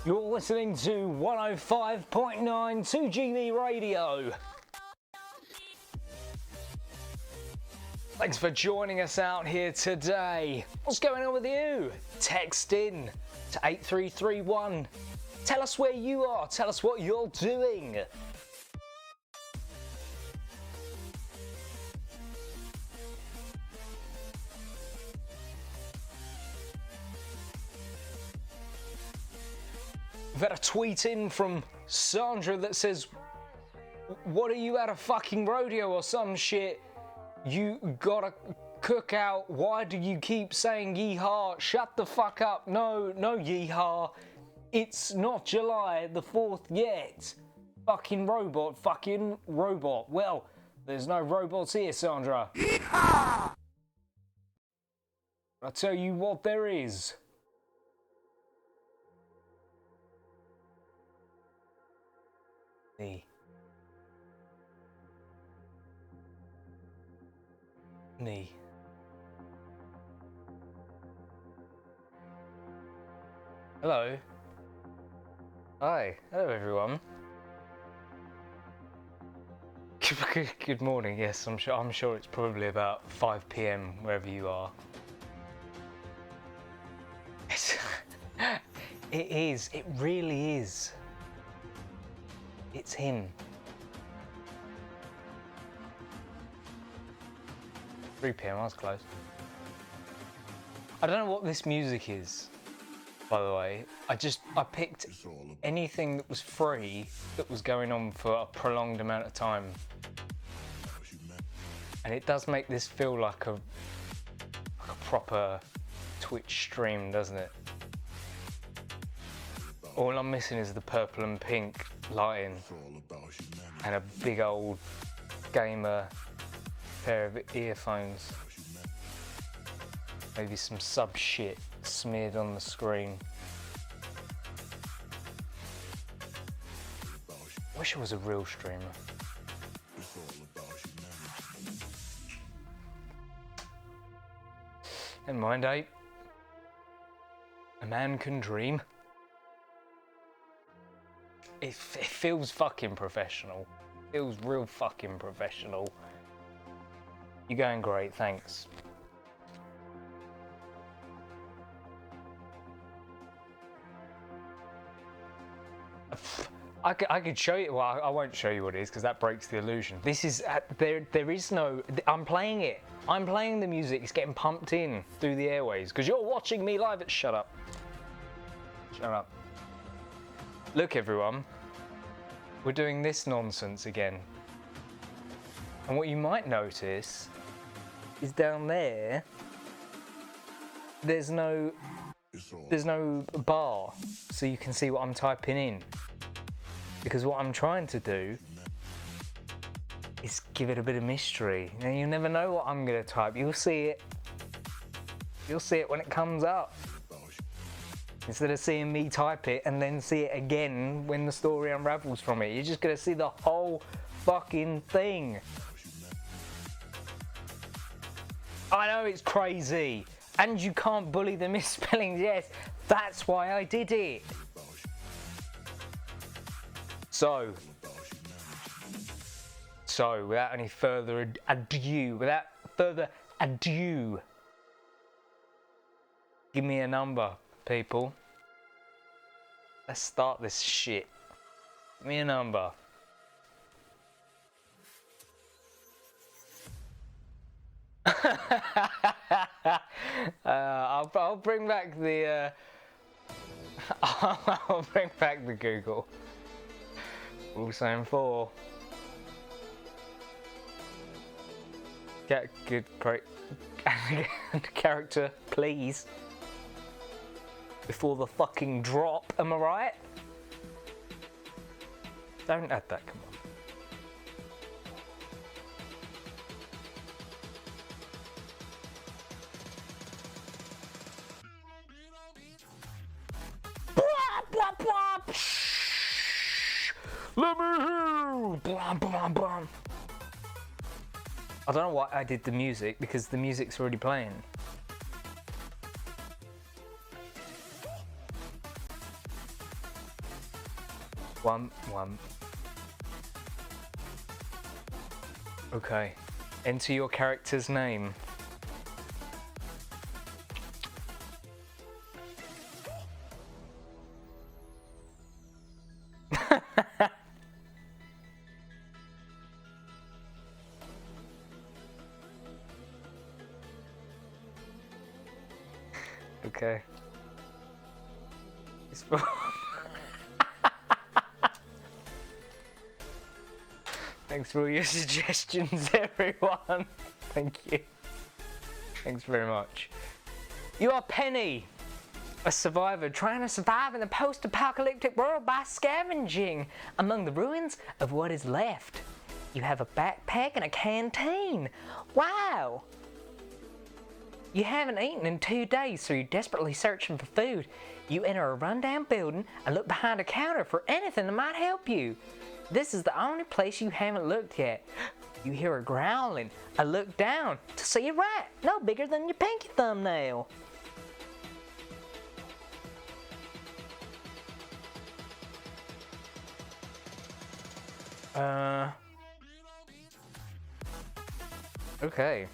You're listening to 105.9 2GB Radio. Thanks for joining us out here today. What's going on with you? Text in to 8331. Tell us where you are. Tell us what you're doing. We've had a tweet in from Sandra that says, "What are you at a fucking rodeo or some shit? You got a cookout. Why do you keep saying yeehaw? Shut the fuck up. No yeehaw. It's not July the 4th yet. Fucking robot. Well, there's no robots here, Sandra. Yeehaw! I'll tell you what there is. Knee. Hello. Hi. Hello, everyone. Good morning. Yes, I'm sure it's probably about 5 p.m. wherever you are. It is. It really is. It's him. 3 p.m. I was close. I don't know what this music is, by the way. I picked anything that was free that was going on for a prolonged amount of time. And it does make this feel like a proper Twitch stream, doesn't it? All I'm missing is the purple and pink lighting and a big old gamer pair of earphones. Maybe some sub shit smeared on the screen. Wish I was a real streamer. Never mind, eh? A man can dream. It feels fucking professional. It feels real fucking professional. You're going great, thanks. I could show you. Well, I won't show you what it is because that breaks the illusion. This is there is no. I'm playing it. I'm playing the music. It's getting pumped in through the airways because you're watching me live. Shut up. Shut up. Look, everyone. We're doing this nonsense again. And what you might notice is down there. There's no bar, so you can see what I'm typing in. Because what I'm trying to do is give it a bit of mystery. Now you never know what I'm gonna type. You'll see it. You'll see it when it comes up. Instead of seeing me type it and then see it again when the story unravels from it, you're just gonna see the whole fucking thing. I know it's crazy. And you can't bully the misspellings, yes. That's why I did it. So without any further ado, give me a number, people. Let's start this shit. Give me a number. I'll bring back the I'll bring back the Google. All saying 4. Get good, great character, please. Before the fucking drop, am I right? Don't add that, come on. Let me hear! Blah, blah, blah. I don't know why I did the music, because the music's already playing. One. Okay. Enter your character's name. Okay. Thanks for all your suggestions, everyone. Thank you. Thanks very much. You are Penny, a survivor trying to survive in the post-apocalyptic world by scavenging among the ruins of what is left. You have a backpack and a canteen. Wow! You haven't eaten in 2 days, so you're desperately searching for food. You enter a rundown building and look behind a counter for anything that might help you. This is the only place you haven't looked yet. You hear a growling. I look down to see a rat, no bigger than your pinky thumbnail. Okay.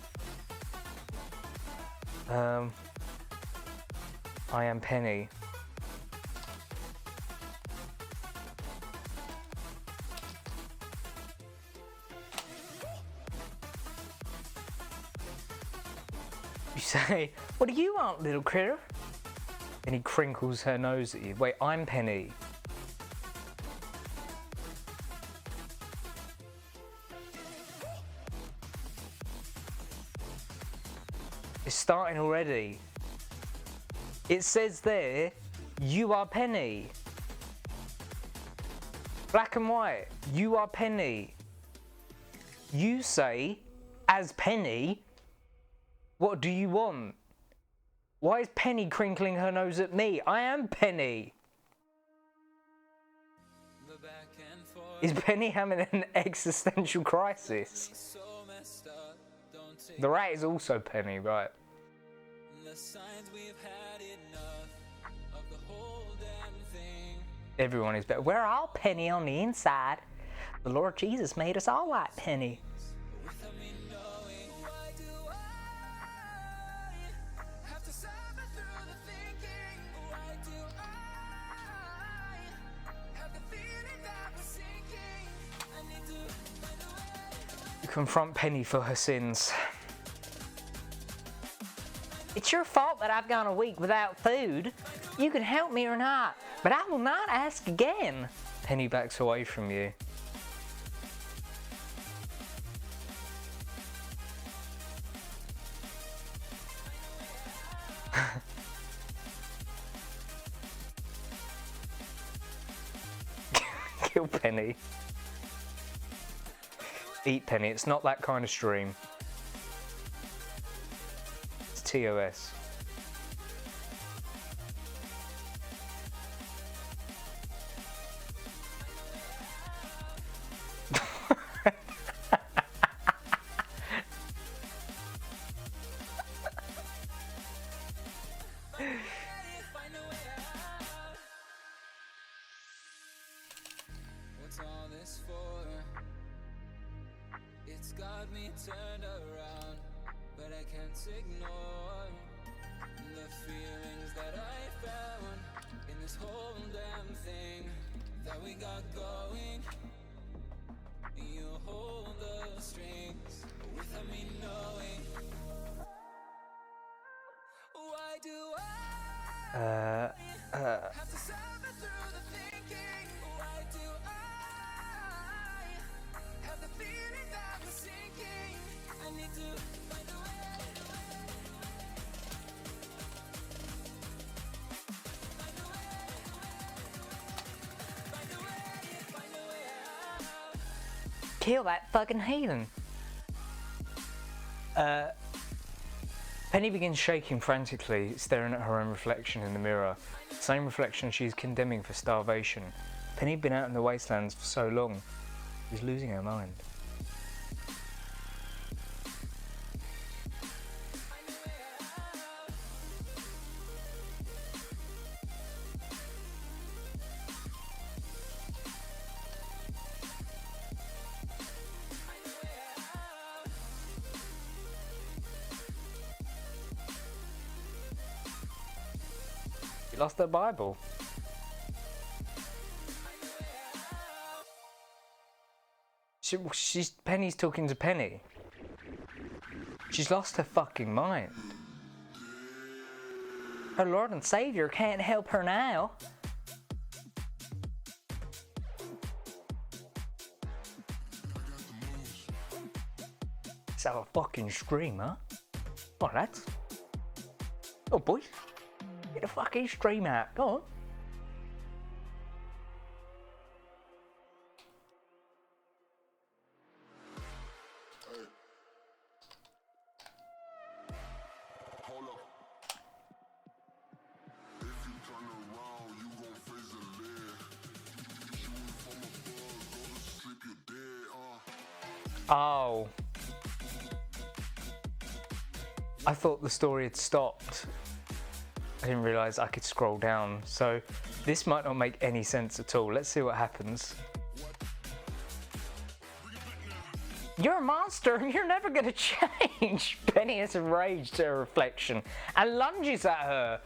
I am Penny. You say, what do you want, little critter? And he crinkles her nose at you. Wait, I'm Penny. It's starting already. It says there, you are Penny. Black and white, you are Penny. You say, as Penny, what do you want? Why is Penny crinkling her nose at me? I am Penny. Is Penny having an existential crisis? The rat is also Penny, right? Everyone is better. We're all Penny on the inside. The Lord Jesus made us all like Penny. You confront Penny for her sins. It's your fault that I've gone a week without food. You can help me or not, but I will not ask again. Penny backs away from you. Kill Penny. Eat Penny, it's not that kind of stream. It's TOS. What's all this for? It's got me turned around, but I can't ignore the feelings that I found in this whole damn thing that we got going. You hold the strings without me knowing. Why do I have to suffer through the thinking? Why do I have the feeling that we're sinking? I need to find a way. Find a way out. Kill that fucking heathen. Penny begins shaking frantically, staring at her own reflection in the mirror. The same reflection she's condemning for starvation. Penny had been out in the wastelands for so long. She's losing her mind. She lost her Bible. Penny's talking to Penny. She's lost her fucking mind. Her Lord and Savior can't help her now. Let's have a fucking scream, huh? Oh, lads. Oh, boys. Get a fucking stream out. Go on. Oh. I thought the story had stopped. I didn't realise I could scroll down, so this might not make any sense at all. Let's see what happens. You're a monster and you're never gonna change! Penny is enraged at her reflection and lunges at her.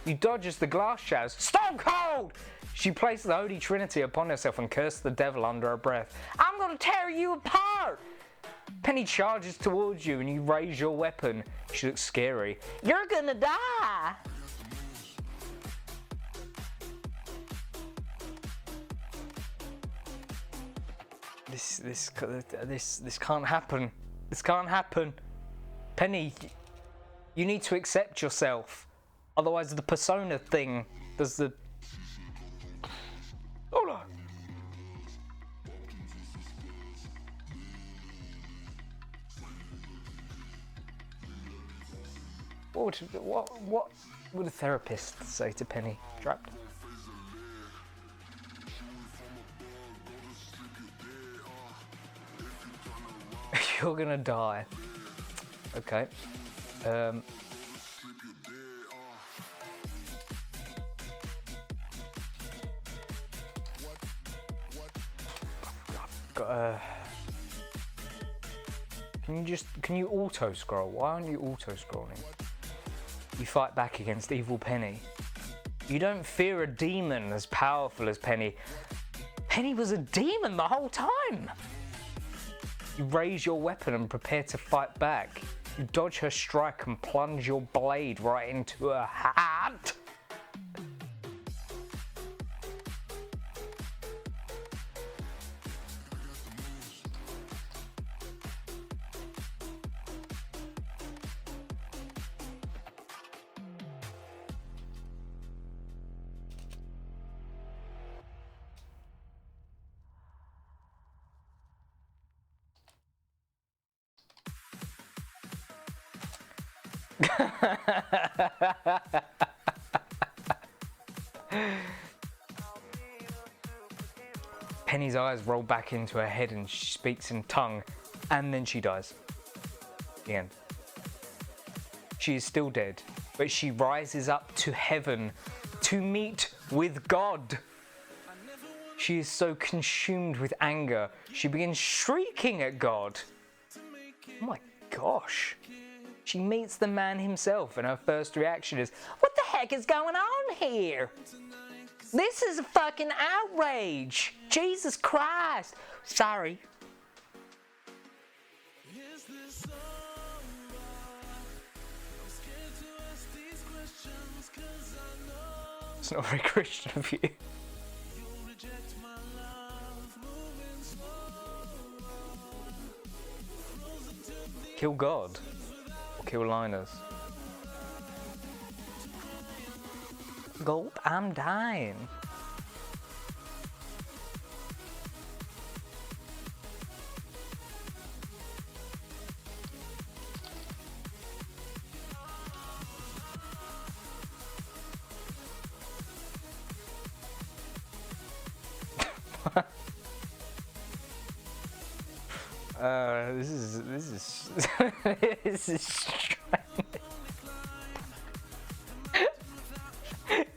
You dodge as the glass shatters. Stone Cold! She placed the Holy Trinity upon herself and cursed the devil under her breath. I'm gonna tear you apart! Penny charges towards you and you raise your weapon. She looks scary. You're gonna die! This can't happen. This can't happen. Penny, you need to accept yourself. Otherwise the persona thing does the... Hold on. What would a therapist say to Penny trapped? You're gonna die. Okay. Can you auto scroll? Why aren't you auto scrolling? You fight back against evil Penny. You don't fear a demon as powerful as Penny. Penny was a demon the whole time! You raise your weapon and prepare to fight back. You dodge her strike and plunge your blade right into her heart. Penny's eyes roll back into her head and she speaks in tongue, and then she dies. The end. She is still dead, but she rises up to heaven to meet with God. She is so consumed with anger, she begins shrieking at God. Oh my gosh. She meets the man himself and her first reaction is, what the heck is going on here? This is a fucking outrage! Jesus Christ! Sorry. It's not very Christian of you. Kill God. Or kill Linus. Gulp, I'm dying. This is strange.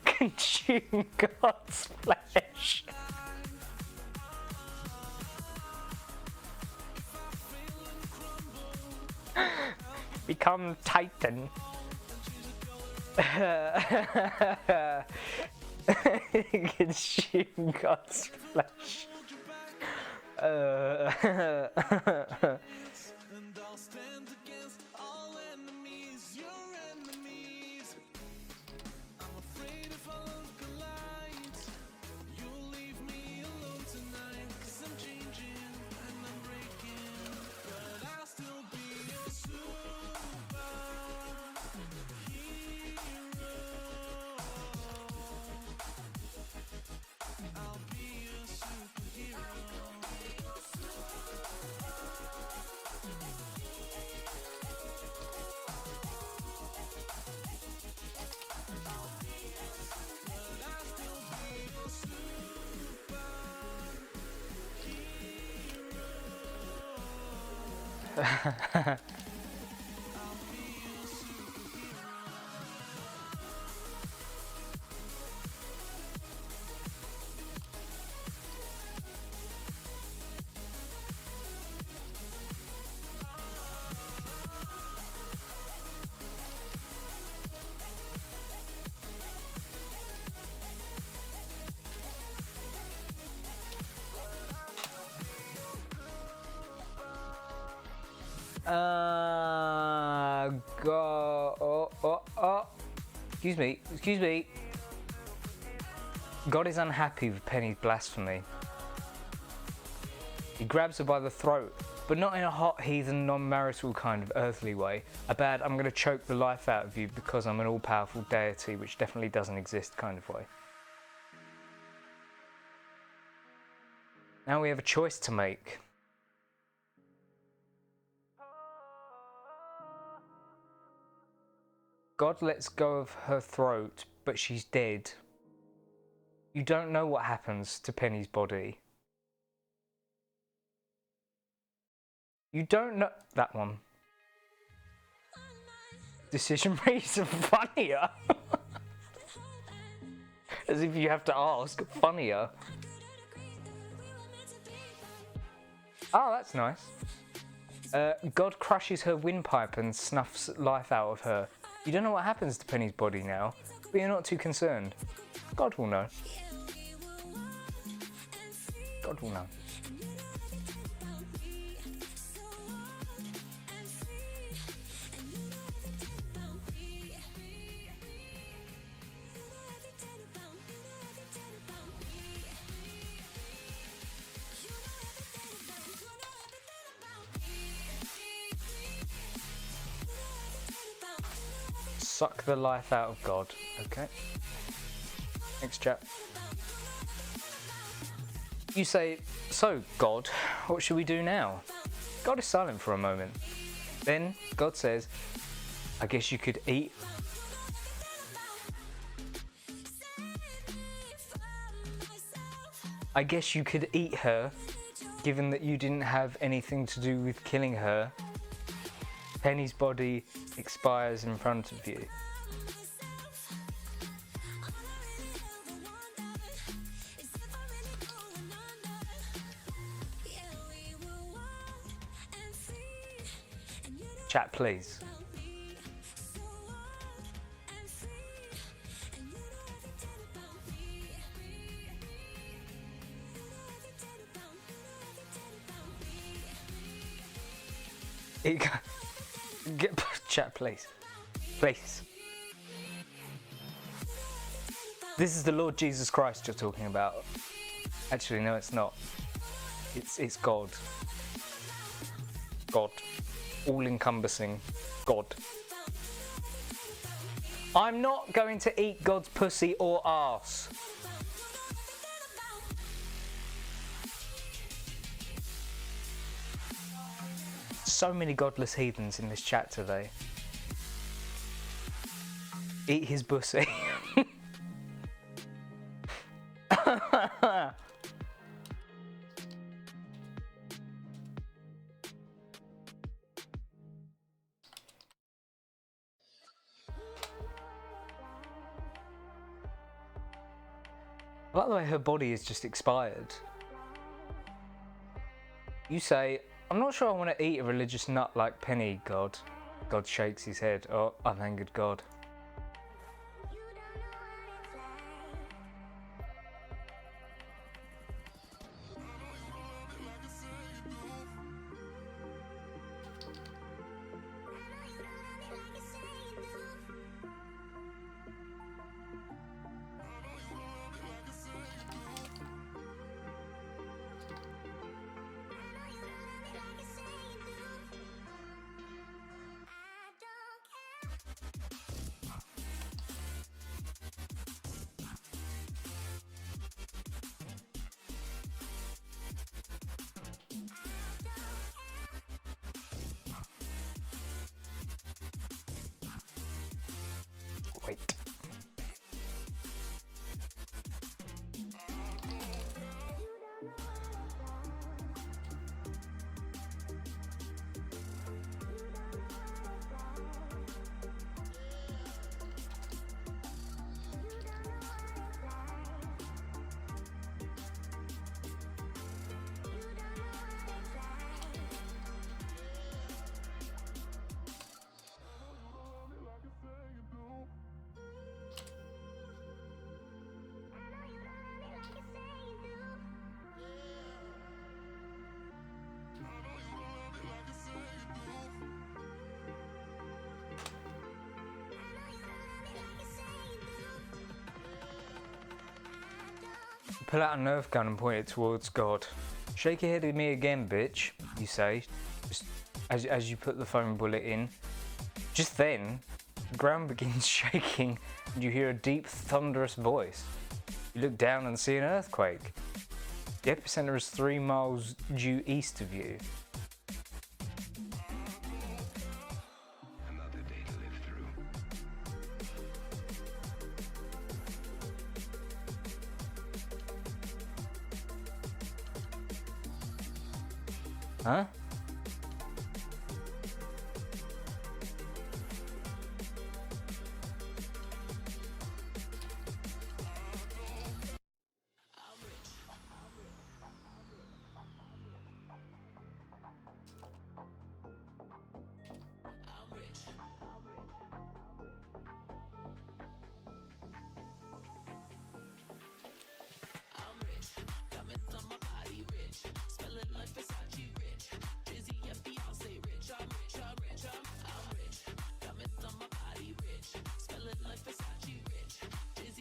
Consume God's flesh. Become Titan. Consume God's flesh. And I'll stand against all enemies, your enemies. I'm afraid if I look alight, you'll leave me alone tonight. 'Cause I'm changing and I'm breaking, but I'll still be your superhero. I'll be your superhero. Excuse me. God is unhappy with Penny's blasphemy. He grabs her by the throat, but not in a hot, heathen, non-marital kind of earthly way. A bad, I'm going to choke the life out of you because I'm an all-powerful deity, which definitely doesn't exist kind of way. Now we have a choice to make. God lets go of her throat, but she's dead. You don't know what happens to Penny's body. You don't know that one. Decision reason funnier. As if you have to ask, funnier. Oh, that's nice. God crushes her windpipe and snuffs life out of her. You don't know what happens to Penny's body now, but you're not too concerned. God will know. God will know. Suck the life out of God. Okay. Next chat. You say, so God, what should we do now? God is silent for a moment. Then God says, I guess you could eat. I guess you could eat her, given that you didn't have anything to do with killing her. Penny's body expires in front of you. Chat, please. Get chat, please. Please. This is the Lord Jesus Christ you're talking about. Actually, no, it's not. It's God. God. All-encompassing God. I'm not going to eat God's pussy or arse. So many godless heathens in this chat today. Eat his pussy. I like the way her body is just expired. You say, I'm not sure I want to eat a religious nut like Penny, God. God shakes his head. Oh, I've angered God. pull out a Nerf gun and point it towards God. Shake your head at me again, bitch, you say, just as you put the foam bullet in. Just then, the ground begins shaking and you hear a deep, thunderous voice. You look down and see an earthquake. The epicenter is 3 miles due east of you. Another day to live through. Huh?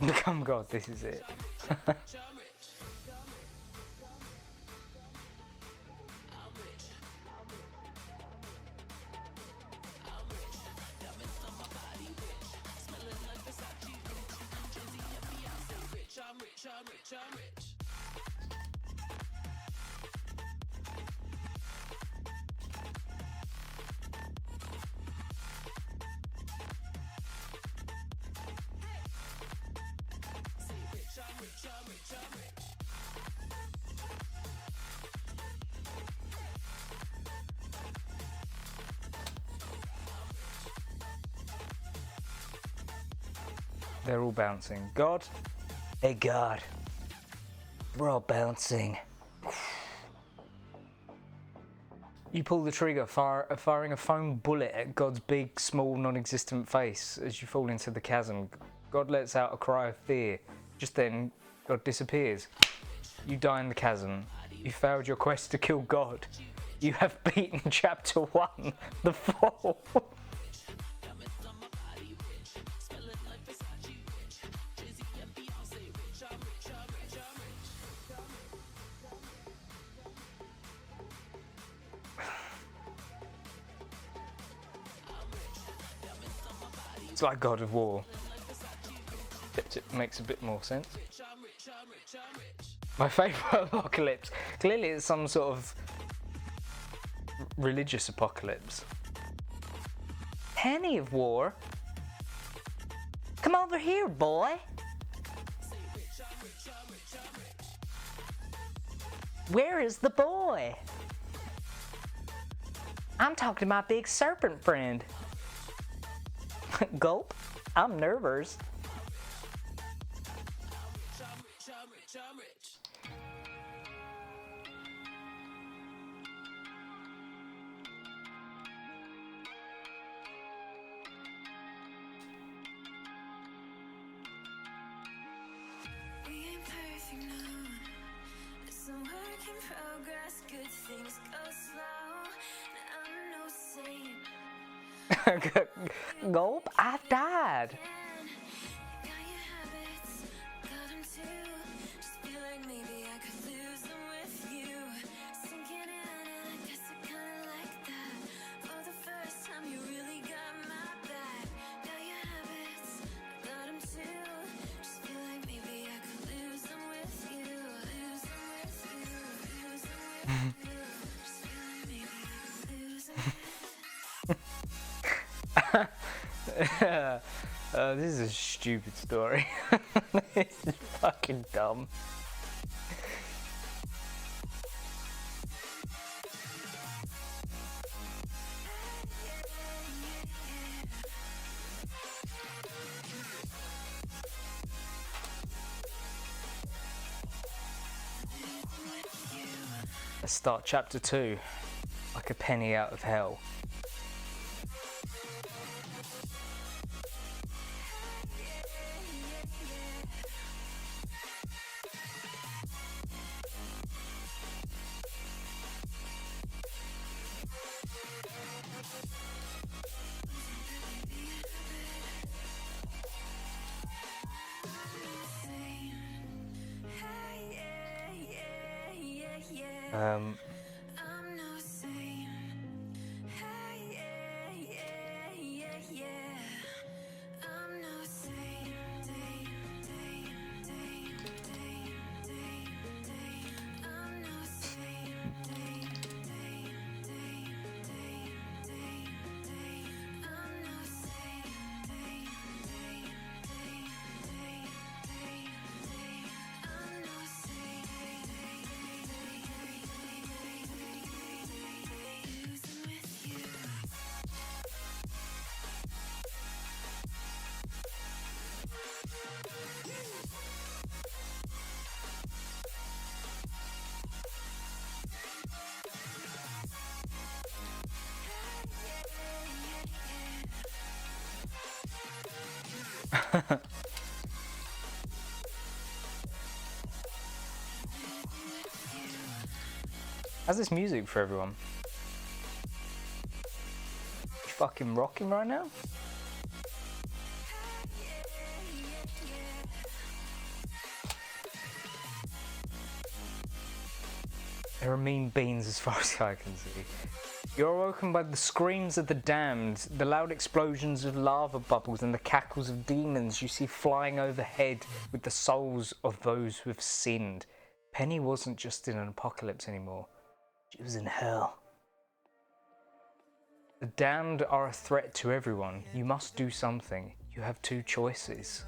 Become God, this is it. They're all bouncing. God? Hey God. We're all bouncing. You pull the trigger, firing a foam bullet at God's big, small, non-existent face as you fall into the chasm. God lets out a cry of fear. Just then, God disappears. You die in the chasm. You failed your quest to kill God. You have beaten Chapter 1, The Fall. It's like God of War. It makes a bit more sense. My favourite apocalypse. Clearly it's some sort of religious apocalypse. Penny of War? Come over here, boy. Where is the boy? I'm talking to my big serpent friend. Gulp, I'm nervous. We ain't perfect, no. It's a work in progress. Good things go slow. And I'm no saint. Gulp, I've died. Got your habits, got 'em too. Just feel like maybe I could lose them with you. Sinking in, and I guess I kinda like that. For the first time, you really got my back. Got your habits, got 'em too. Just feel like maybe I could lose them with you. Lose them with you, lose them with you. Just feel like maybe I could lose them with you. This is a stupid story. This is fucking dumb. Let's start chapter 2, like a penny out of hell. Hey, I'm no saint. Hey, yeah, yeah, yeah, yeah. I'm no saint. I'm no saint. I'm no How's this music for everyone? You fucking rocking right now? There are mean beans as far as I can see. You're awoken by the screams of the damned, the loud explosions of lava bubbles and the cackles of demons you see flying overhead with the souls of those who have sinned. Penny wasn't just in an apocalypse anymore. She was in hell. The damned are a threat to everyone. You must do something. You have two choices.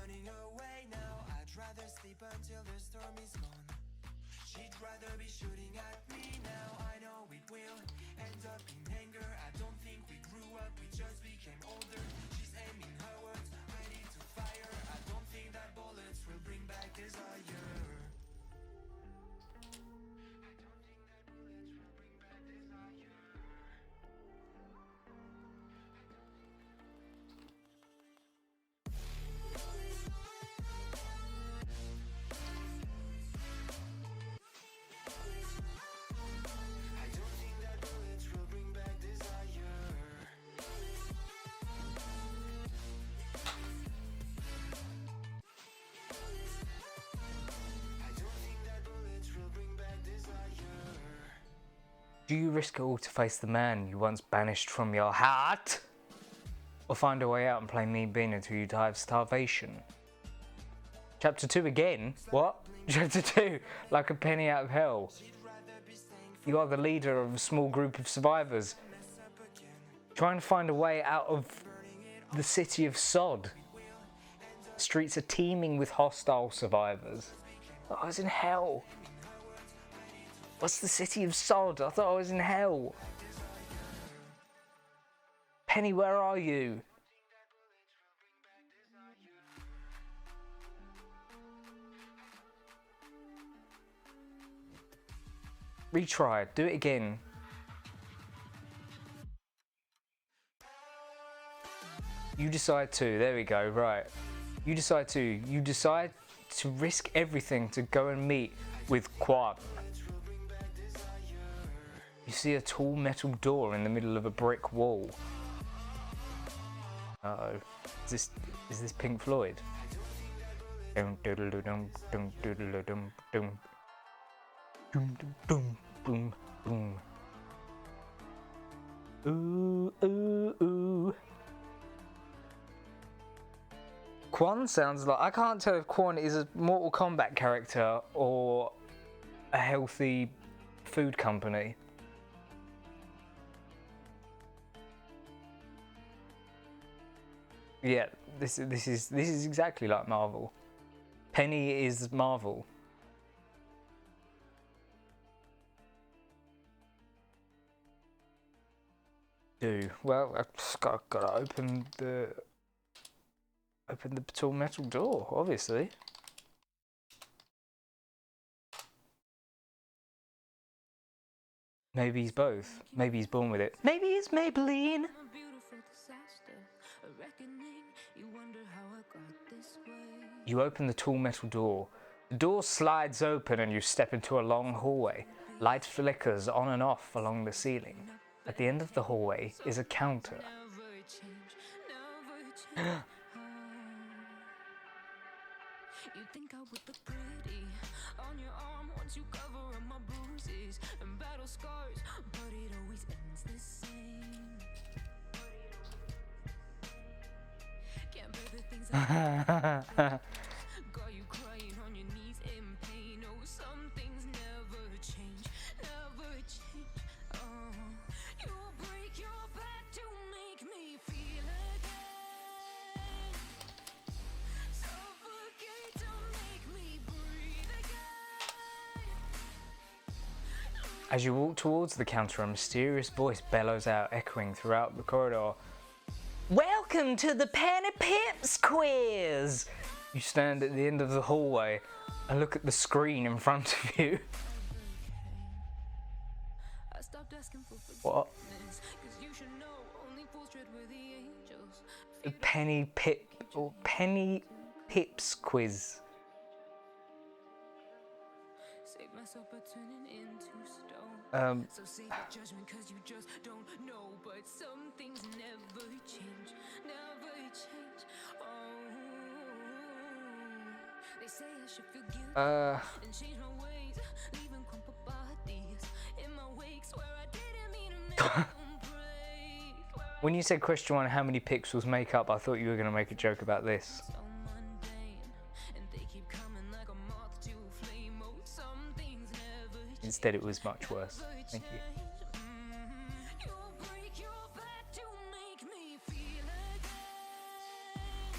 Do you risk it all to face the man you once banished from your heart? Or find a way out and play mean bean until you die of starvation? Chapter 2 again? What? Chapter 2, like a penny out of hell. You are the leader of a small group of survivors, trying to find a way out of the city of Sod. The streets are teeming with hostile survivors. I was in hell. What's the city of Sod? I thought I was in hell. Penny, where are you? Retry. Do it again. You decide to. There we go. Right. You decide to. You decide to risk everything to go and meet with Quad. You see a tall metal door in the middle of a brick wall. Uh-oh. Is this Pink Floyd? Dum doodle dum dum doodle dum dum dum dum boom boom. Ooh ooh ooh. Quan sounds like, I can't tell if Quan is a Mortal Kombat character or a healthy food company. Yeah, this is exactly like Marvel. Penny is Marvel. Well, I've just got to open the tall metal door, obviously. Maybe he's both. Maybe he's born with it. Maybe it's Maybelline. You open the tall metal door. The door slides open and you step into a long hallway. Light flickers on and off along the ceiling. At the end of the hallway is a counter. You think I would look pretty on your arm once you cover up my bruises, and back little scars, but it always ends the same. Can't bear the things I got you crying on your knees in pain. Oh, some things never change, never change. Oh, you'll break your back to make me feel again. Suffocate to make me breathe again. As you walk towards the counter, a mysterious voice bellows out, echoing throughout the corridor. Welcome to the Penny Pips quiz! You stand at the end of the hallway and look at the screen in front of you. I stopped asking for What? forgiveness, 'cause you should know only fools tread where the angels. The Penny Pips quiz. Save myself by turning into stone. So save your judgment, 'cause you just don't know. But some things never change, never change. Oh, they say I should feel guilty and change my ways, leaving crumpled bodies in my wakes where I didn't mean to make them break. When you said question 1, how many pixels make up, I thought you were going to make a joke about this. So mundane, and they keep coming like a moth to a flame. Oh, some things never change. Instead, it was much worse. Thank you. You'll break your back to make me feel again.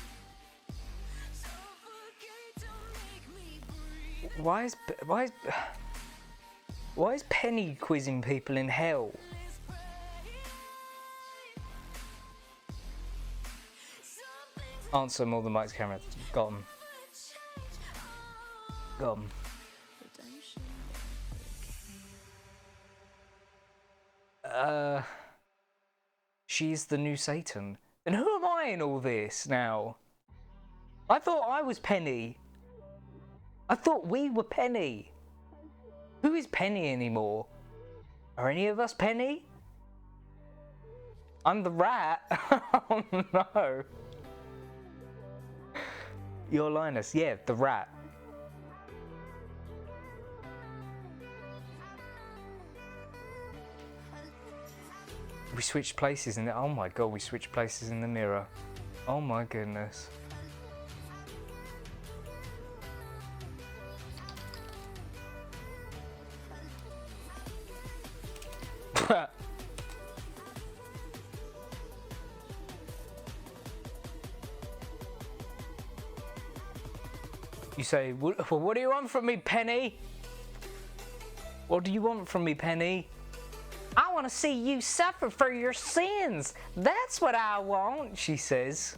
Suffocate to make me breathe. Why is Penny quizzing people in hell? Let's pray. Some things Answer more than Mike's camera. Got him. never change. Oh, Got him. redemption She's the new Satan. And who am I in all this now? I thought I was Penny. I thought we were Penny. Who is Penny anymore? Are any of us Penny? I'm the rat. Oh no. You're Linus. Yeah, the rat. We switched places in the. Oh my god, we switched places in the mirror. Oh my goodness. You say, well, what do you want from me, Penny? What do you want from me, Penny? I want to see you suffer for your sins. That's what I want, she says.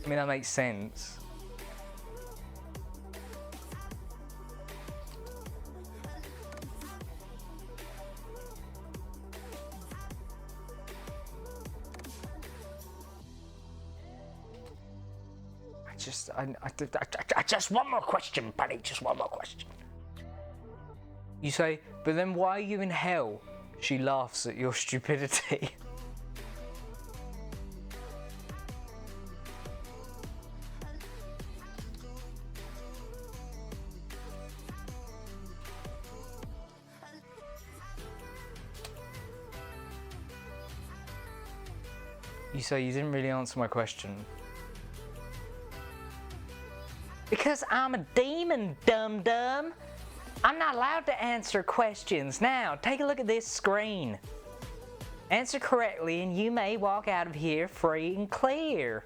I mean, that makes sense. I just one more question, Penny. Just one more question. You say, but then why are you in hell? She laughs at your stupidity. You say you didn't really answer my question. Because I'm a demon, dum-dum. I'm not allowed to answer questions. Now, take a look at this screen. Answer correctly and you may walk out of here free and clear.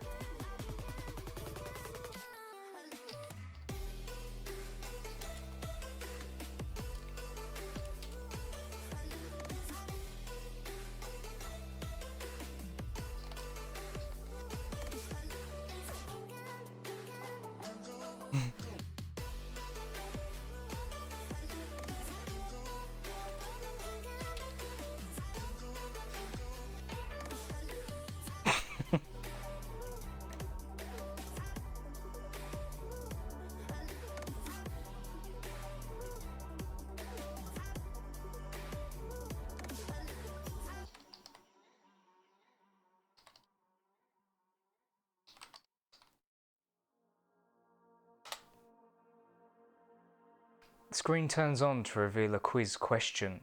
Screen turns on to reveal a quiz question.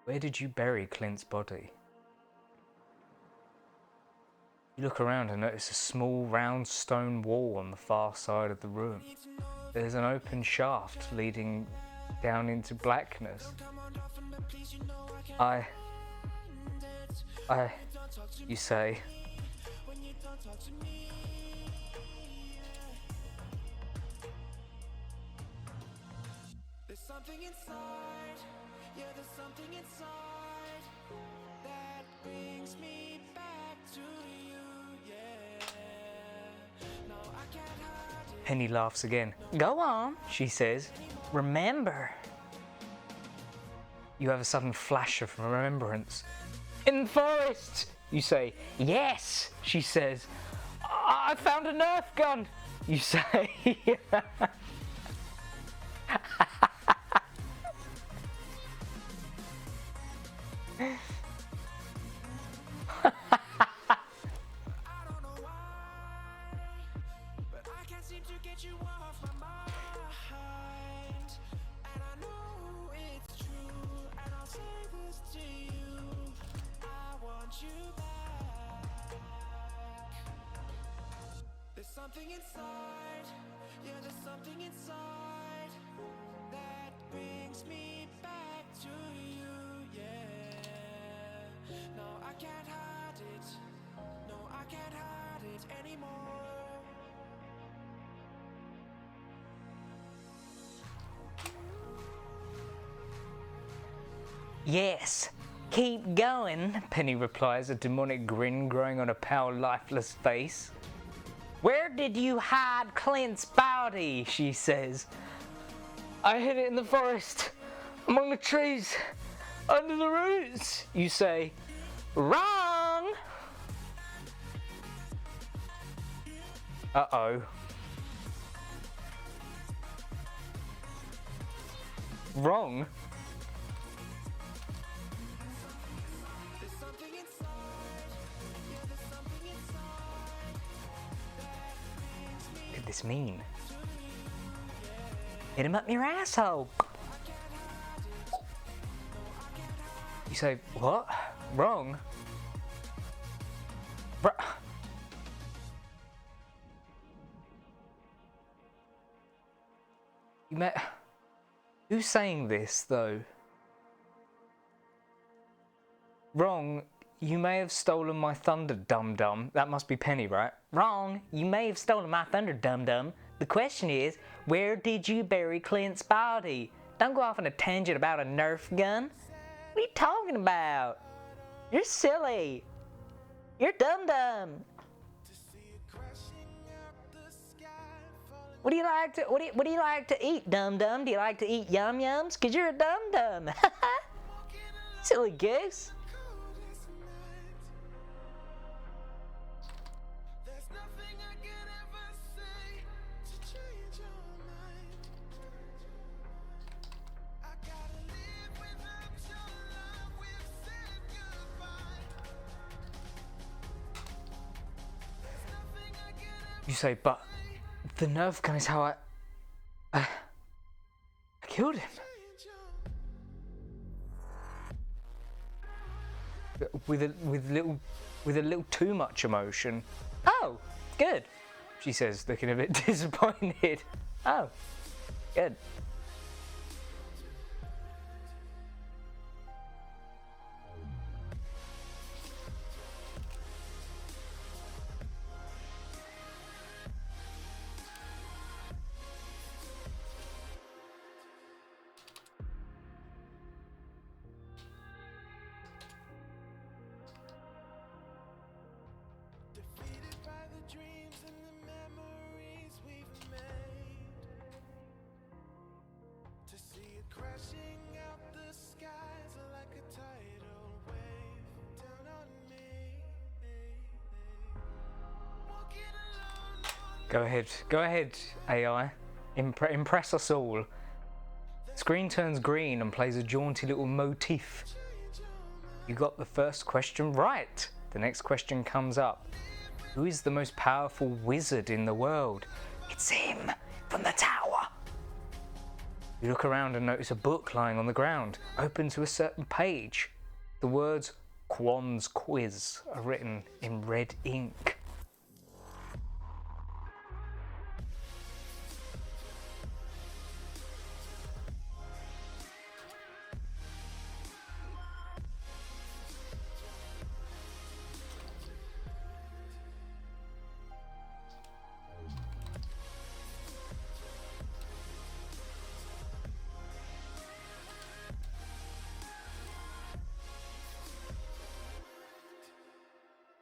Where did you bury Clint's body? You look around and notice a small round stone wall on the far side of the room. There's an open shaft leading down into blackness. You say. There's something inside, yeah, there's something inside that brings me back to you, yeah. No, I can't hide it. Penny laughs again. Go on, she says. Remember. You have a sudden flash of remembrance. In the forest, you say. Yes, she says. I found a Nerf gun, you say. But I can't seem to get you off my mind. And I know it's true. And I'll say this to you. I want you back. There's something inside. Yeah, there's something inside that brings me back to you. Yeah. No, I can't hide it. No, I can't hide it anymore. Yes, keep going, Penny replies, a demonic grin growing on a pale, lifeless face. Where did you hide Clint's body? She says. I hid it in the forest, among the trees, under the roots, you say. Wrong! Uh-oh. Wrong? There's something inside. Yeah, there's something inside that brings me What could this mean? Hit him up your asshole. You say, what? Wrong? You met... Who's saying this, though? Wrong. You may have stolen my thunder, dum-dum. That must be Penny, right? Wrong. You may have stolen my thunder, dum-dum. The question is, where did you bury Clint's body? Don't go off on a tangent about a Nerf gun. What are you talking about? You're silly. You're dum-dum. What do you like to what do you like to eat, dum-dum? Do you like to eat yum-yums? 'Cause you're a dum-dum. Silly goose. There's nothing I can ever say to change your mind. I gotta live without your love. We've said goodbye. There's nothing I can ever You say, but the Nerf gun is how I killed him. change your With a little too much emotion. Oh, good, she says, looking a bit disappointed. Oh, good. defeated by the dreams and the memories we've made. To see it crashing out the skies like a tidal wave down on me. Walking alone. Go ahead, AI. Impress us all. Screen turns green and plays a jaunty little motif. You got the first question right. The next question comes up. Who is the most powerful wizard in the world? It's him from the tower. You look around and notice a book lying on the ground, open to a certain page. The words Quan's Quiz are written in red ink.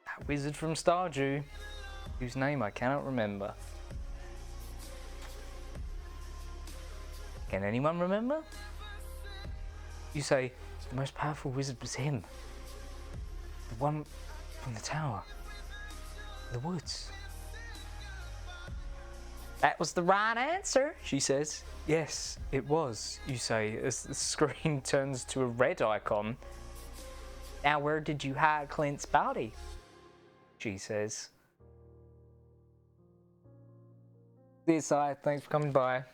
That wizard from Stardew, whose name I cannot remember. Can anyone remember? You say, the most powerful wizard was him. The one from the tower. The woods. That was the right answer, she says. Yes, it was, you say, as the screen turns to a red icon. Now where did you hide Clint's body? She says. This side, thanks for coming by.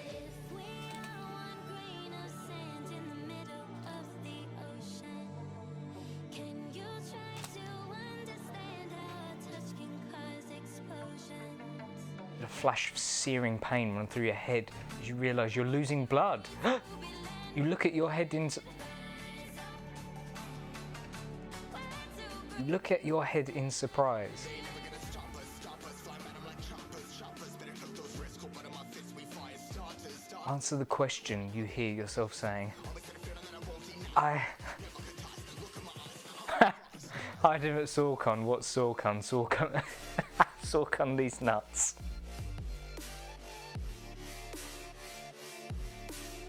If we are one grain of sand in the middle of the ocean, can you try to understand how a touch can cause explosions? A flash of searing pain run through your head as you realise you're losing blood. You look at your head in. You look at your head in surprise. Answer the question, you hear yourself saying. Hide him at Sorcon. What's Sorcon? Sorcon. Sorcon these nuts.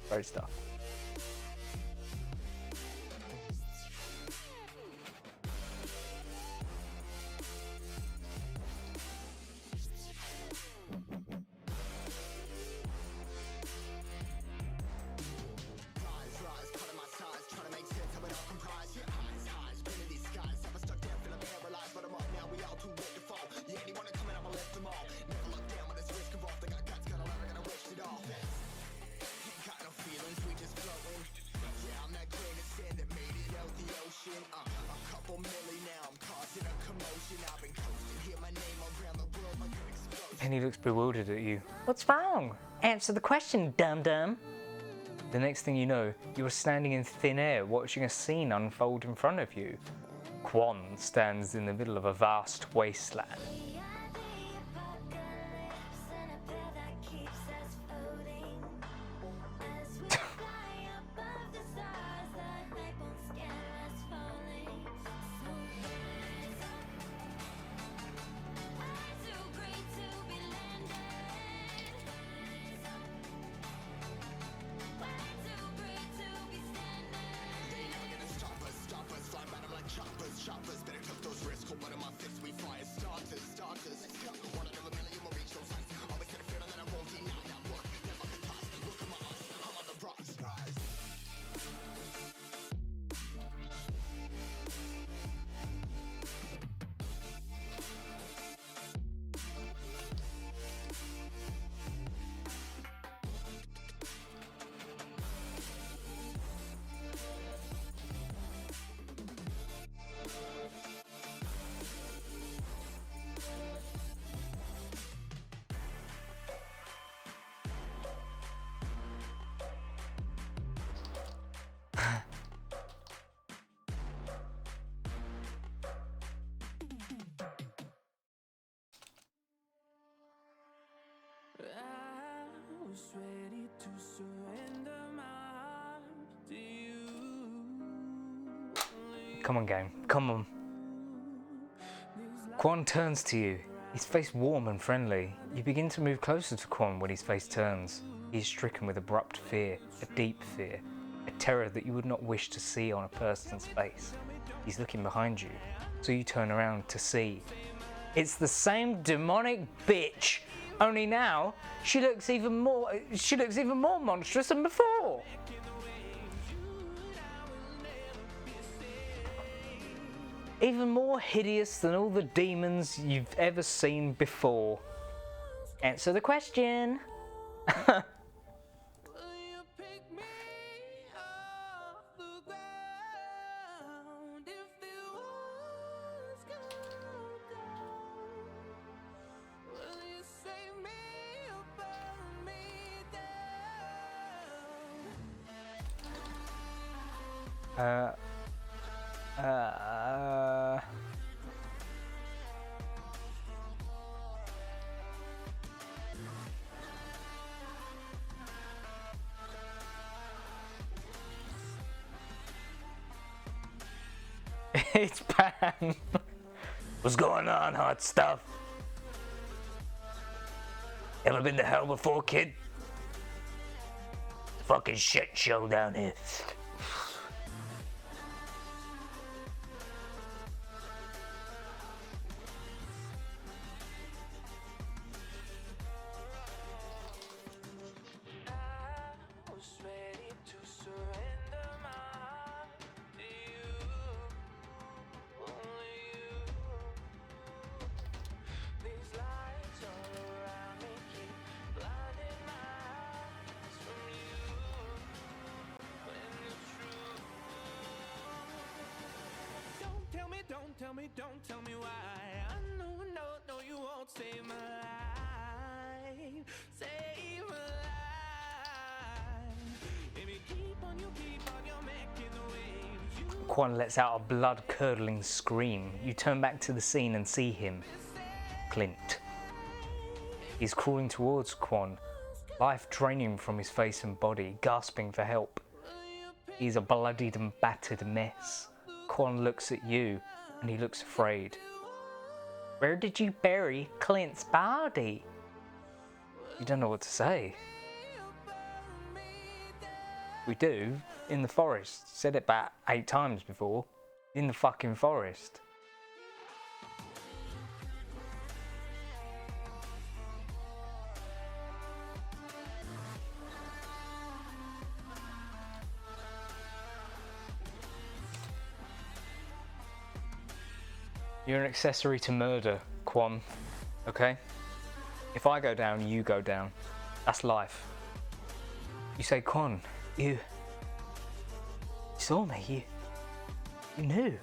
Great stuff. Penny looks bewildered at you. What's wrong? Answer the question, dum-dum. The next thing you know, you're standing in thin air watching a scene unfold in front of you. Quan stands in the middle of a vast wasteland. We are the apocalypse and a pill that keeps us floating. As we fly above the stars, the night won't scare us falling. So hands up, I'm too great to be landed. Hands up, way too great to be standing. I was ready to surrender my heart to you. Come on, game. Come on. Quan turns to you. His face warm and friendly. You begin to move closer to Quan when his face turns. He is stricken with abrupt fear, a deep fear, a terror that you would not wish to see on a person's face. He's looking behind you, so you turn around to see. It's the same demonic bitch Only now she looks even more monstrous than before. Even more hideous than all the demons you've ever seen before. Answer the question. It's Pam. What's going on, hot stuff? Ever been to hell before, kid? Fucking shit show down here. Don't tell me why. I know, no, you won't save my life. Save my life. Baby, keep on, you're making the waves. Quan lets out a blood-curdling scream. You turn back to the scene and see him, Clint. He's crawling towards Quan, life draining from his face and body, gasping for help. He's a bloodied and battered mess. Quan looks at you, and he looks afraid. Where did you bury Clint's body? You don't know what to say. We do, in the forest. Said it about 8 times before. In the fucking forest. You're an accessory to murder, Quan. Okay? If I go down, you go down. That's life. You say, Quan, you saw me, you knew.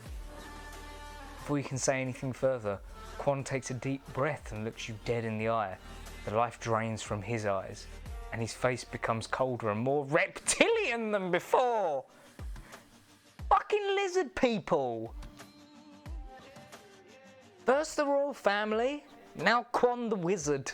Before you can say anything further, Quan takes a deep breath and looks you dead in the eye. The life drains from his eyes, and his face becomes colder and more reptilian than before. Fucking lizard people! First the royal family, now Quan the wizard.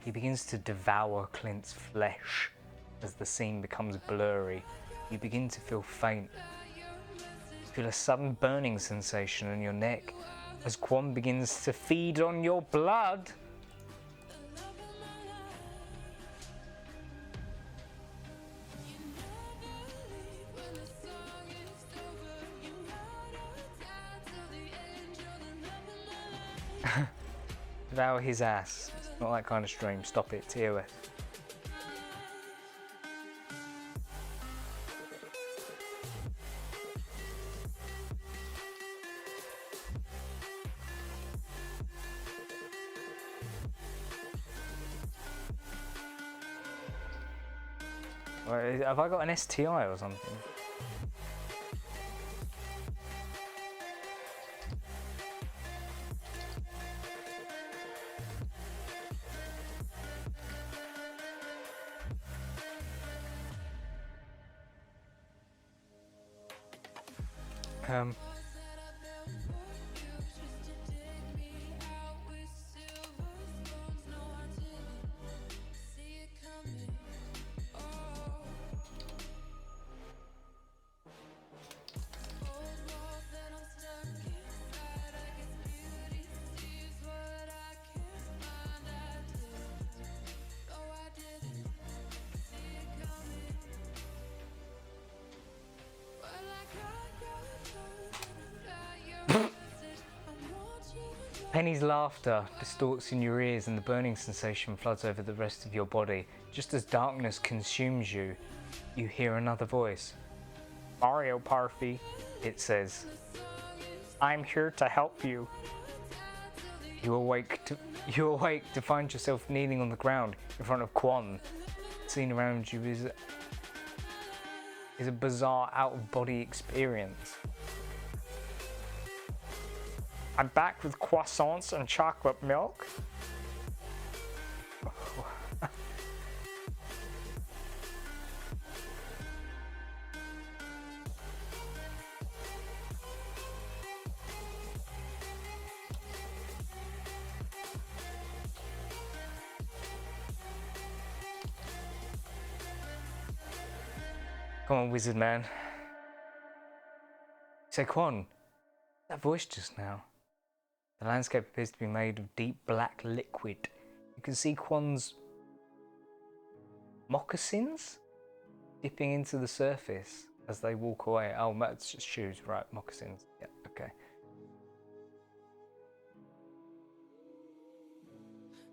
He begins to devour Clint's flesh. As the scene becomes blurry, you begin to feel faint. You feel a sudden burning sensation in your neck as Quan begins to feed on your blood. Devour his ass. It's not that kind of stream. Stop it, TOS. Have I got an STI or something? Um, Penny's laughter distorts in your ears and the burning sensation floods over the rest of your body. Just as darkness consumes you, you hear another voice. Mario Parfy, it says. I'm here to help you. You awake to find yourself kneeling on the ground in front of Quan. The scene around you is a bizarre out-of-body experience. I'm back with croissants and chocolate milk. Come on, wizard man. Say, Quan, that voice just now. The landscape appears to be made of deep black liquid. You can see Quan's moccasins dipping into the surface as they walk away. Oh, that's just shoes, right? Moccasins. Yeah, okay.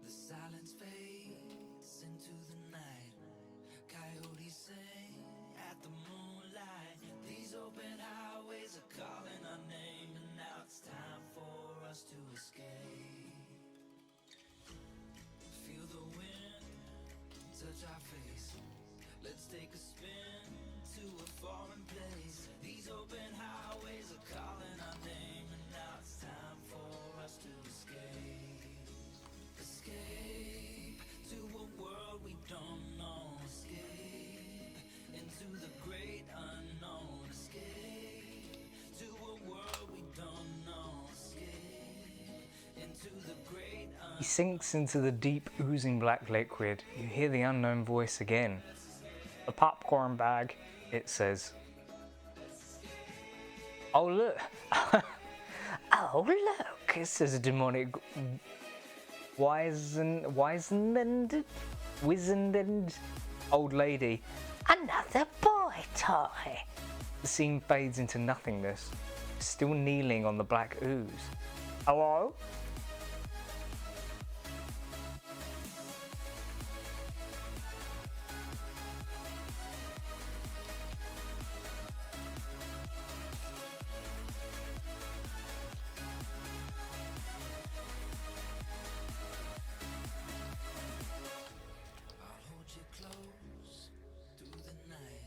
The silence fades into the night. Coyotes sing at the moonlight. These open highways are calling our name, and now it's time for us to escape. Feel the wind touch our face. Let's take a spin to a foreign place. These open highways are calling our name, and now it's time for us to escape. Escape to a world we don't know. Escape into the great unknown. Escape to a world we don't know. Escape into the great unknown. He sinks into the deep, oozing black liquid. You hear the unknown voice again. The popcorn bag, it says. Oh, look. Oh, look, it says a demonic wizened old lady. Another boy toy. The scene fades into nothingness, still kneeling on the black ooze. Hello? I'll hold you close through the night.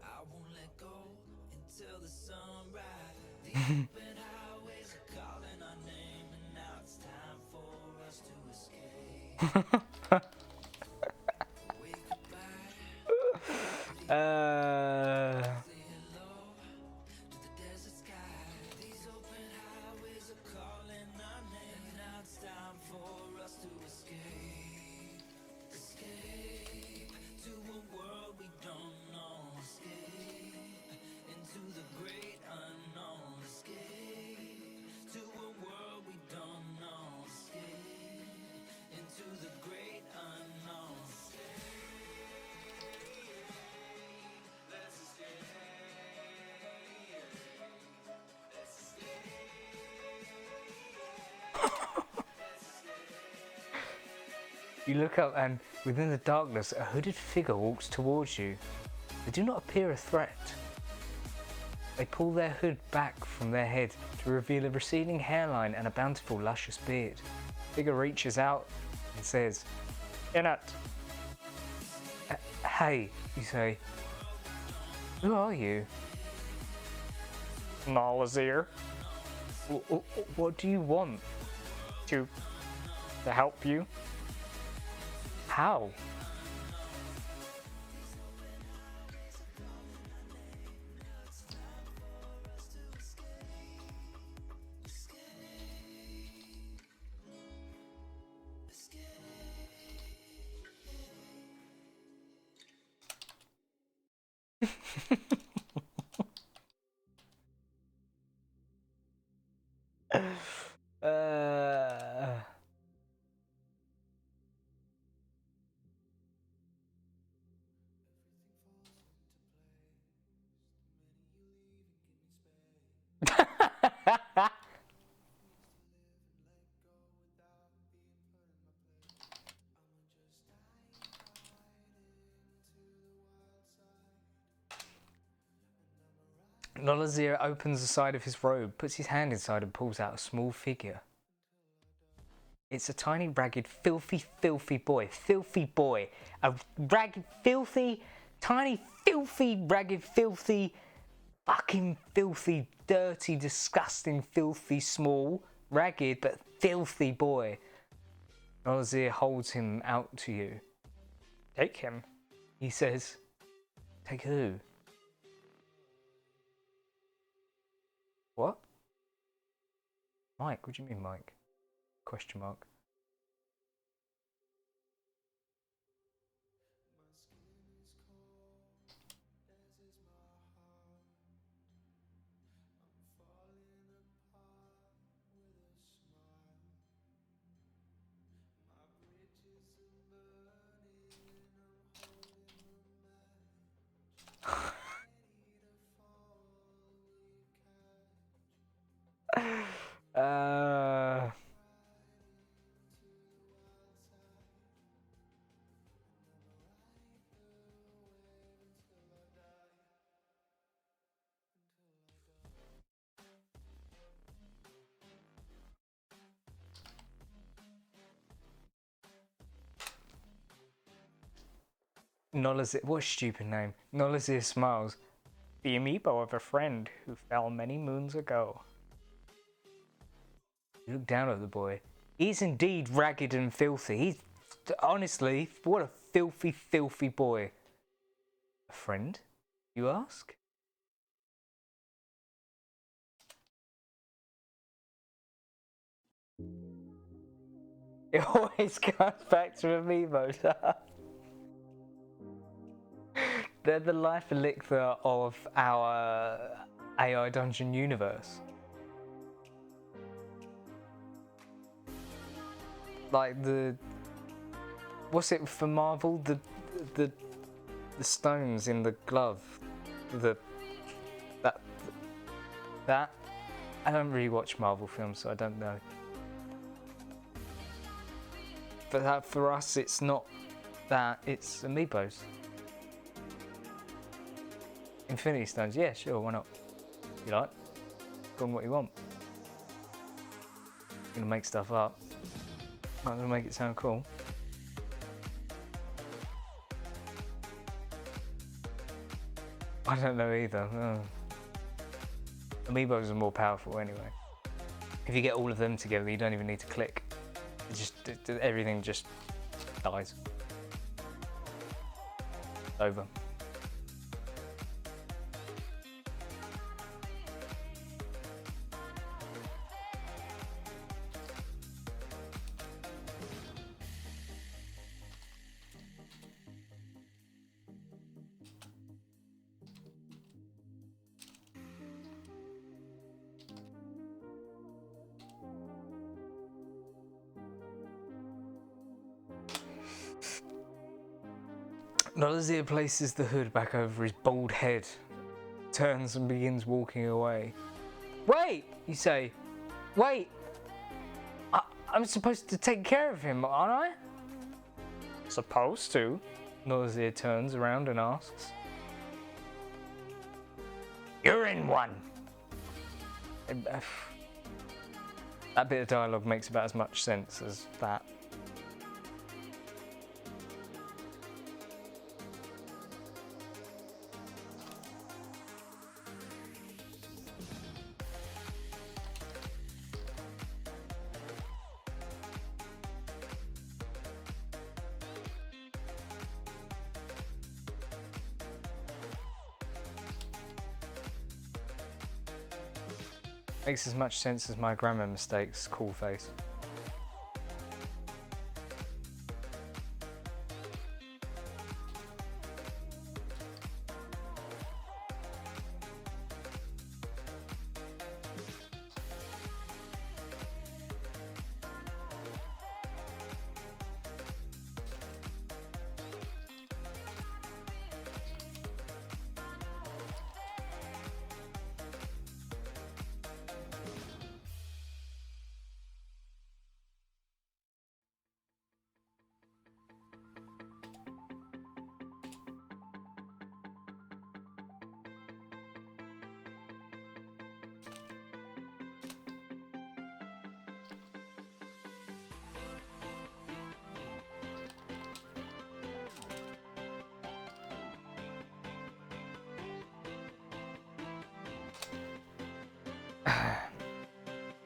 I won't let go until the sunrise. The open highways are calling our name, and now it's time for us to escape. Wave goodbye, say hello to the desert sky. These open highways are calling our name, and now it's time for us to escape. Escape to a world we don't know. Escape into the great unknown. Escape to a world we don't know. Escape into the great unknown. Let's escape. Let's escape. You look up and within the darkness, a hooded figure walks towards you. They do not appear a threat. They pull their hood back from their head to reveal a receding hairline and a bountiful, luscious beard. The figure reaches out and says, "Innit." Hey, you say. Who are you? Nalazir. What do you want? To help you? How? uh... Nolazir opens the side of his robe, puts his hand inside and pulls out a small figure. It's a tiny, ragged, filthy, filthy boy. Filthy boy. A ragged, filthy, tiny, filthy, ragged, filthy, fucking filthy, dirty, disgusting, filthy, small, ragged, but filthy boy. Nolazir holds him out to you. Take him, he says. Take who? What? Mike, what do you mean, Mike? Question mark. Nolazir, what a stupid name. Nolazir smiles. The amiibo of a friend who fell many moons ago. You look down at the boy. He's indeed ragged and filthy. He's, honestly, what a filthy, filthy boy. A friend, you ask? It always comes back to amiibos. They're the life elixir of our AI Dungeon universe. Like the, what's it for Marvel? The stones in the glove. That. I don't really watch Marvel films, so I don't know. But that, for us, it's not that. It's amiibos. Infinity Stones, yeah, sure, why not? You like? Call them what you want. You're gonna make stuff up. Might as well make it sound cool. I don't know either. Amiibos are more powerful anyway. If you get all of them together, you don't even need to click. Everything just dies. Over. Nolazir places the hood back over his bald head, turns and begins walking away. Wait, you say. Wait. I'm supposed to take care of him, aren't I? Supposed to. Nolazir turns around and asks. You're in one. That bit of dialogue makes about as much sense as that. Makes as much sense as my grammar mistakes, cool face.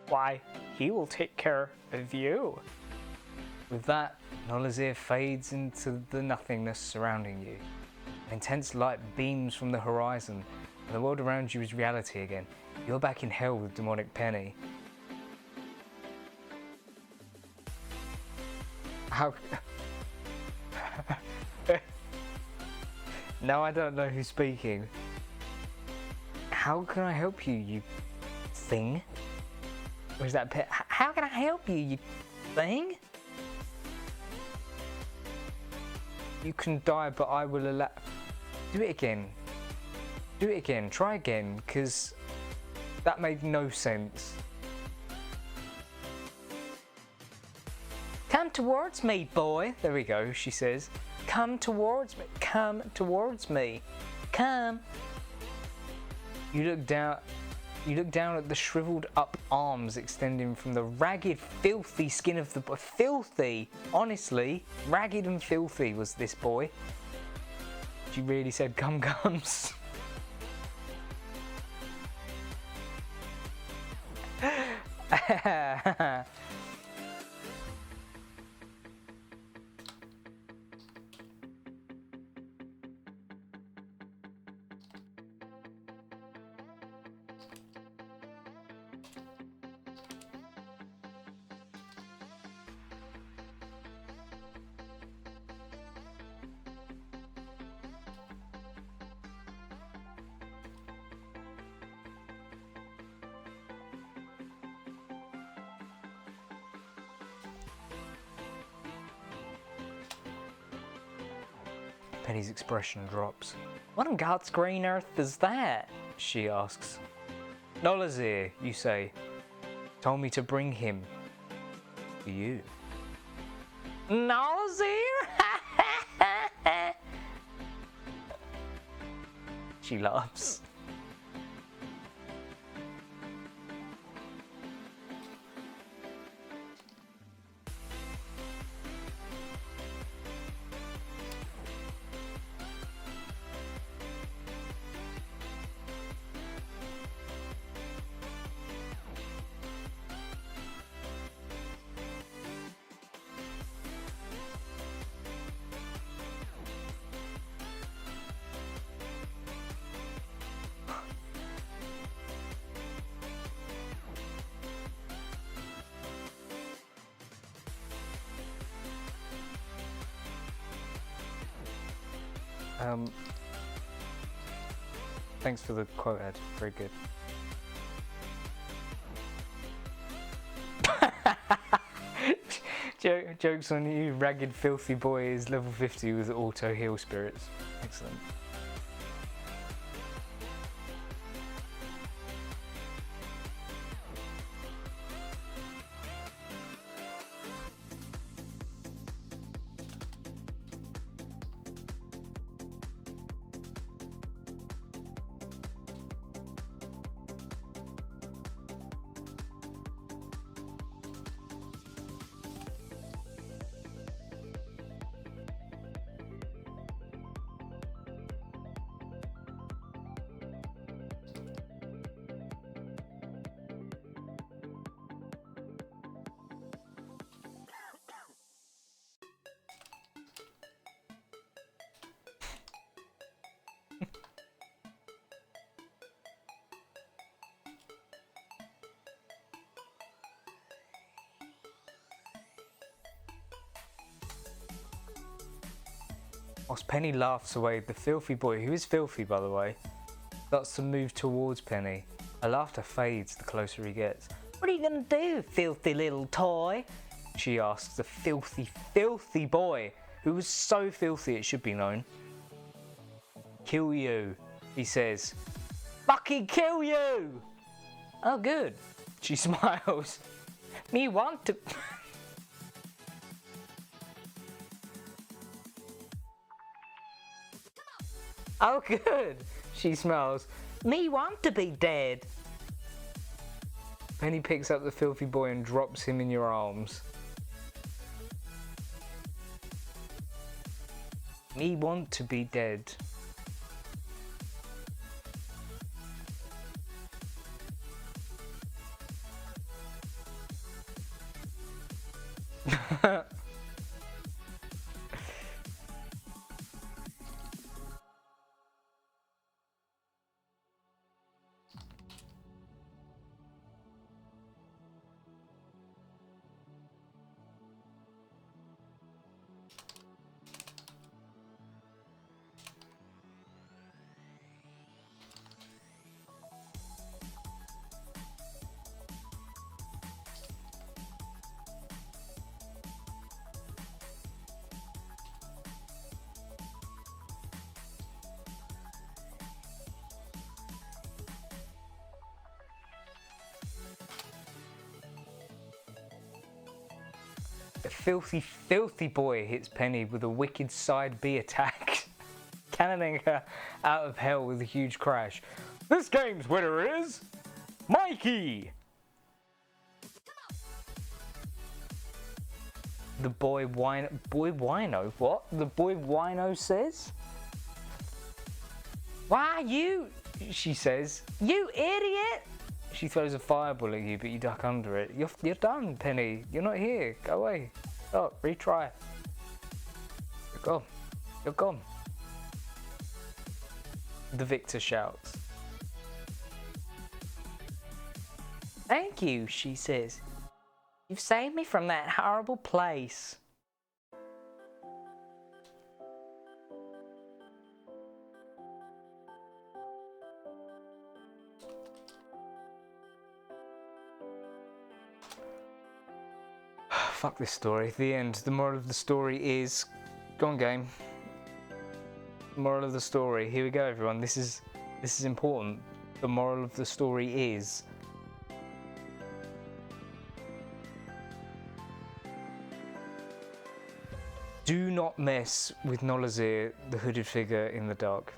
Why, he will take care of you. With that, Nolazir fades into the nothingness surrounding you. An intense light beams from the horizon, and the world around you is reality again. You're back in hell with demonic Penny. How... Now I don't know who's speaking. How can I help you, you thing? Or is that pet? How can I help you, you thing? You can die, but I will allow... Do it again. Do it again. Try again, because that made no sense. Come towards me, boy. There we go, she says. Come towards me. Come towards me. Come. You look down at the shriveled up arms extending from the ragged, filthy skin of the boy. Filthy! Honestly, ragged and filthy was this boy. She really said cum-gums. Penny's expression drops. What on God's green earth is that? She asks. Nolazir, you say, told me to bring him to you. Nolazir? She laughs. Thanks for the quote, Ed. Very good. Jokes on you, ragged, filthy boy is level 50 with auto heal spirits. Excellent. Whilst Penny laughs away, the filthy boy, who is filthy by the way, starts to move towards Penny. Her laughter fades the closer he gets. What are you gonna do, filthy little toy? She asks the filthy, filthy boy, who was so filthy it should be known. Kill you, he says. Fucking kill you! Oh good, she smiles. Me want to... Oh good, she smiles. Me want to be dead. Penny picks up the filthy boy and drops him in your arms. Me want to be dead. A filthy, filthy boy hits Penny with a wicked side B attack, cannoning her out of hell with a huge crash. This game's winner is Mikey! The boy wino, what? The boy wino says? Why you? She says, you idiot! She throws a fireball at you, but you duck under it. You're done, Penny. You're not here. Go away. Oh, retry. You're gone. You're gone. The victor shouts. Thank you, she says. You've saved me from that horrible place. Fuck this story. The end. The moral of the story is... Go on, game. Moral of the story. Here we go, everyone. This is important. The moral of the story is... Do not mess with Nolazir, the hooded figure in the dark.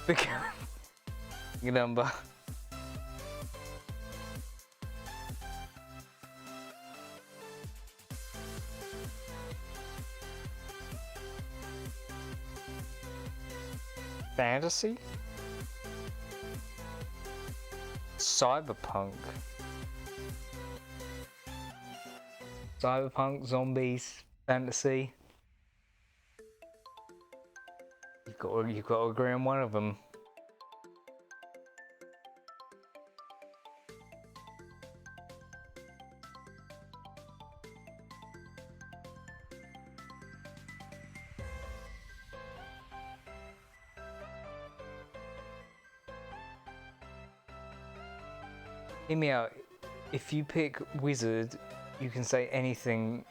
Big number. Fantasy? Cyberpunk. Cyberpunk, zombies, fantasy. You've got to agree on one of them. Hear me out. If you pick wizard, you can say anything.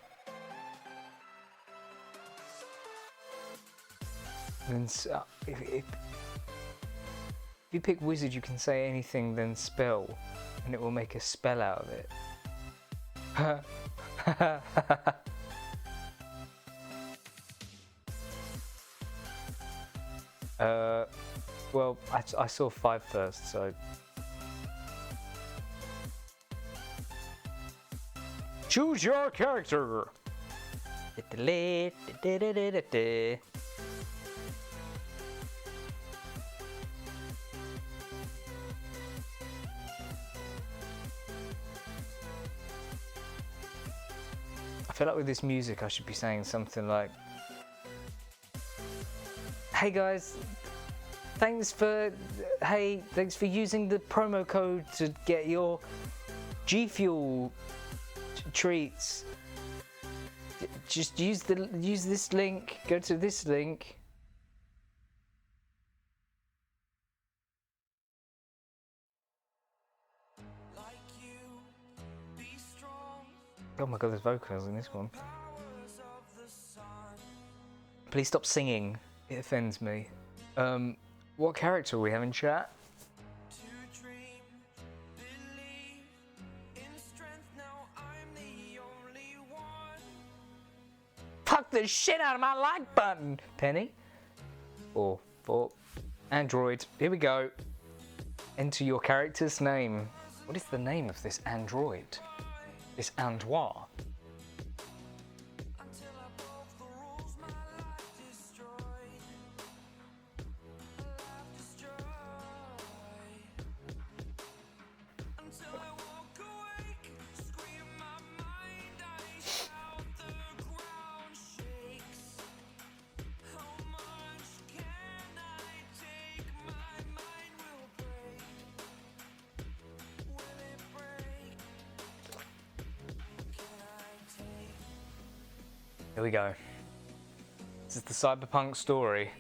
Then if you pick wizard, you can say anything, then spell, and it will make a spell out of it. Well, I saw 5 first, so. Choose your character. I feel like with this music I should be saying something like, hey guys, thanks for using the promo code to get your G Fuel treats. Just use this link, go to this link. Oh my god, there's vocals in this one. Please stop singing. It offends me. What character are we having, chat? the shit out of my like button. Penny. 4, 4. Android. Here we go. Enter your character's name. What is the name of this android? This Antoine. Until I broke the rules, my life destroyed. Life destroyed. Until I woke awake, scream my mind, I shout, the ground shakes. How much can I take? My mind will break. Will it break? Can I take? Here we go. This is the cyberpunk story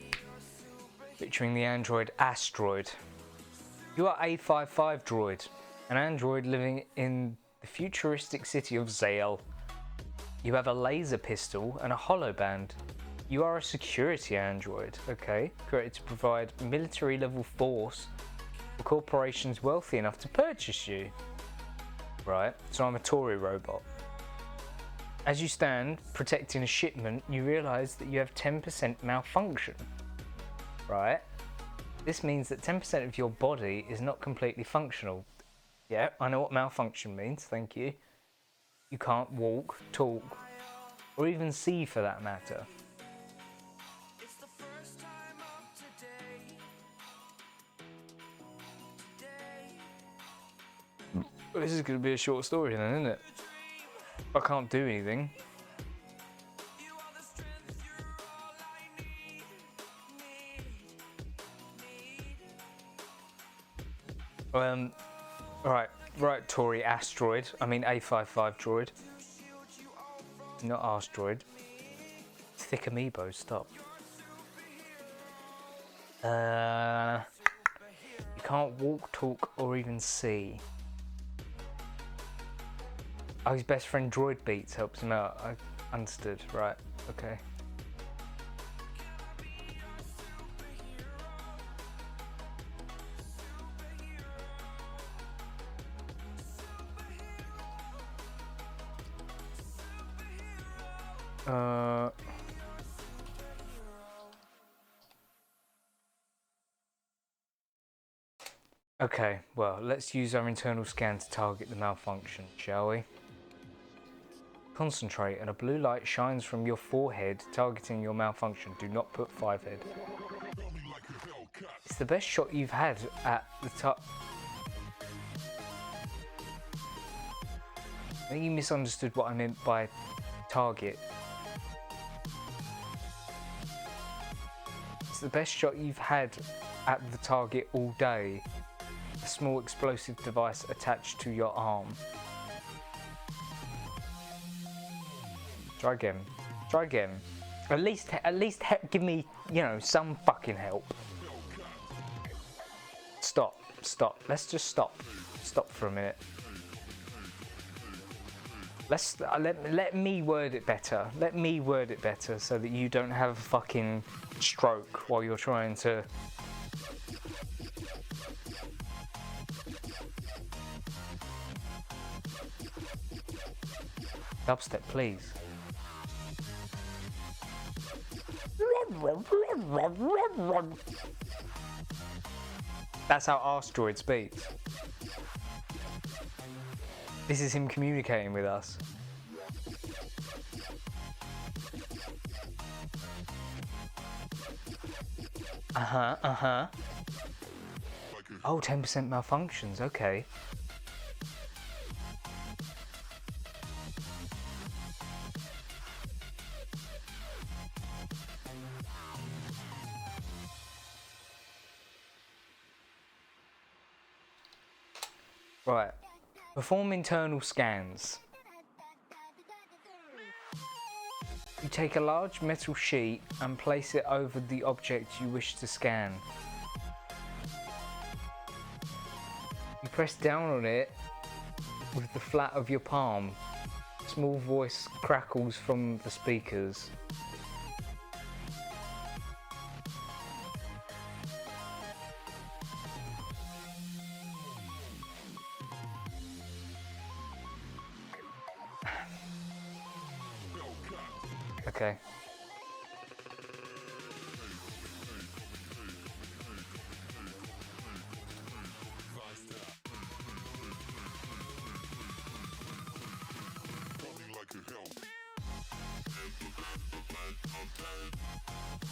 featuring the android Asteroid. You are A55 droid, an android living in the futuristic city of Zale. You have a laser pistol and a holoband. You are a security android, okay, created to provide military level force for corporations wealthy enough to purchase you. Right, so I'm a Tory robot. As you stand protecting a shipment, you realise that you have 10% malfunction. Right? This means that 10% of your body is not completely functional. Yeah, I know what malfunction means, thank you. You can't walk, talk, or even see for that matter. It's the first time of today. Well, this is going to be a short story then, isn't it? I can't do anything. You are the strength, you're all I need. Right, Tory Asteroid. I mean A55 droid. Not Asteroid. Thick amiibo, stop. You can't walk, talk, or even see. Oh, his best friend Droid Beats helps him out. I understood, right, okay. Okay, well, let's use our internal scan to target the malfunction, shall we? Concentrate and a blue light shines from your forehead, targeting your malfunction. Do not put 5 head. It's the best shot you've had at the top. I think you misunderstood what I meant by target. It's the best shot you've had at the target all day. A small explosive device attached to your arm. Try again. Try again. At least give me, you know, some fucking help. Stop. Stop. Let's just stop. Stop for a minute. Let me word it better. Let me word it better so that you don't have a fucking stroke while you're trying to. Dubstep, please. That's how Asteroid speaks. This is him communicating with us. Uh-huh. Oh, 10% malfunctions, okay. Right. Perform internal scans. You take a large metal sheet and place it over the object you wish to scan. You press down on it with the flat of your palm. Small voice crackles from the speakers. Okay.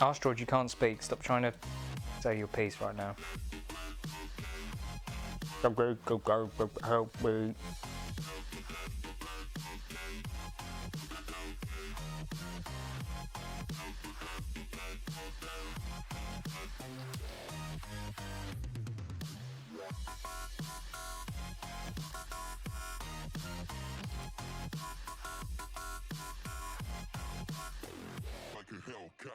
Asteroid, you can't speak. Stop trying to say your piece right now. Help me. Like a Hellcat.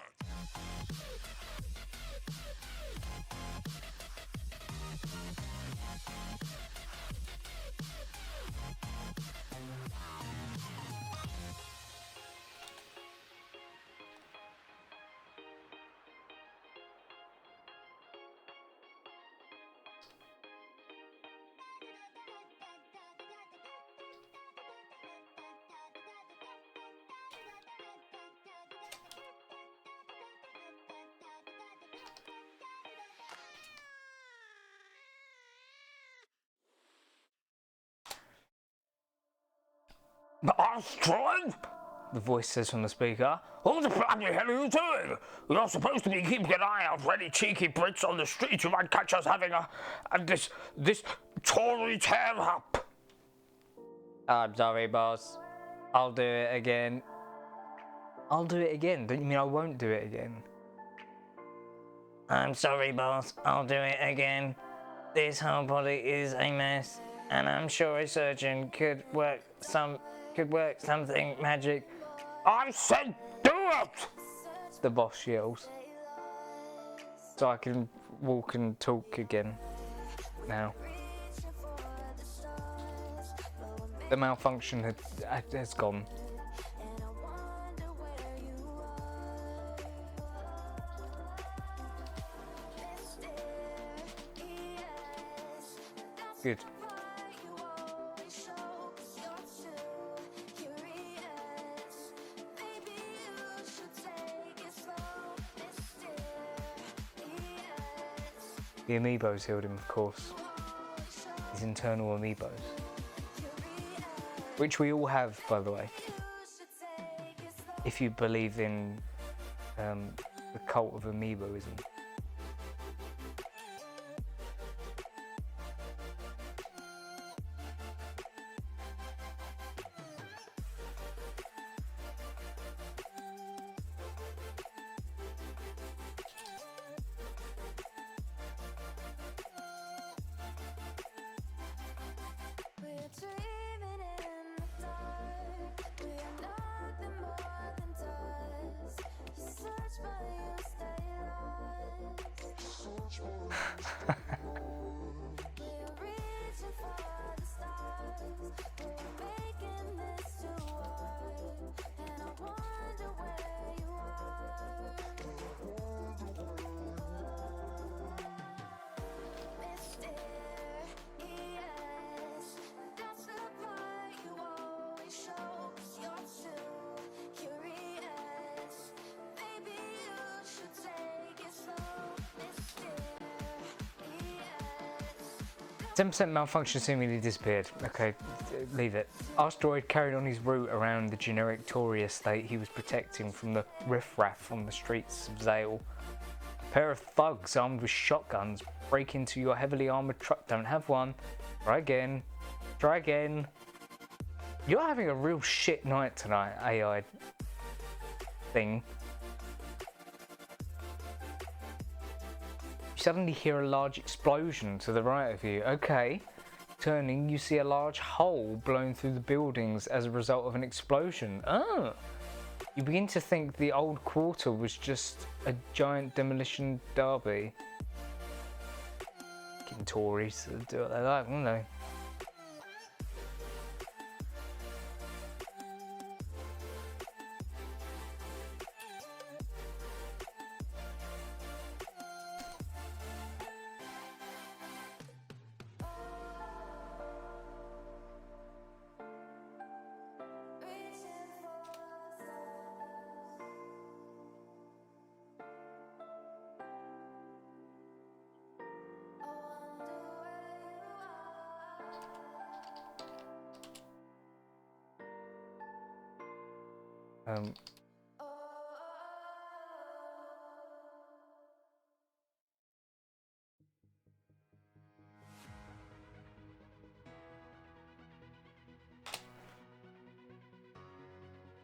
Asteroid! The voice says from the speaker. What the bloody hell are you doing? You're supposed to be keeping an eye out for any cheeky Brits on the street who might catch us having this Tory tear-up. I'm sorry, boss. I'll do it again. I'll do it again. Don't you mean I won't do it again? I'm sorry, boss. I'll do it again. This whole body is a mess, and I'm sure a surgeon could work something magic. I said do it! The boss yells. So I can walk and talk again now. The malfunction has gone. Good. The amiibos healed him, of course. His internal amiibos. Which we all have, by the way. If you believe in the cult of amiiboism. %% malfunction seemingly disappeared. Okay, leave it. Asteroid carried on his route around the generic Tory estate he was protecting from the riffraff on the streets of Zale. A pair of thugs armed with shotguns break into your heavily armoured truck. Don't have one. Try again. Try again. You're having a real shit night tonight, AI thing. You suddenly hear a large explosion to the right of you. Okay. Turning, you see a large hole blown through the buildings as a result of an explosion. Oh. You begin to think the old quarter was just a giant demolition derby. Fucking Tories do what they like, don't they?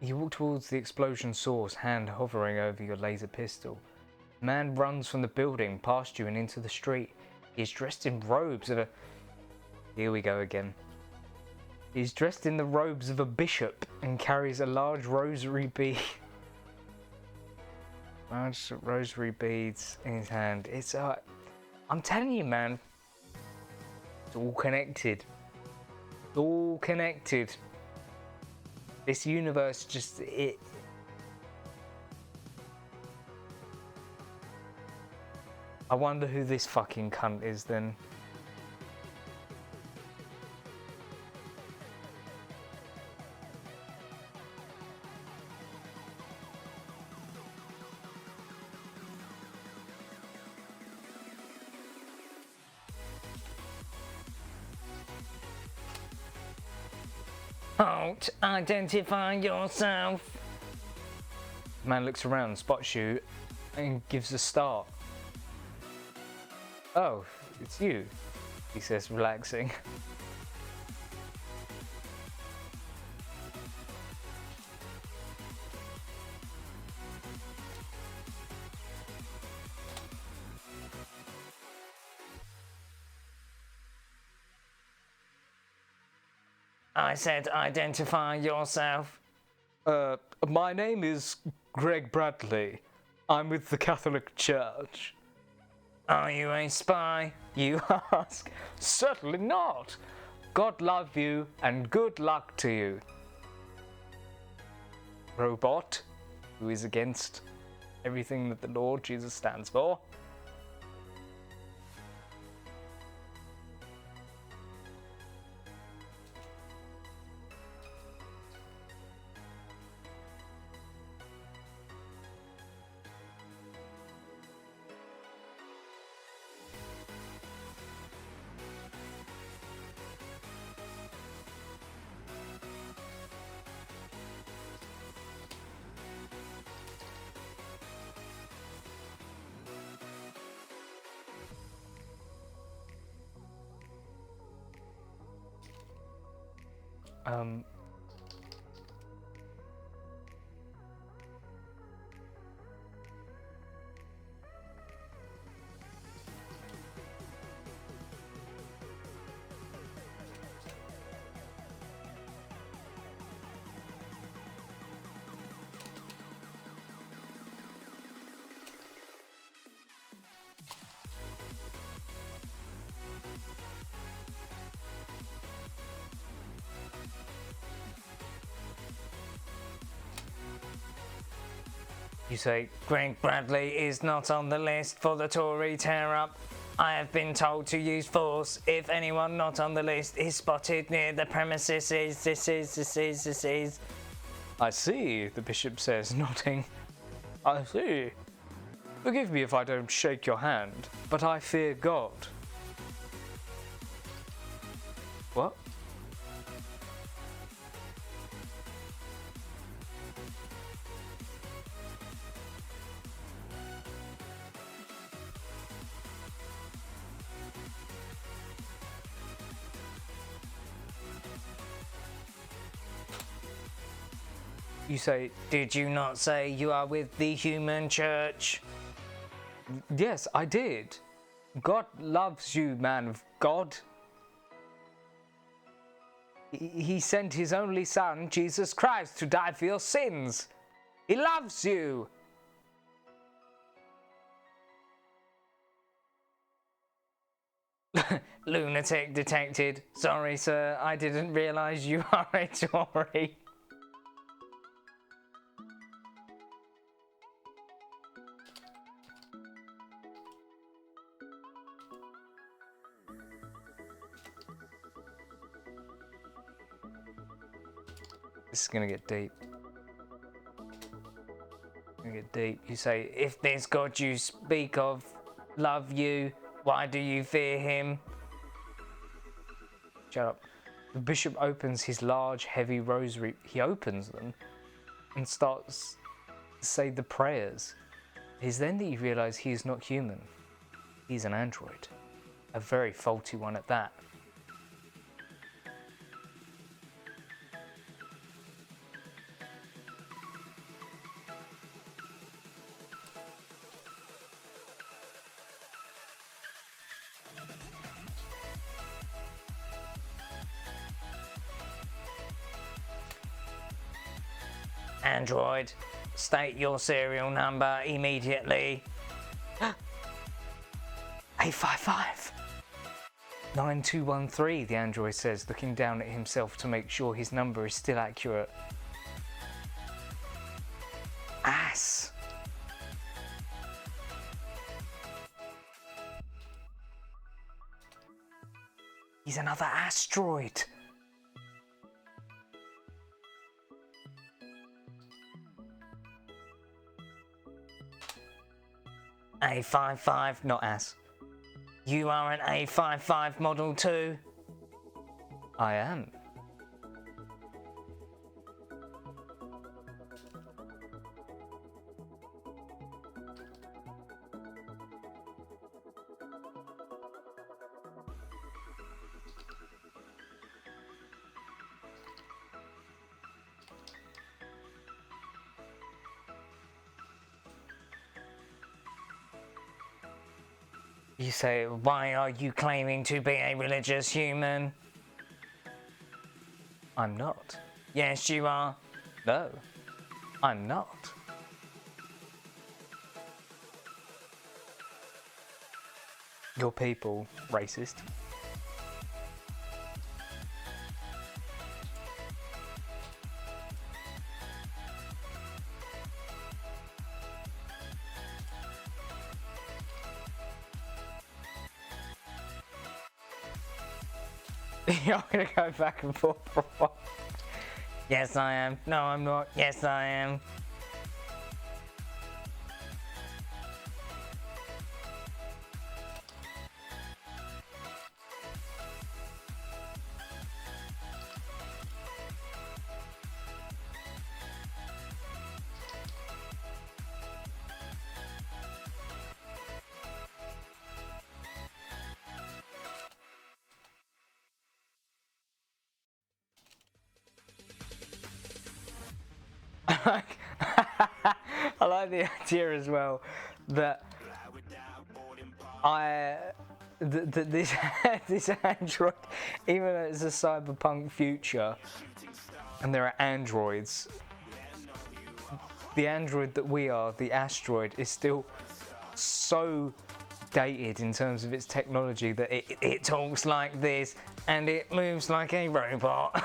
You walk towards the explosion source, hand hovering over your laser pistol. A man runs from the building past you and into the street. He is dressed in robes of a... Here we go again. He is dressed in the robes of a bishop and carries a large rosary bead. Large rosary beads in his hand. It's I'm telling you, man. It's all connected. It's all connected. This universe just it. I wonder who this fucking cunt is then. Don't identify yourself. The man looks around, spots you, and gives a start. Oh, it's you, he says, relaxing. I said identify yourself. My name is Greg Bradley. I'm with the Catholic Church. Are you a spy? You ask. Certainly not. God love you and good luck to you. Robot, who is against everything that the Lord Jesus stands for. You say, Greg Bradley is not on the list for the Tory tear-up. I have been told to use force if anyone not on the list is spotted near the premises. This is. I see, the bishop says, nodding. I see. Forgive me if I don't shake your hand, but I fear God. What? You say, did you not say you are with the human church? Yes, I did. God loves you, man of God. He sent his only son, Jesus Christ, to die for your sins. He loves you. Lunatic detected. Sorry, sir, I didn't realize you are a Tory. This is gonna get deep. You say, if this God you speak of love you, why do you fear him? Shut up. The bishop opens his large, heavy rosary. He opens them and starts to say the prayers. It is then that you realize he is not human. He's an android. A very faulty one at that. Android, state your serial number immediately. A55. 9213, the android says, looking down at himself to make sure his number is still accurate. Ass. He's another asteroid. A55, not ass. You are an A55 Model 2? I am. You say, why are you claiming to be a religious human? I'm not. Yes, you are. No, I'm not. Your people, racist. You're gonna go back and forth for a while. Yes, I am. No, I'm not. Yes, I am. I like the idea as well that this this android, even though it's a cyberpunk future and there are androids, the android that we are, the asteroid, is still so dated in terms of its technology that it talks like this and it moves like a robot.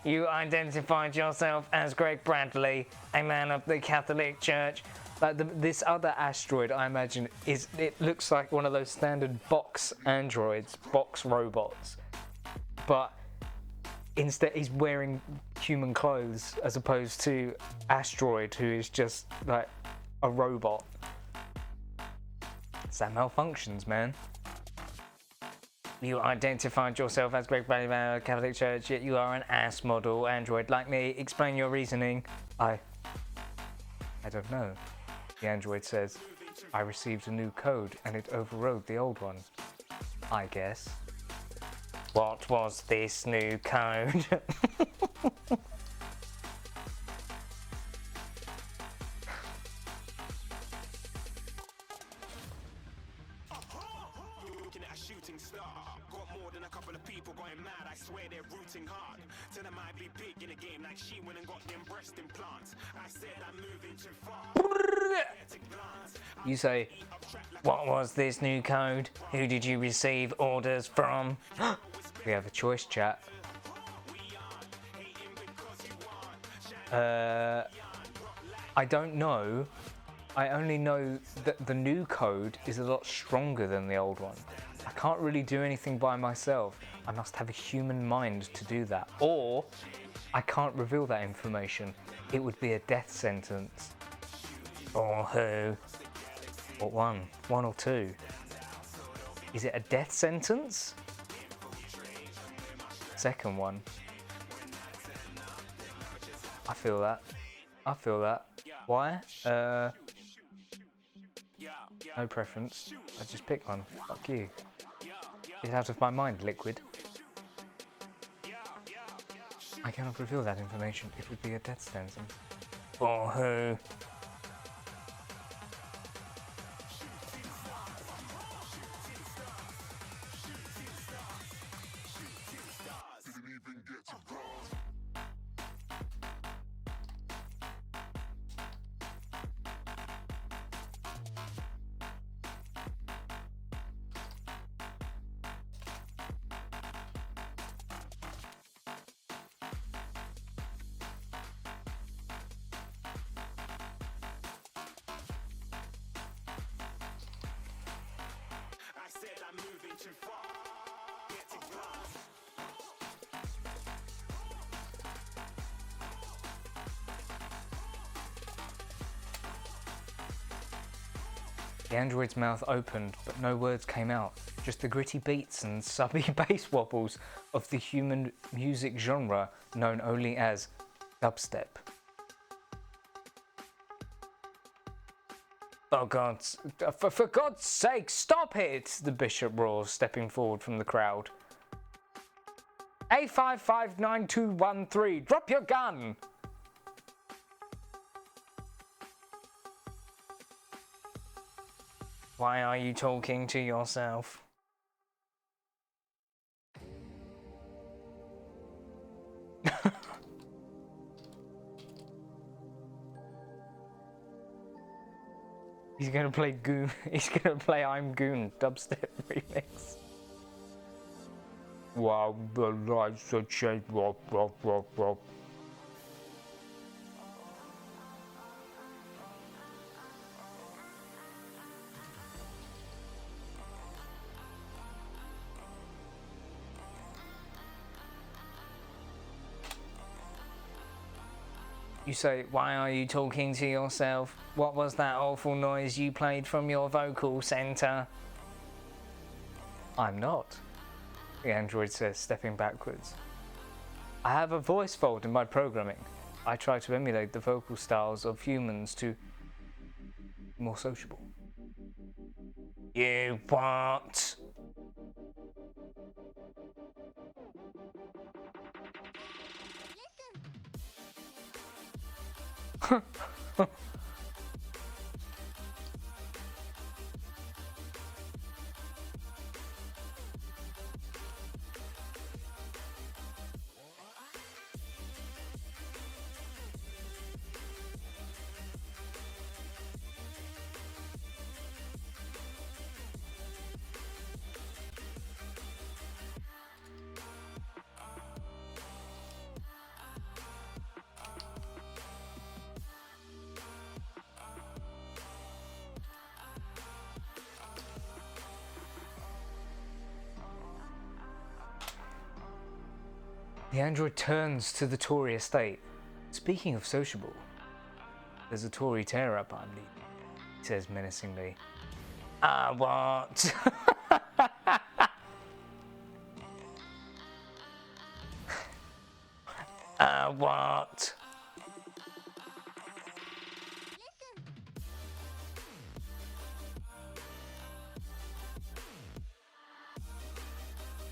You identified yourself as Greg Bradley, a man of the Catholic Church. Like this other asteroid, I imagine, it looks like one of those standard box androids, box robots. But instead he's wearing human clothes as opposed to Asteroid, who is just like a robot. It's that malfunctions, man. You identified yourself as Greg Bradley, man of the Catholic Church, yet you are an ass model android like me. Explain your reasoning. I don't know. The android says, I received a new code and it overrode the old one. I guess. What was this new code? Looking at a shooting star. Got more than a couple of people going mad. I swear they're rooting hard. Tell them I'd be big in the game like she went and got them breast implants. I said I'm moving too far. You say, what was this new code? Who did you receive orders from? We have a choice, chat. I don't know. I only know that the new code is a lot stronger than the old one. I can't really do anything by myself. I must have a human mind to do that. Or I can't reveal that information. It would be a death sentence. Or who? What one? One or two? Is it a death sentence? Second one. I feel that. I feel that. Why? No preference. I just pick one. Fuck you. Get out of my mind, Liquid. I cannot reveal that information. It would be a death sentence. For who? Didn't even get to God. The android's mouth opened, but no words came out, just the gritty beats and subby bass wobbles of the human music genre known only as dubstep. For God's sake, stop it! The bishop roars, stepping forward from the crowd. A559213, drop your gun! Why are you talking to yourself? He's gonna play Goon. He's gonna play I'm Goon dubstep remix. Wow, the lights are changed. You say, why are you talking to yourself? What was that awful noise you played from your vocal center? I'm not, the android says, stepping backwards. I have a voice fault in my programming. I try to emulate the vocal styles of humans to be more sociable. You what? The android turns to the Tory estate. Speaking of sociable, there's a Tory tear-up I'm leading, he says menacingly. What? What?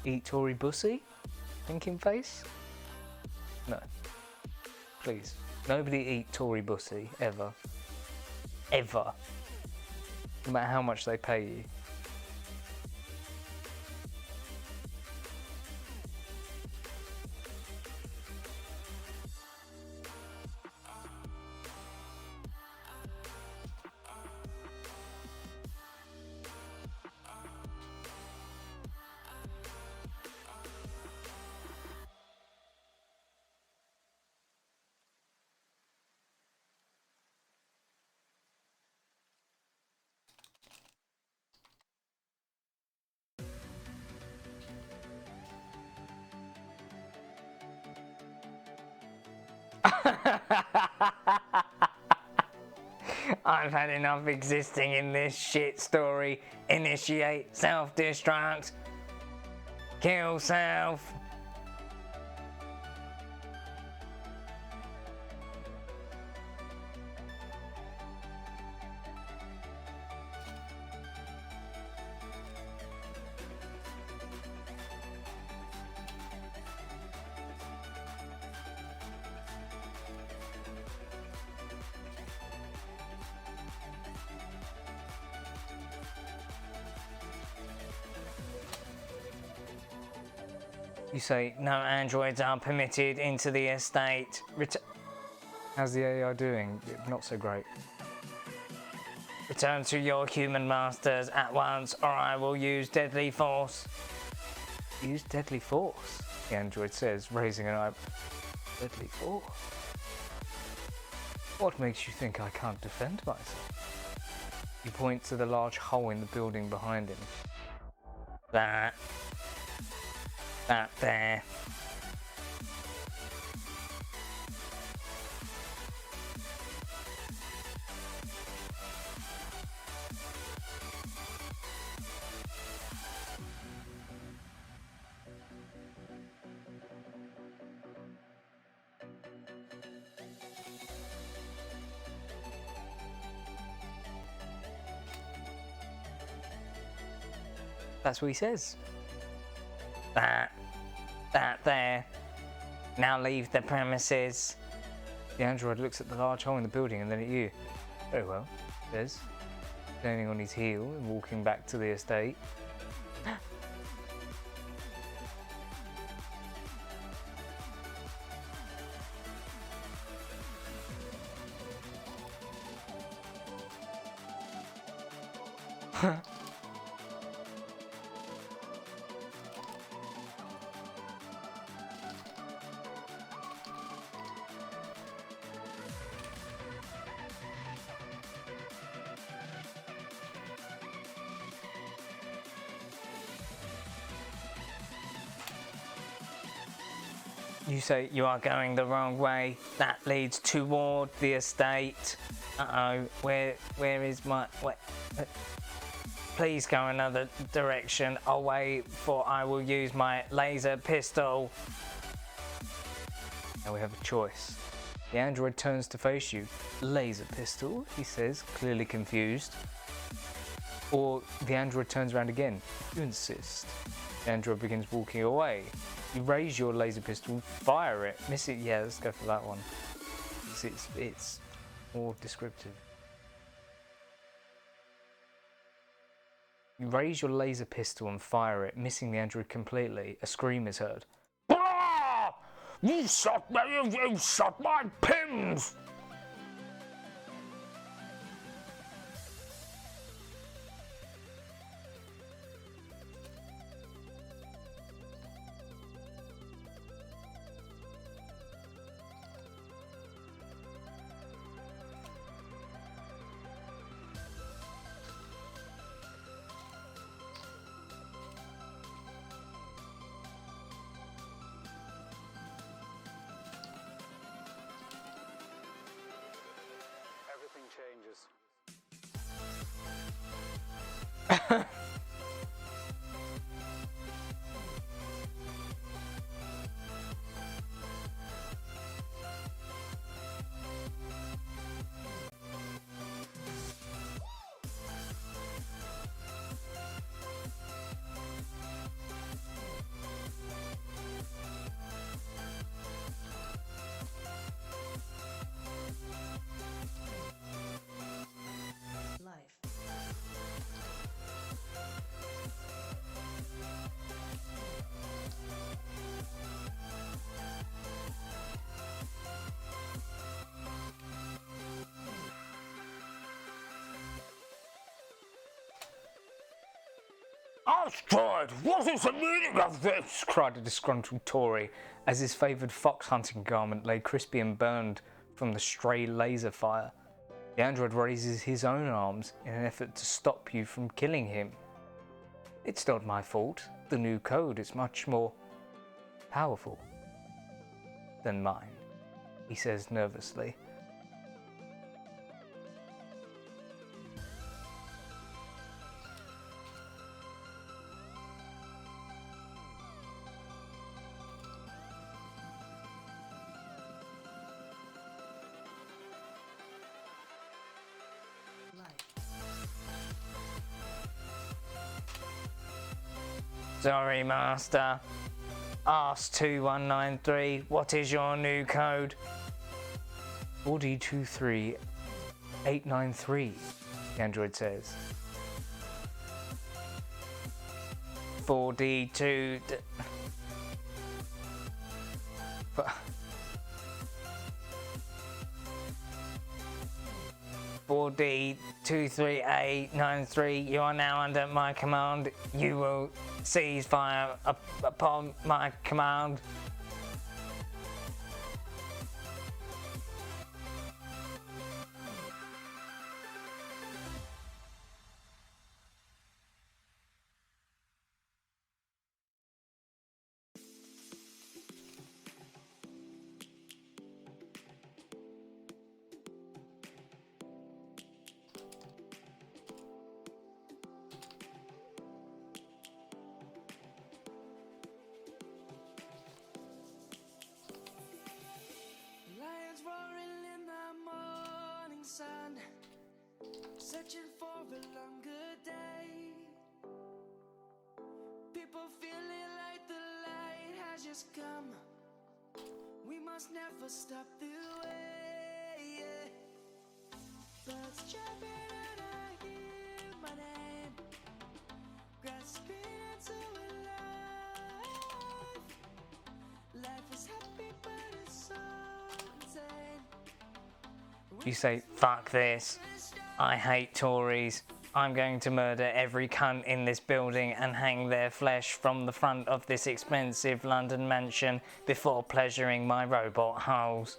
Eat Tory bussy? Thinking face? No. Please. Nobody eat Tory bussy, ever. Ever. No matter how much they pay you. I've had enough existing in this shit story. Initiate self-destruct. Kill self. You say, no androids are permitted into the estate. How's the AI doing? Not so great. Return to your human masters at once, or I will use deadly force. Use deadly force? The android says, raising an eye. Deadly force? What makes you think I can't defend myself? He points to the large hole in the building behind him. That there. That's what he says. That there. Now leave the premises. The android looks at the large hole in the building and then at you. Very well, he says, turning on his heel and walking back to the estate. You say you are going the wrong way. That leads toward the estate. Uh-oh, where is my... Wait, please go another direction. I'll wait, for I will use my laser pistol. Now we have a choice. The android turns to face you. Laser pistol, he says, clearly confused. Or the android turns around again. You insist. The android begins walking away. You raise your laser pistol, fire it, miss it. Yeah, let's go for that one. It's more descriptive. You raise your laser pistol and fire it, missing the android completely. A scream is heard. Ah! You shot me! You shot my pins! Everything changes. Astrid, what is the meaning of this? Cried a disgruntled Tory as his favoured fox hunting garment lay crispy and burned from the stray laser fire. The android raises his own arms in an effort to stop you from killing him. It's not my fault. The new code is much more powerful than mine, he says nervously. Sorry, Master. Ask 2193, what is your new code? 4D23893, the android says. 4D2... 4D23893, you are now under my command. You will cease fire upon my command. feeling like the light has just come. We must never stop the way, yeah. Birds chirping and I hear my name, grasping into life. Life is happy but it's so insane. You say, fuck this. I hate Tories. I'm going to murder every cunt in this building and hang their flesh from the front of this expensive London mansion before pleasuring my robot holes.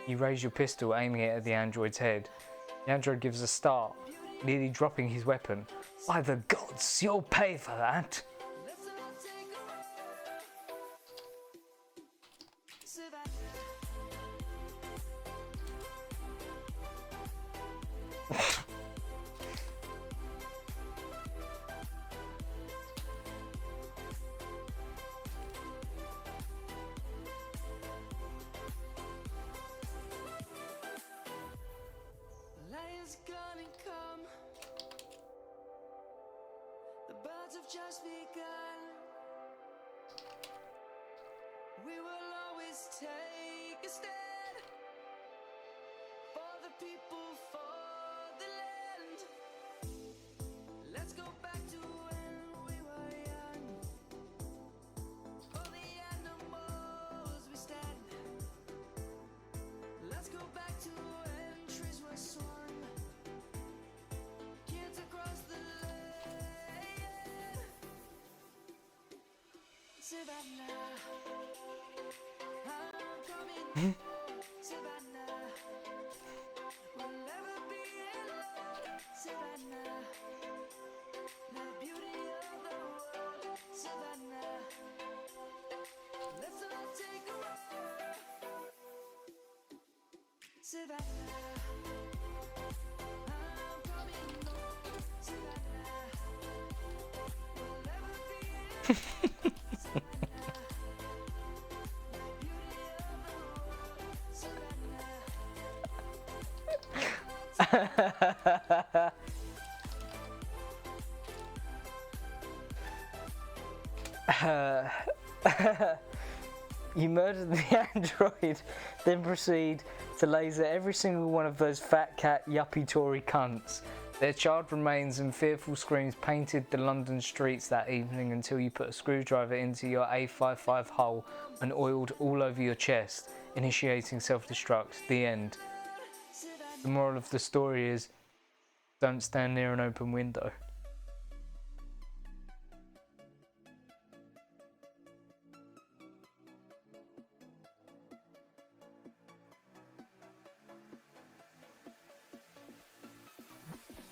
You raise your pistol, aiming it at the android's head. The android gives a start, nearly dropping his weapon. By the gods, you'll pay for that. Let's all take a Savannah. Lion's gonna come. The birds have just begun. We will always take a stand for the people, for the land. Let's go back to when we were young. For the animals we stand. Let's go back to when trees were swung. Kids across the land. Savannah, I'm coming home. Savannah, we'll never be alone. Savannah, the beauty of the world. Savannah, let's all take a ride. Savannah, I'm coming home. Savannah, we'll never be alone. You murdered the android, then proceed to laser every single one of those fat cat yuppie Tory cunts. Their charred remains and fearful screams painted the London streets that evening until you put a screwdriver into your A55 hull and oiled all over your chest, initiating self-destruct. The end. The moral of the story is, don't stand near an open window.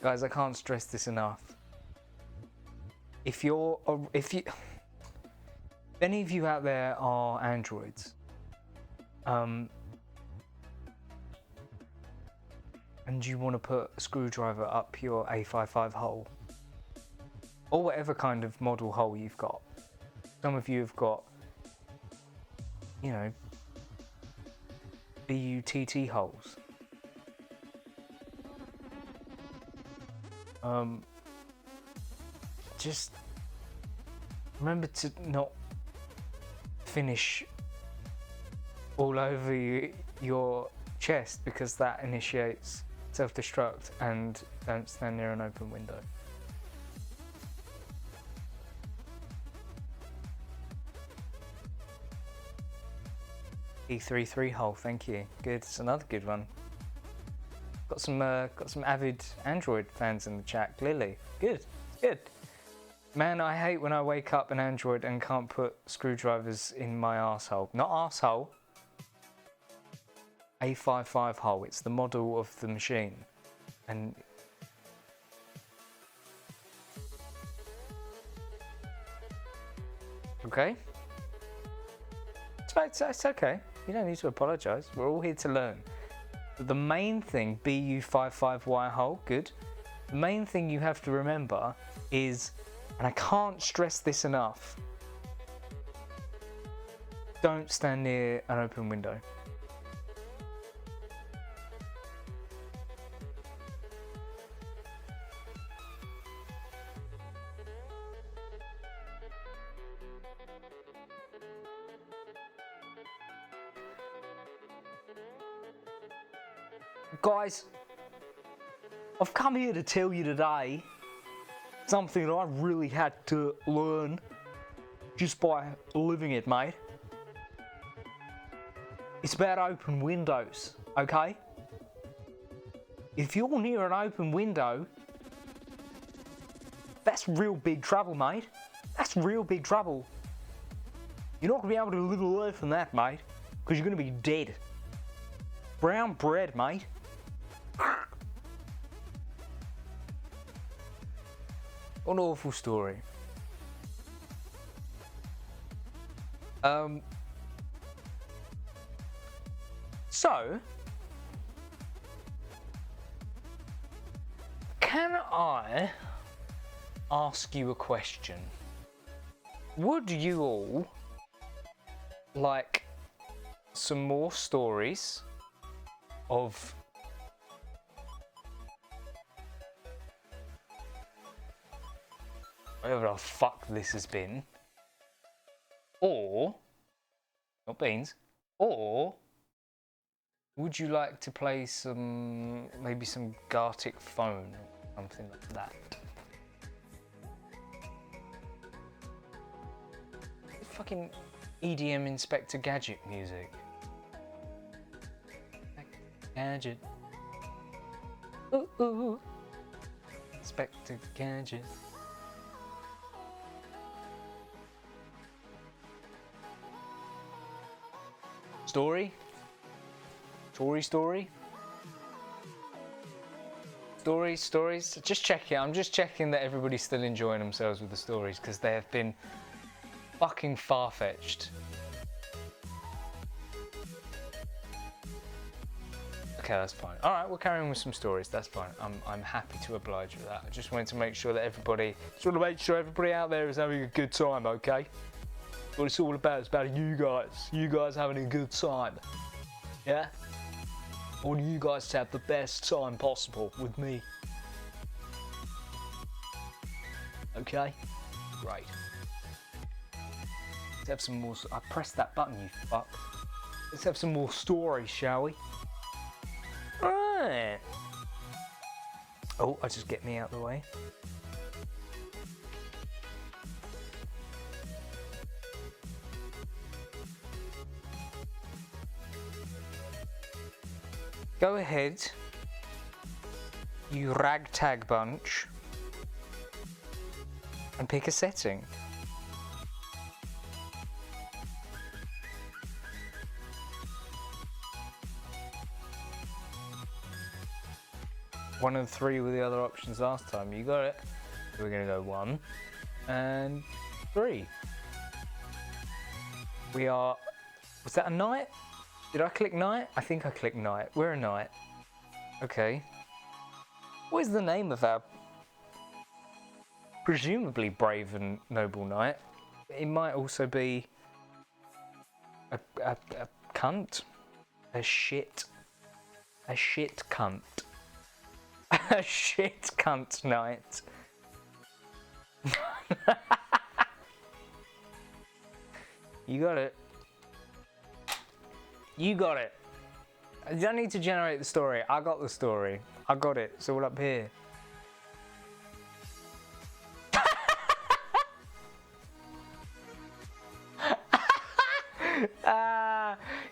Guys, I can't stress this enough. If any of you out there are androids, and you want to put a screwdriver up your A55 hole, or whatever kind of model hole you've got. Some of you have got, you know, BUTT holes. Just remember to not finish all over your chest, because that initiates self-destruct, and don't stand near an open window. E33 hole, thank you. Good, it's another good one. Got some avid Android fans in the chat, clearly. Good, good. Man, I hate when I wake up an Android and can't put screwdrivers in my arsehole. Not arsehole. A55 hole, it's the model of the machine. And okay? It's okay. You don't need to apologise. We're all here to learn. But the main thing, BU55Y hole, good. The main thing you have to remember is, and I can't stress this enough, don't stand near an open window. Guys, I've come here to tell you today something that I really had to learn just by living it, mate. It's about open windows, okay? If you're near an open window, that's real big trouble, mate. That's real big trouble. You're not gonna be able to live away from that, mate, because you're gonna be dead. Brown bread, mate. What an awful story. So, can I ask you a question? Would you all like some more stories of whatever the fuck this has been, or not beans, or would you like to play some, maybe some Gartic Phone or something like that? Fucking EDM Inspector Gadget music. Gadget. Ooh, ooh. Inspector Gadget. Story? Stories? Just checking. I'm just checking that everybody's still enjoying themselves with the stories, because they have been fucking far-fetched. Okay, that's fine. All right, we'll carry on with some stories. That's fine. I'm happy to oblige with that. I just wanted to make sure that everybody out there is having a good time. Okay. What it's all about is about you guys having a good time. Yeah? I want you guys to have the best time possible with me. Okay? Great. Let's have some more. I pressed that button, you fuck. Let's have some more stories, shall we? Alright. Oh, I just get me out of the way. Go ahead, you ragtag bunch, and pick a setting. One and three were the other options last time. You got it. We're gonna go 1 and 3. We are. Was that a night? Did I click night? I think I clicked night. We're a night. Okay. What is the name of our presumably brave and noble knight? It might also be a cunt. A shit cunt. A shit cunt knight. You got it. You got it. I don't need to generate the story. I got the story. I got it. It's all up here.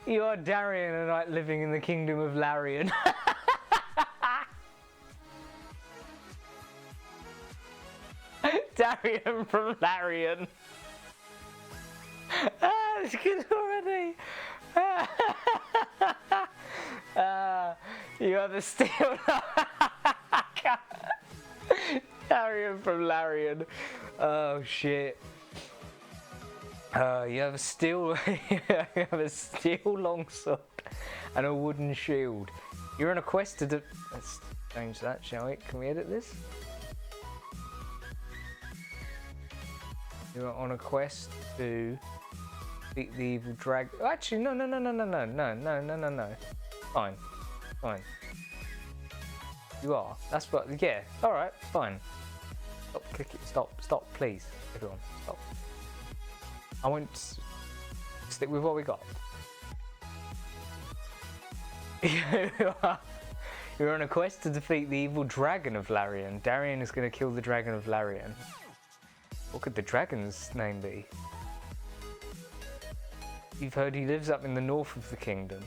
You are Darian, a knight living in the kingdom of Larian. Darian from Larian. It's good already. You have a steel. Darian from Larian. Oh shit. You have a steel. You have a steel longsword and a wooden shield. You're on a quest to. Let's change that, shall we? Can we edit this? You're on a quest to beat the evil drag. Oh, actually, no. Fine. You are. That's what. Yeah. All right. Fine. Stop. Click it. Stop. Please, everyone. Stop. I won't stick with what we got. You're on a quest to defeat the evil dragon of Larian. Darian is going to kill the dragon of Larian. What could the dragon's name be? You've heard he lives up in the north of the kingdom.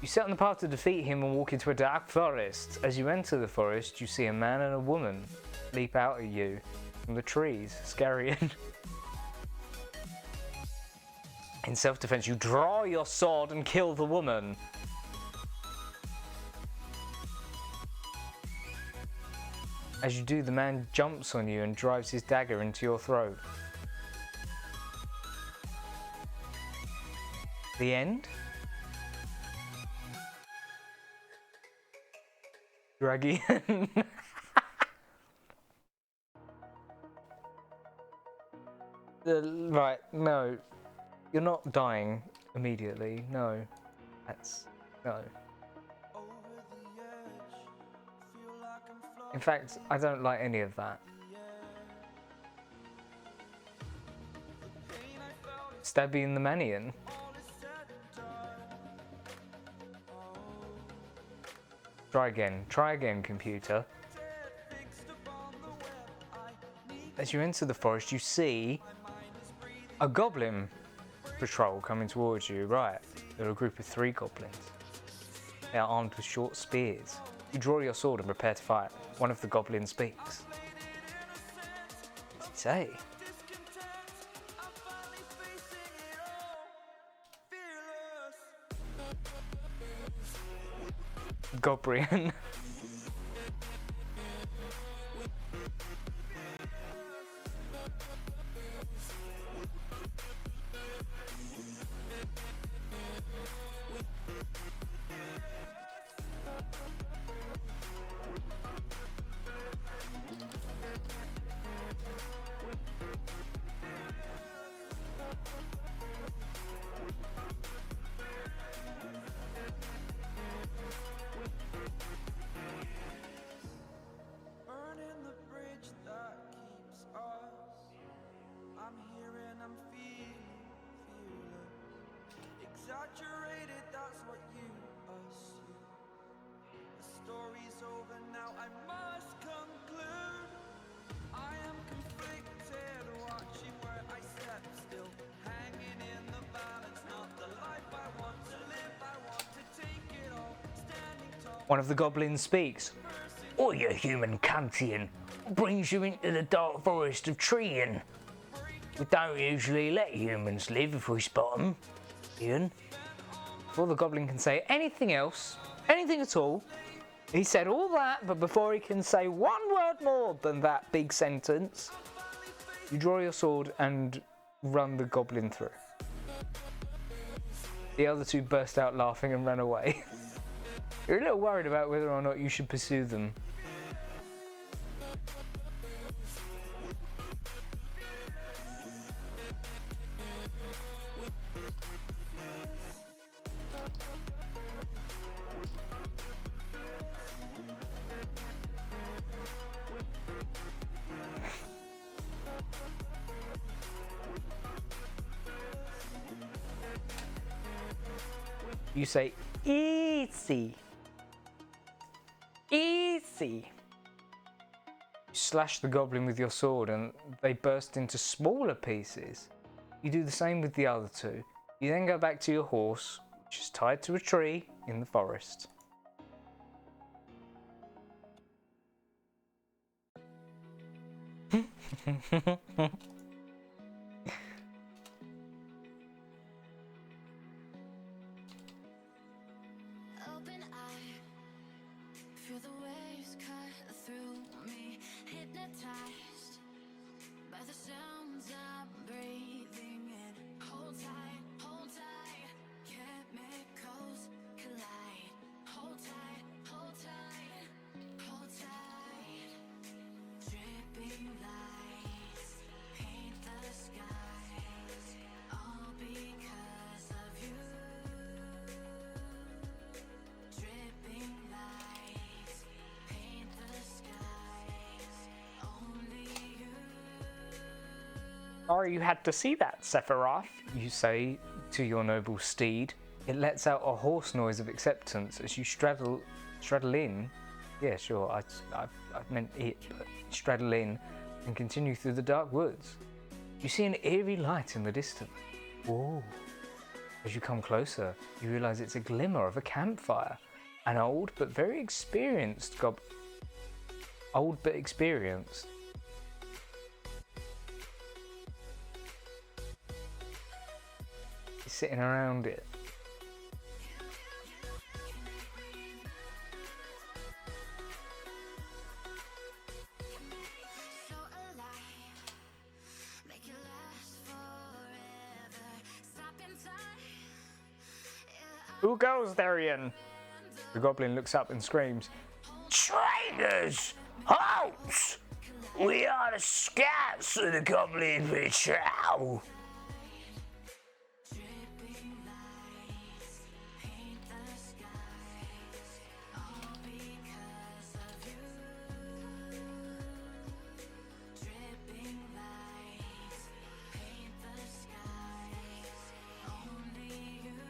You set on the path to defeat him and walk into a dark forest. As you enter the forest, you see a man and a woman leap out at you from the trees. Scarian. In self-defense, you draw your sword and kill the woman. As you do, the man jumps on you and drives his dagger into your throat. The end? Dragian. Right, no. You're not dying immediately, no. That's... no. In fact, I don't like any of that. Stabby and the Manian. Try again, computer. As you enter the forest, you see a goblin patrol coming towards you. Right, they're a group of 3 goblins. They are armed with short spears. You draw your sword and prepare to fight. One of the goblins speaks. What does he say? Gobrian. Burning the bridge that keeps us. I'm here and I'm feeling exaggerated, that's what you assume. The story's over now, I must conclude. I am conflicted, watching where I step still, hanging in the balance, not the life I want to live. I want to take it all, standing tall. One of the goblins speaks. Oh, you human cuntian. What brings you into the dark forest of Trian? We don't usually let humans live if we spot them, Ian. Before the goblin can say anything else, anything at all, he said all that, but before he can say one word more than that big sentence, you draw your sword and run the goblin through. The other 2 burst out laughing and ran away. You're a little worried about whether or not you should pursue them. You say, easy. Easy. You slash the goblin with your sword and they burst into smaller pieces. You do the same with the other 2. You then go back to your horse, which is tied to a tree in the forest. Open eye, feel the waves cut through me, hypnotized by the sounds I'm breathing in. Hold tight, chemicals collide. Hold tight, hold tight, hold tight. Dripping lights paint the skies, all because of you. Dripping lights paint the skies, only you. Sorry you had to see that, Sephiroth, you say to your noble steed. It lets out a hoarse noise of acceptance as you straddle Straddle in. Yeah, sure. I meant it, but straddle in and continue through the dark woods. You see an eerie light in the distance. Whoa. As you come closer, you realize it's a glimmer of a campfire. An old but very experienced Old but experienced. He's sitting around it. So alive, make it last forever. Stop in time. Who goes there, Ian? The goblin looks up and screams, Traitors! Halt! We are the scouts of the Goblin Patrol! Dripping lights paint the skies, all because of you. Dripping lights paint the skies, only you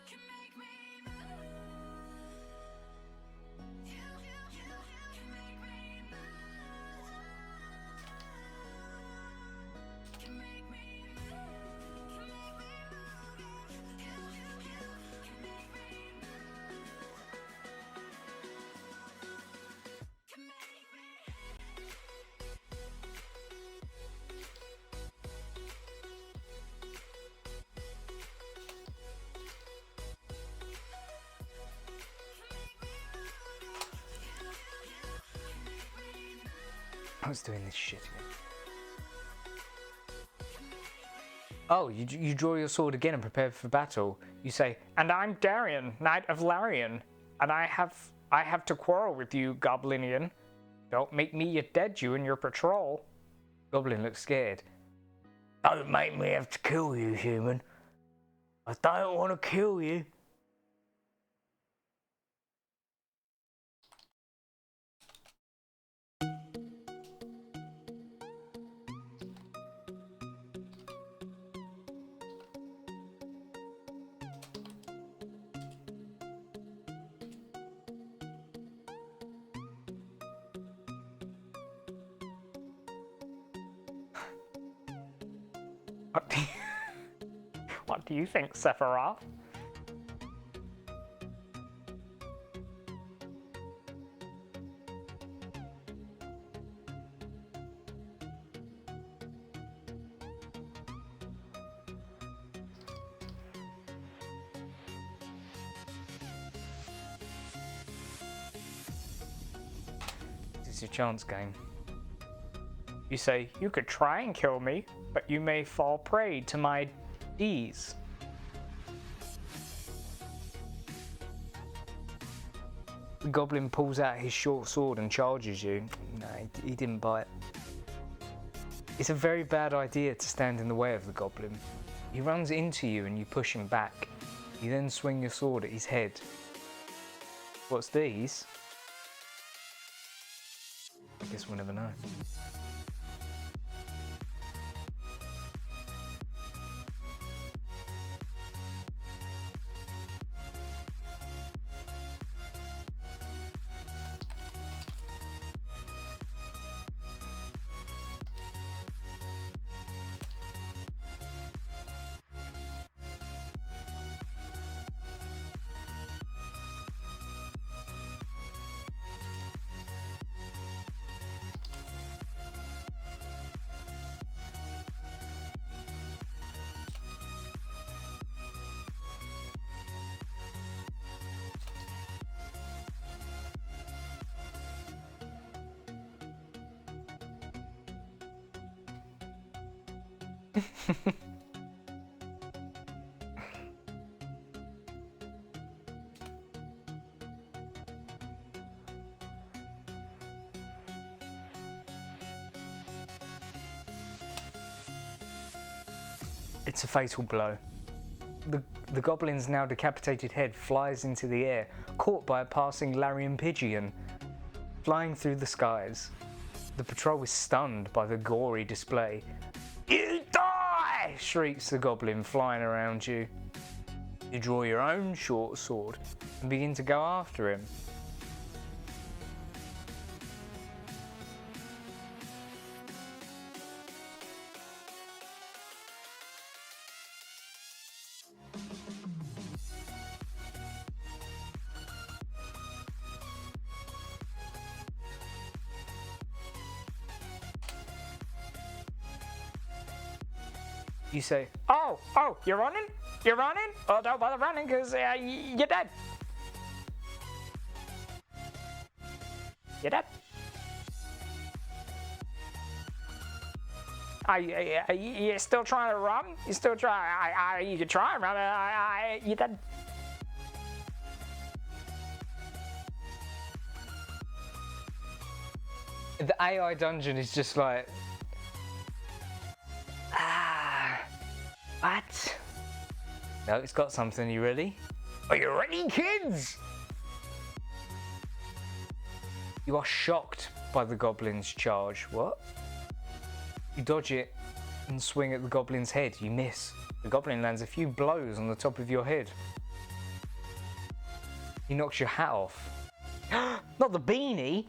can make me move. You can make me move. Can make me move. Can make me move. You can make me move. Can make me. I was doing this shit again. Oh, you draw your sword again and prepare for battle. You say, and I'm Darian, Knight of Larian, and I have to quarrel with you, Goblinian. Don't make me dead you in your patrol. Goblin looks scared. Don't make me have to kill you, human. I don't want to kill you. What do you think, Sephiroth? This is your chance game. You say, you could try and kill me, but you may fall prey to my ease. The goblin pulls out his short sword and charges you. No, he didn't bite. It's a very bad idea to stand in the way of the goblin. He runs into you and you push him back. You then swing your sword at his head. What's these? I guess we'll never know. It's a fatal blow. The goblin's now decapitated head flies into the air, caught by a passing Larian Pigeon, flying through the skies. The patrol is stunned by the gory display. You die! Shrieks the goblin, flying around you. You draw your own short sword and begin to go after him. You say, oh, you're running? You're running? Oh, don't bother running because you're dead. You're dead. You're still trying to run? You still try? You can try and run. You're dead. The AI dungeon is just like, what? No, it's got something. You ready? Are you ready, kids? You are shocked by the goblin's charge. What? You dodge it and swing at the goblin's head. You miss. The goblin lands a few blows on the top of your head. He knocks your hat off. Not the beanie!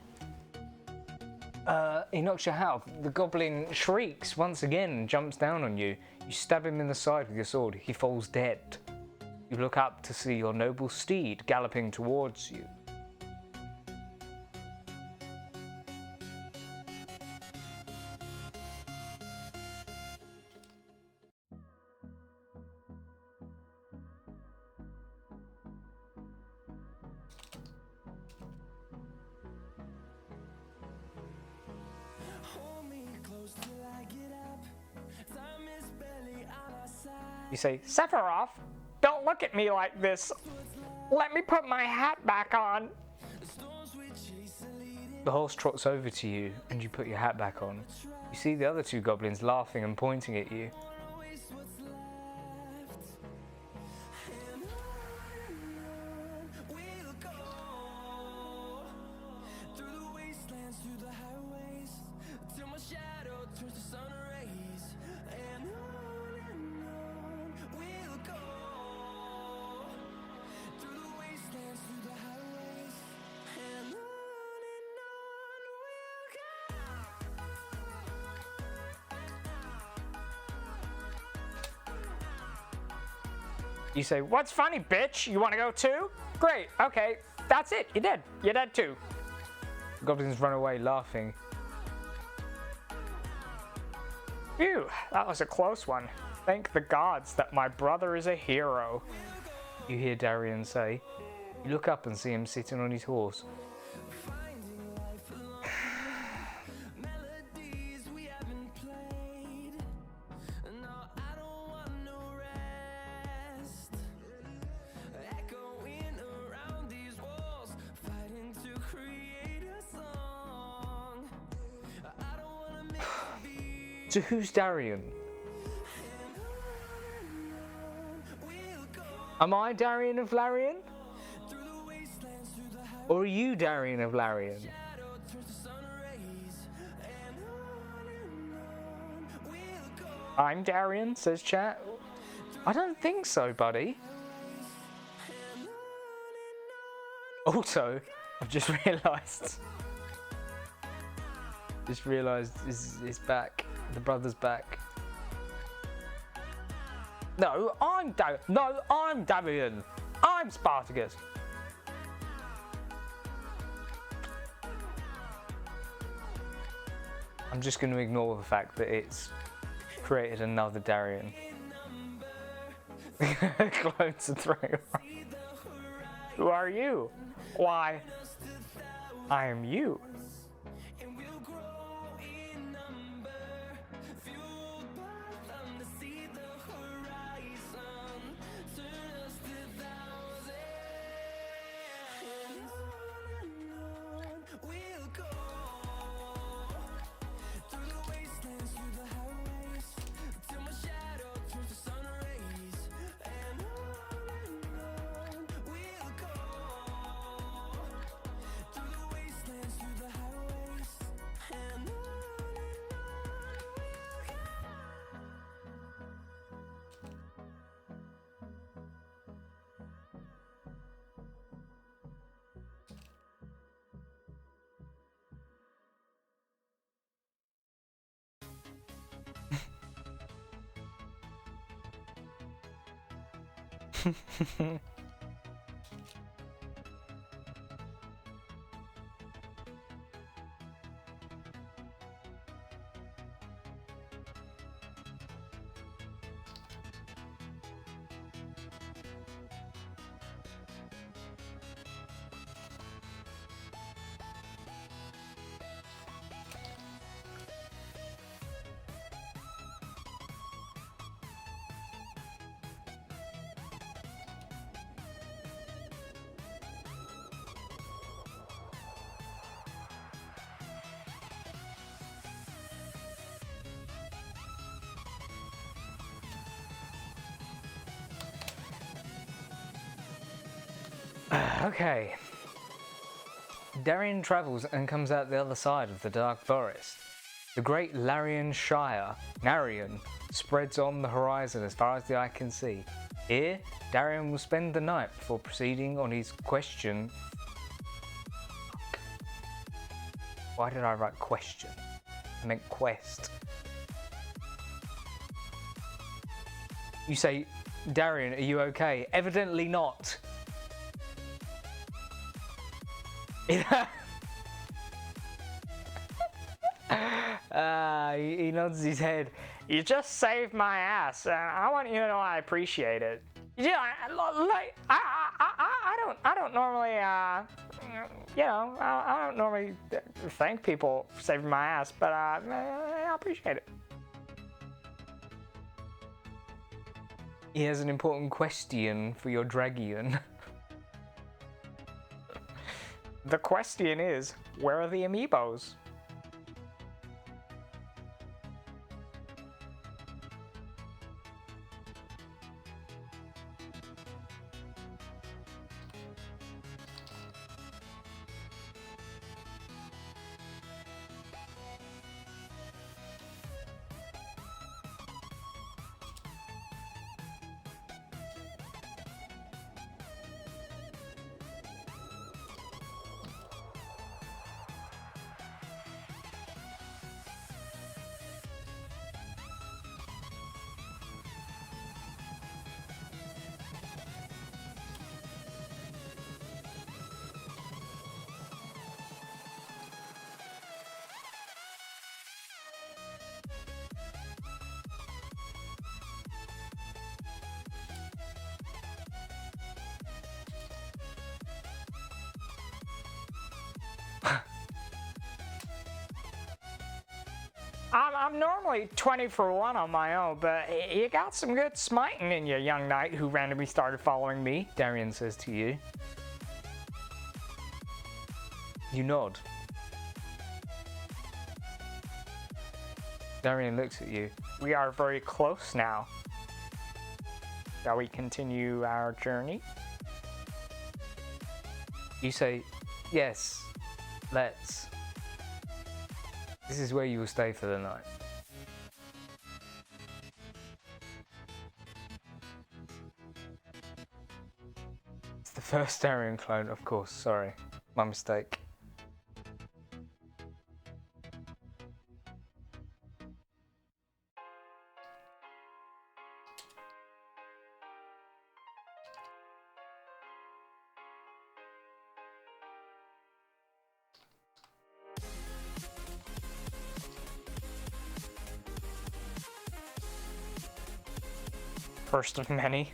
He knocks your hat off. The goblin shrieks once again and jumps down on you. You stab him in the side with your sword. He falls dead. You look up to see your noble steed galloping towards you. You say, Sephiroth, don't look at me like this. Let me put my hat back on. The horse trots over to you and you put your hat back on. You see the other two goblins laughing and pointing at you. You say, what's funny, bitch? You want to go too? Great, okay, that's it, you're dead. You're dead too. The goblins run away laughing. Phew, that was a close one. Thank the gods that my brother is a hero. You hear Darian say. You look up and see him sitting on his horse. So who's Darian? Am I Darian of Larian? Or are you Darian of Larian? I'm Darian, says chat. I don't think so, buddy. Also, I've just realised it's back. The brother's back. No, I'm Darian. I'm Spartacus. I'm just going to ignore the fact that it's created another Darian. Clones are throwing around. Who are you? Why, I am you. Okay. Darien travels and comes out the other side of the dark forest. The great Larian Shire, Narian, spreads on the horizon as far as the eye can see. Here, Darien will spend the night before proceeding on his question. Why did I write question? I meant quest. You say, Darien, are you okay? Evidently not. He nods his head. You just saved my ass, and I want you to know I appreciate it. Yeah, I don't normally, I don't normally thank people for saving my ass, but I appreciate it. He has an important question for your Dragion. The question is, where are the amiibos? I'm normally 20 for 1 on my own, but you got some good smiting in you, young knight who randomly started following me, Darien says to you. You nod. Darien looks at you. We are very close now. Shall we continue our journey? You say, yes, let's. This is where you will stay for the night. It's the first Darien clone, of course, sorry. My mistake. First of many.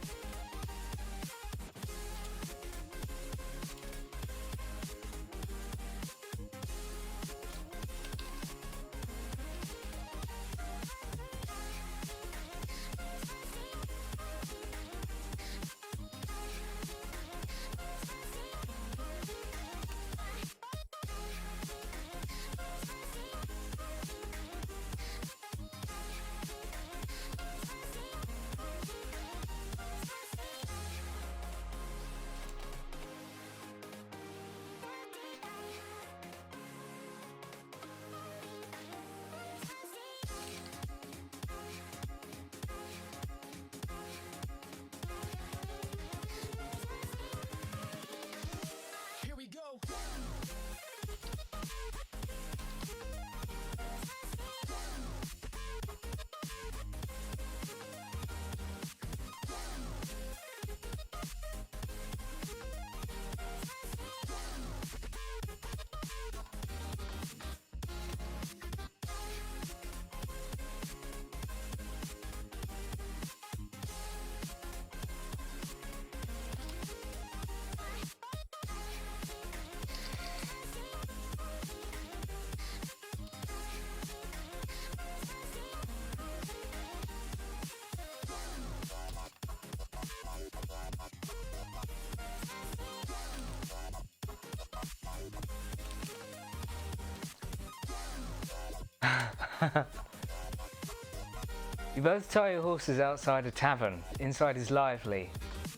You both tie your horses outside a tavern. Inside is lively.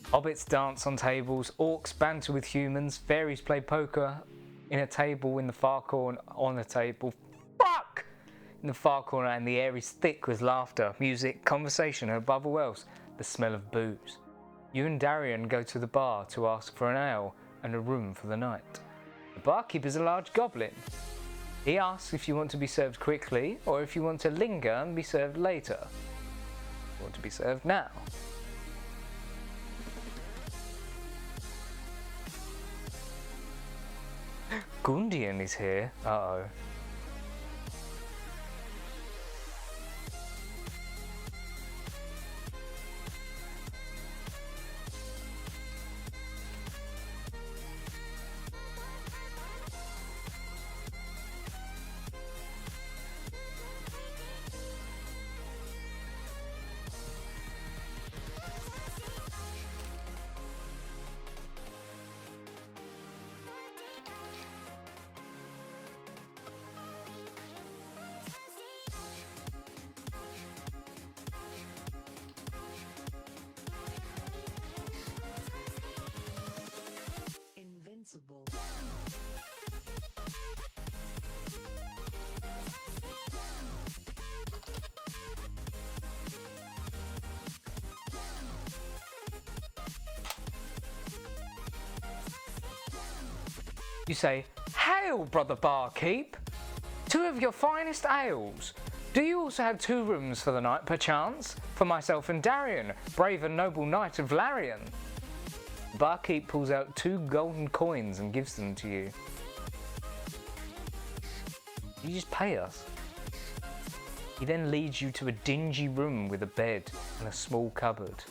Hobbits dance on tables, orcs banter with humans, fairies play poker in a table in the far corner on a table. Fuck! In the far corner, and the air is thick with laughter, music, conversation, and above all else, the smell of booze. You and Darian go to the bar to ask for an ale and a room for the night. The barkeep is a large goblin. He asks if you want to be served quickly or if you want to linger and be served later. You want to be served now. Gundian is here. Uh-oh. Invincible. You say, "Hail, brother barkeep! 2 of your finest ales. Do you also have 2 rooms for the night, perchance? For myself and Darian, brave and noble knight of Larian." The barkeep pulls out 2 golden coins and gives them to you. You just pay us. He then leads you to a dingy room with a bed and a small cupboard.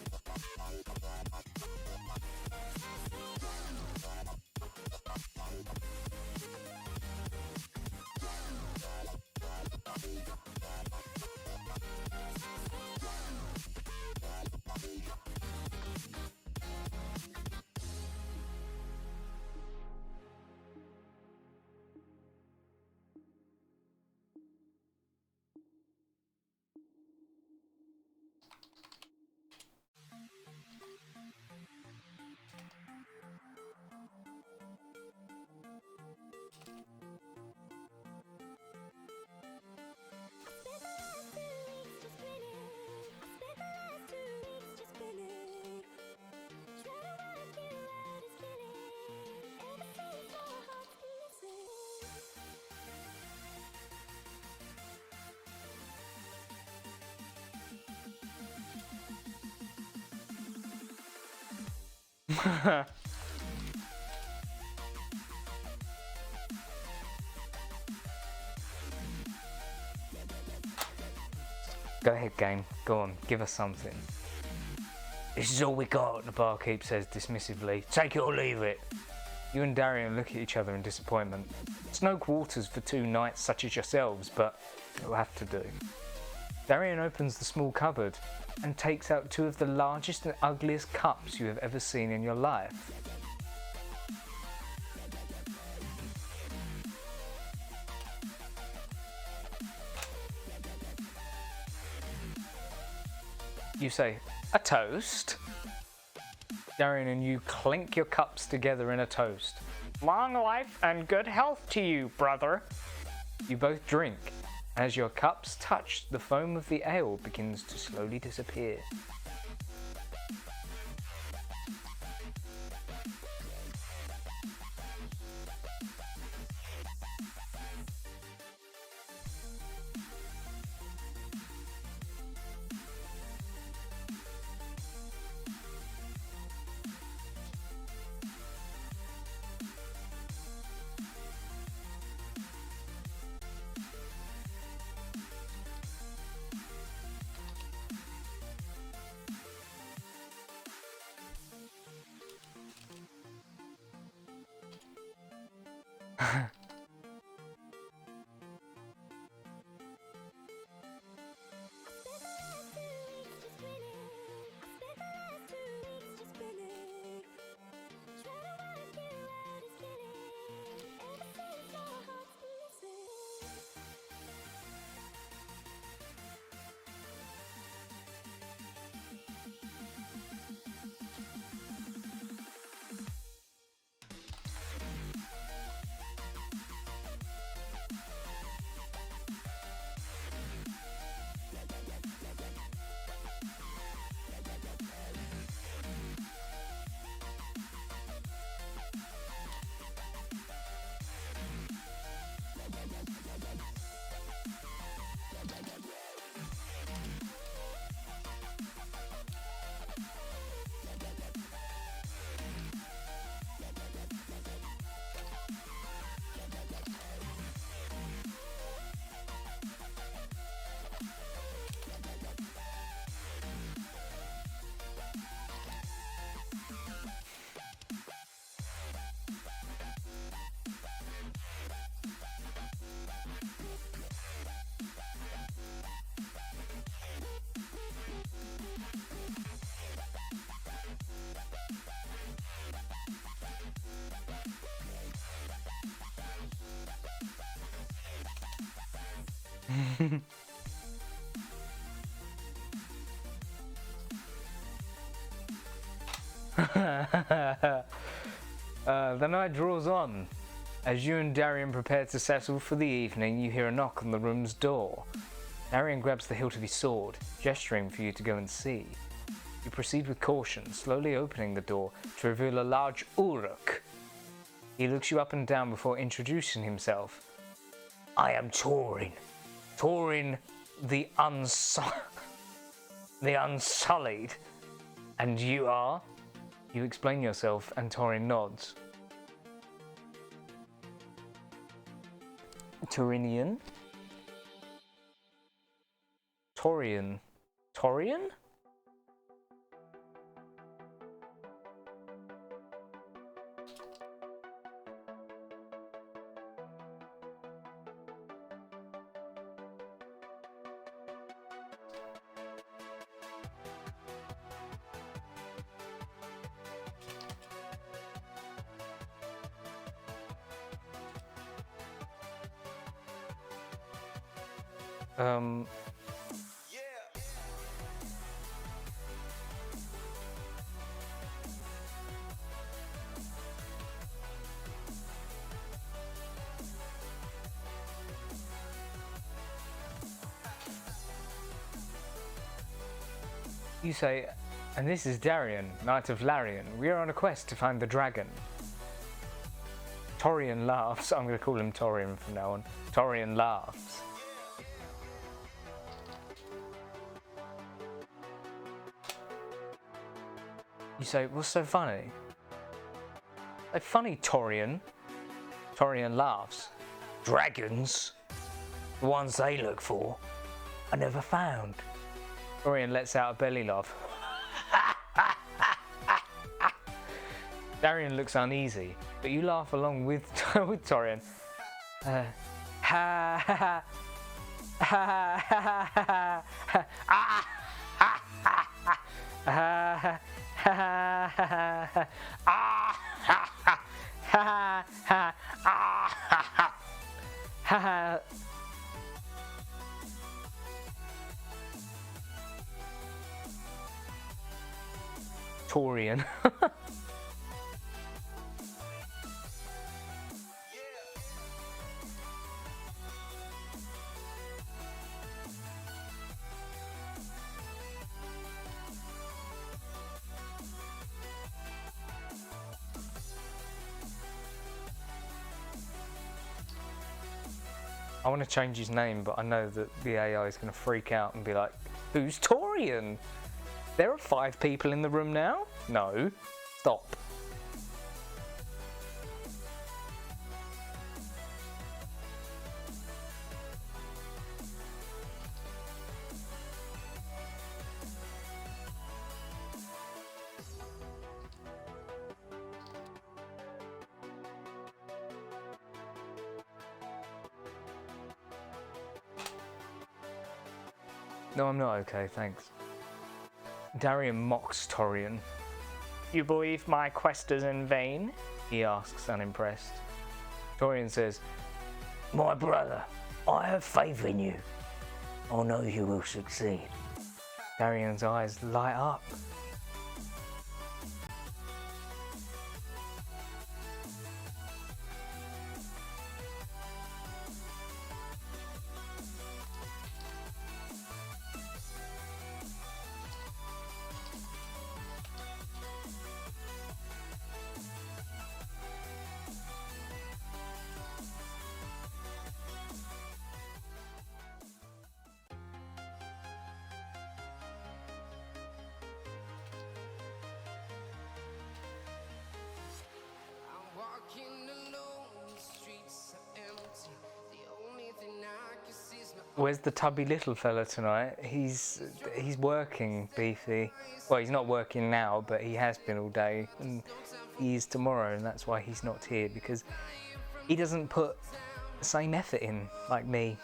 Go ahead, game. Go on, give us something. This is all we got, the barkeep says dismissively. Take it or leave it. You and Darian look at each other in disappointment. It's no quarters for 2 knights such as yourselves, but it'll have to do. Darian opens the small cupboard and takes out 2 of the largest and ugliest cups you have ever seen in your life. You say, "A toast?" Darian and you clink your cups together in a toast. "Long life and good health to you, brother." You both drink. As your cups touch, the foam of the ale begins to slowly disappear. The night draws on. As you and Darian prepare to settle for the evening, you hear a knock on the room's door. Darian grabs the hilt of his sword, gesturing for you to go and see. You proceed with caution, slowly opening the door to reveal a large Uruk. He looks you up and down before introducing himself. I am Torin. Torin the Unsullied. And you are? You explain yourself and Torin nods. Torinian? Torian? Torian? You say, and this is Darian, Knight of Larian. We are on a quest to find the dragon. Torian laughs. I'm going to call him Torian from now on. Torian laughs. You say, what's so funny? Like, funny, Torian. Torian laughs. Dragons? The ones they look for, I never found. Torian lets out a belly laugh. Darian looks uneasy, but you laugh along with Torian. Ha ha ha ha ha ha ha. Torian. I want to change his name, but I know that the AI is going to freak out and be like, who's Torian? There are 5 people in the room now? No. Stop. No, I'm not okay, thanks. Darian mocks Torian. You believe my quest is in vain? He asks, unimpressed. Torian says, my brother, I have faith in you. I know you will succeed. Darian's eyes light up. Where's the tubby little fella tonight? He's working, Beefy. Well, he's not working now, but he has been all day, and he is tomorrow, and that's why he's not here, because he doesn't put the same effort in like me.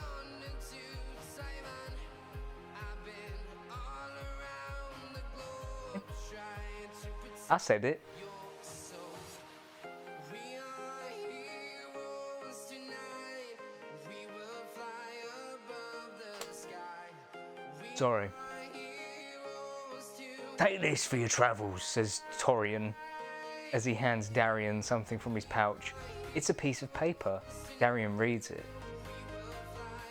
I said it. Sorry. Take this for your travels, says Torian as he hands Darian something from his pouch. It's a piece of paper. Darian reads it.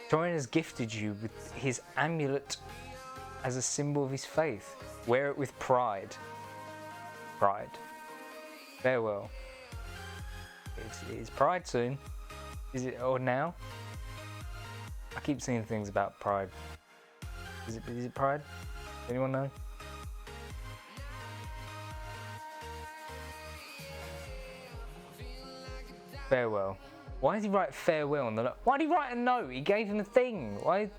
Torian has gifted you with his amulet as a symbol of his faith. Wear it with pride. Pride. Farewell. It's Pride soon. Is it, or now? I keep seeing things about Pride. Is it Pride? Anyone know? Farewell. Why did he write farewell on the note? Why did he write a note? He gave him a thing. Why?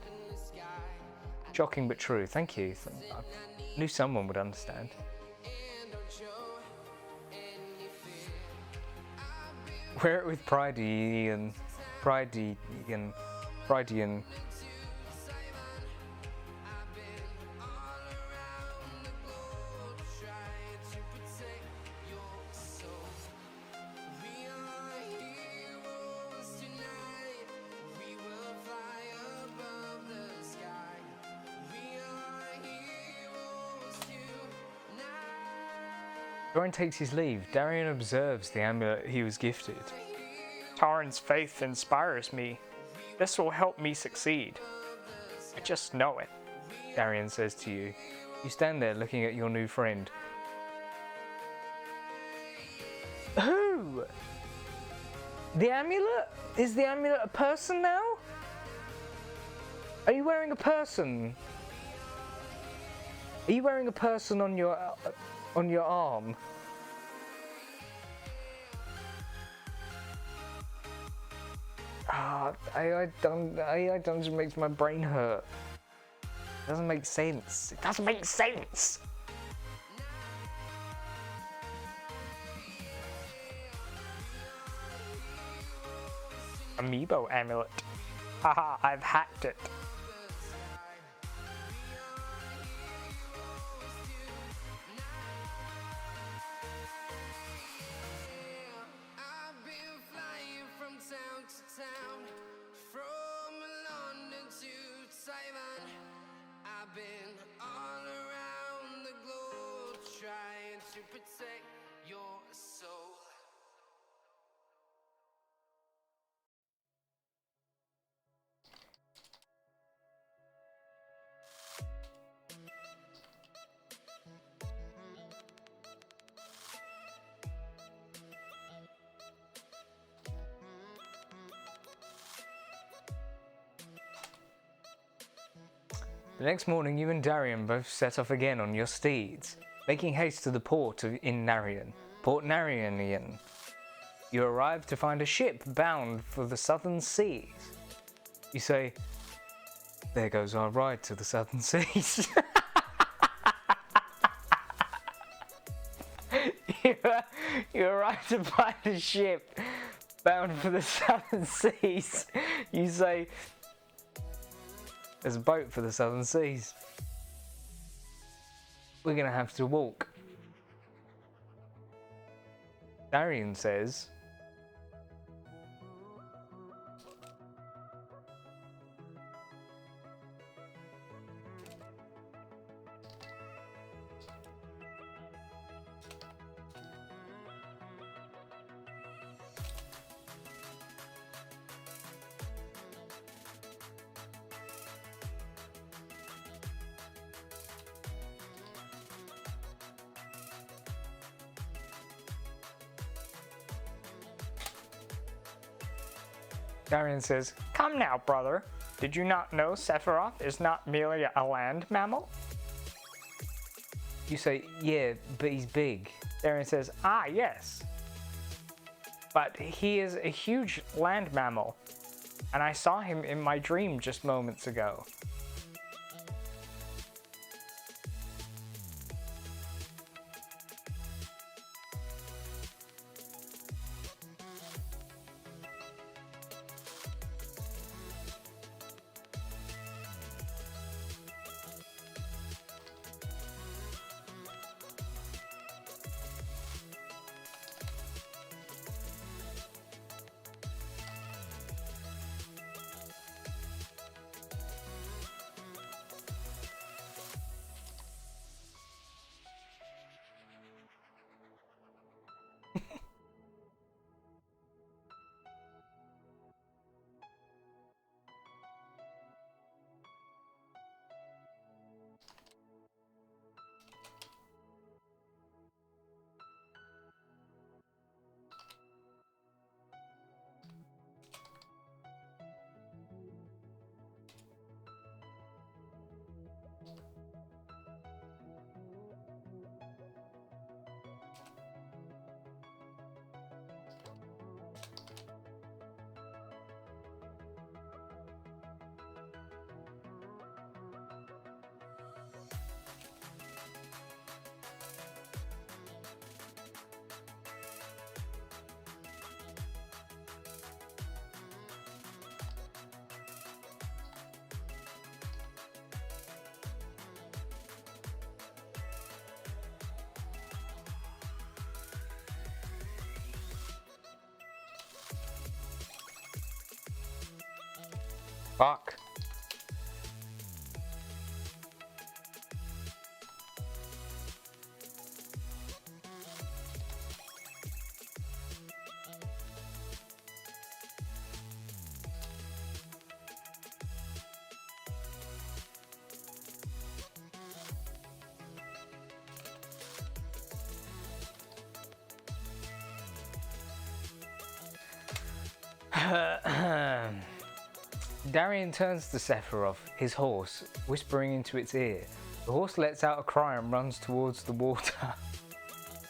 Shocking but true. Thank you. I knew someone would understand. Wear it with pride and Dorian takes his leave. Darian observes the amulet he was gifted. Taran's faith inspires me. This will help me succeed. I just know it. Darian says to you. You stand there looking at your new friend. Who? The amulet? Is the amulet a person now? Are you wearing a person? Are you wearing a person on your arm? I don't. It makes my brain hurt. It doesn't make sense. It doesn't make sense. Amiibo amulet. Haha, I've hacked it. The next morning, you and Darian both set off again on your steeds, making haste to the port in Narian, Port Narianian. You arrive to find a ship bound for the southern seas. You say, "There goes our ride to the southern seas." You arrive to find a ship bound for the southern seas. You say, "There's a boat for the southern seas. We're gonna have to walk." Darian says, Darian says, "Come now, brother. Did you not know Sephiroth is not merely a land mammal?" you say, "Yeah, but he's big." Darian says, "Ah, yes. But he is a huge land mammal, and I saw him in my dream just moments ago." Fuck. Darian turns to Sephiroth, his horse, whispering into its ear. The horse lets out a cry and runs towards the water.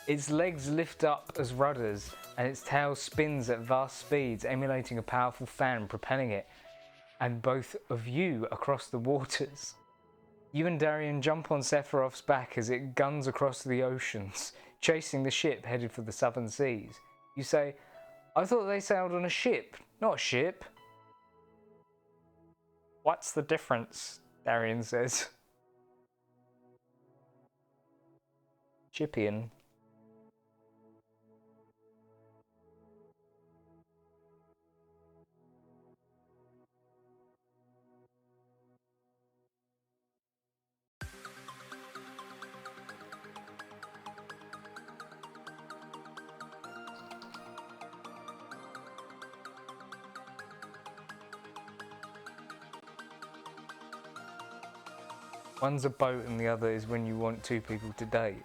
Its legs lift up as rudders, and its tail spins at vast speeds, emulating a powerful fan propelling it and both of you across the waters. You and Darian jump on Sephiroth's back as it guns across the oceans, chasing the ship headed for the southern seas. You say, "I thought they sailed on a ship, not a ship." "What's the difference?" Darian says. Chippian. One's a boat and the other is when you want two people to date.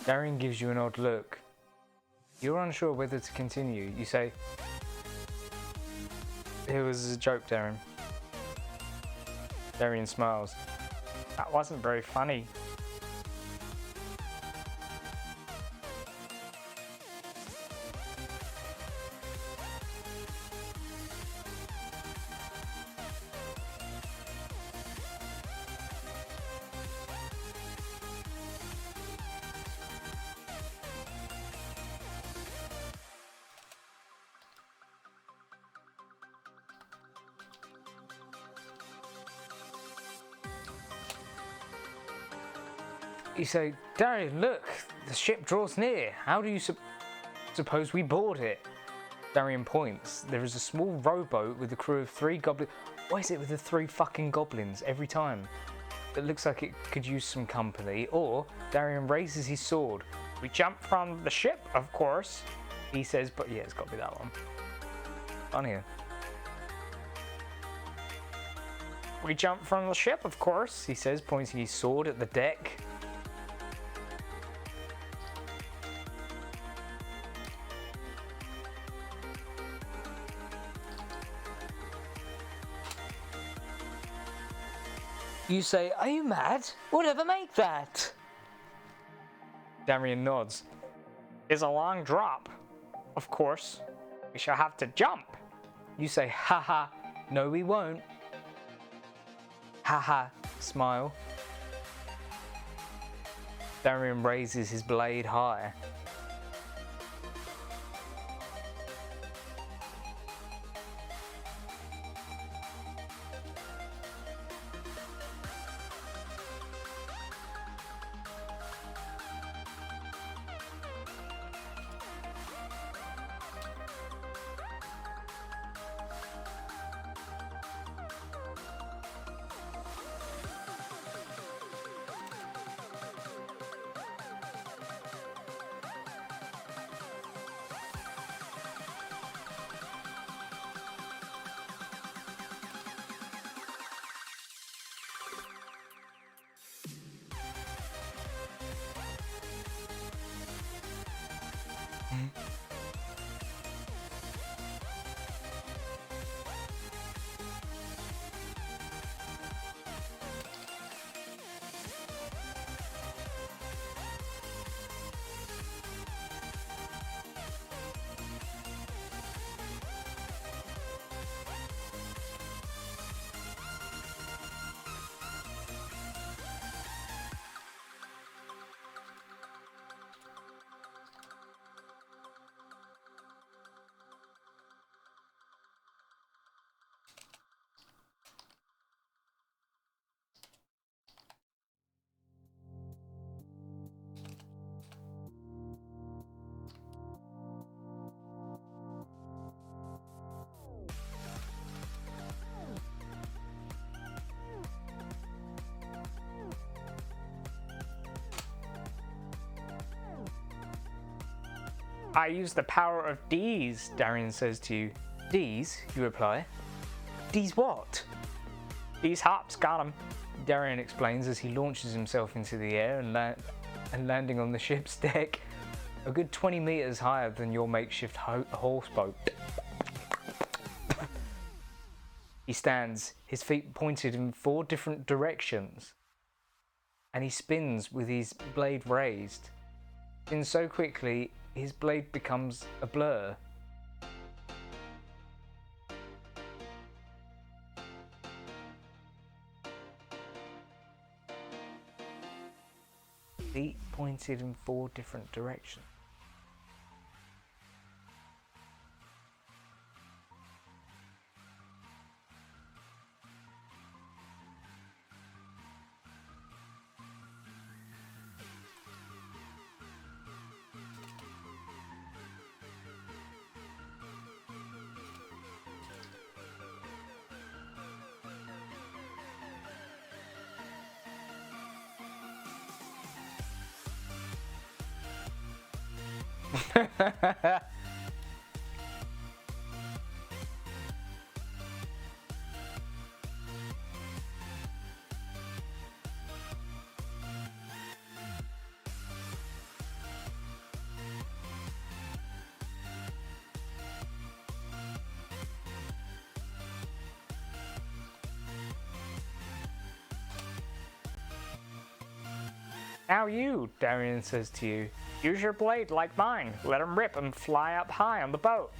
Darian gives you an odd look. You're unsure whether to continue. You say, "It was a joke, Darian." Darian smiles. "That wasn't very funny." You say, "Darian, look, the ship draws near. How do you suppose we board it?" Darian points. There is a small rowboat with a crew of 3 goblins. Why is it with the 3 fucking goblins every time? It looks like it could use some company. Or Darian raises his sword. "We jump from the ship, of course," he says, but yeah, it's got to be that one. Funnier. "We jump from the ship, of course," he says, pointing his sword at the deck. You say, "Are you mad? Whatever make that?" Darian nods. "It's a long drop. Of course, we shall have to jump." You say, "Haha, no we won't." Haha, smile. Darian raises his blade high. I use the power of D's, Darian says to you. D's, you reply. D's what? D's hops, got him, Darian explains as he launches himself into the air and landing on the ship's deck, a good 20 meters higher than your makeshift horse boat. He stands, his feet pointed in 4 different directions, and he spins with his blade raised. Spins so quickly, his blade becomes a blur. Feet pointed in 4 different directions. Now you, Darian says to you, use your blade like mine. Let him rip and fly up high on the boat.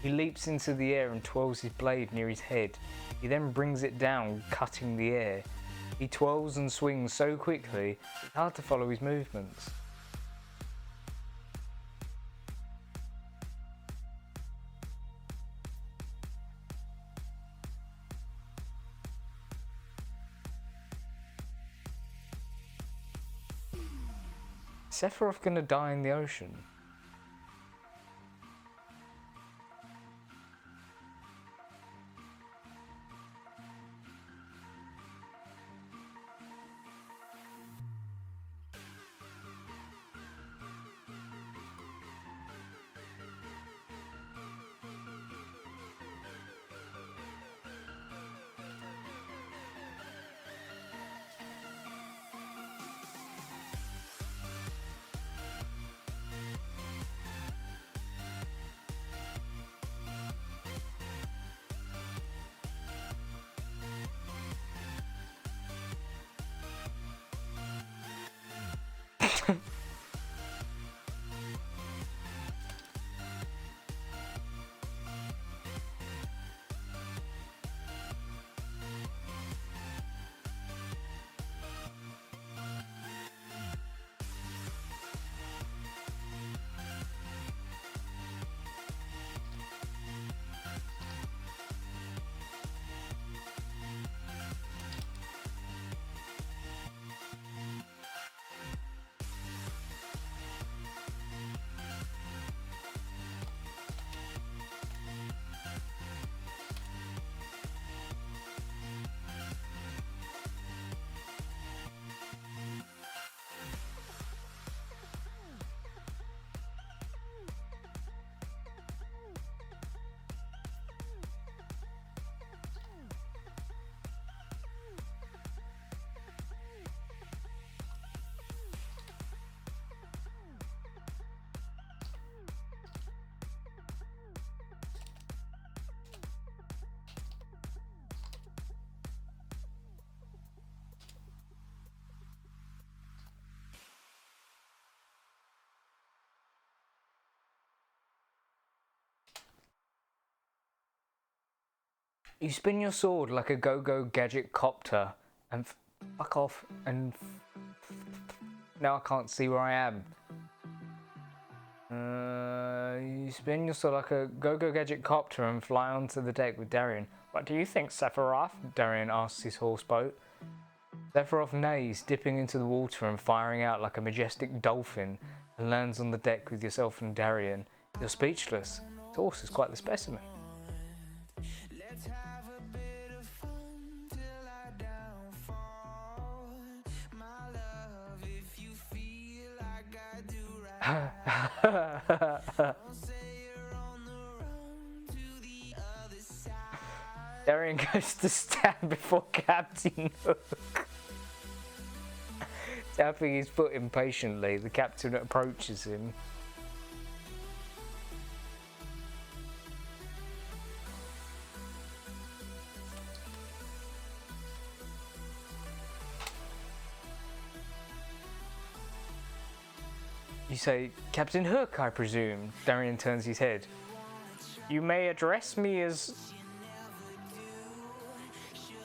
He leaps into the air and twirls his blade near his head. He then brings it down, cutting the air. He twirls and swings so quickly, it's hard to follow his movements. Sephiroth gonna die in the ocean? You spin your sword like a go-go gadget copter and fuck off and now I can't see where I am. You spin your sword like a go-go gadget copter and fly onto the deck with Darian. What do you think, Sephiroth? Darian asks his horse boat. Sephiroth neighs, dipping into the water and firing out like a majestic dolphin, and lands on the deck with yourself and Darian. You're speechless. This horse is quite the specimen. Darian goes to stand before Captain Hook. Tapping his foot impatiently, the captain approaches him. You say, Captain Hook, I presume. Darian turns his head. You may address me as...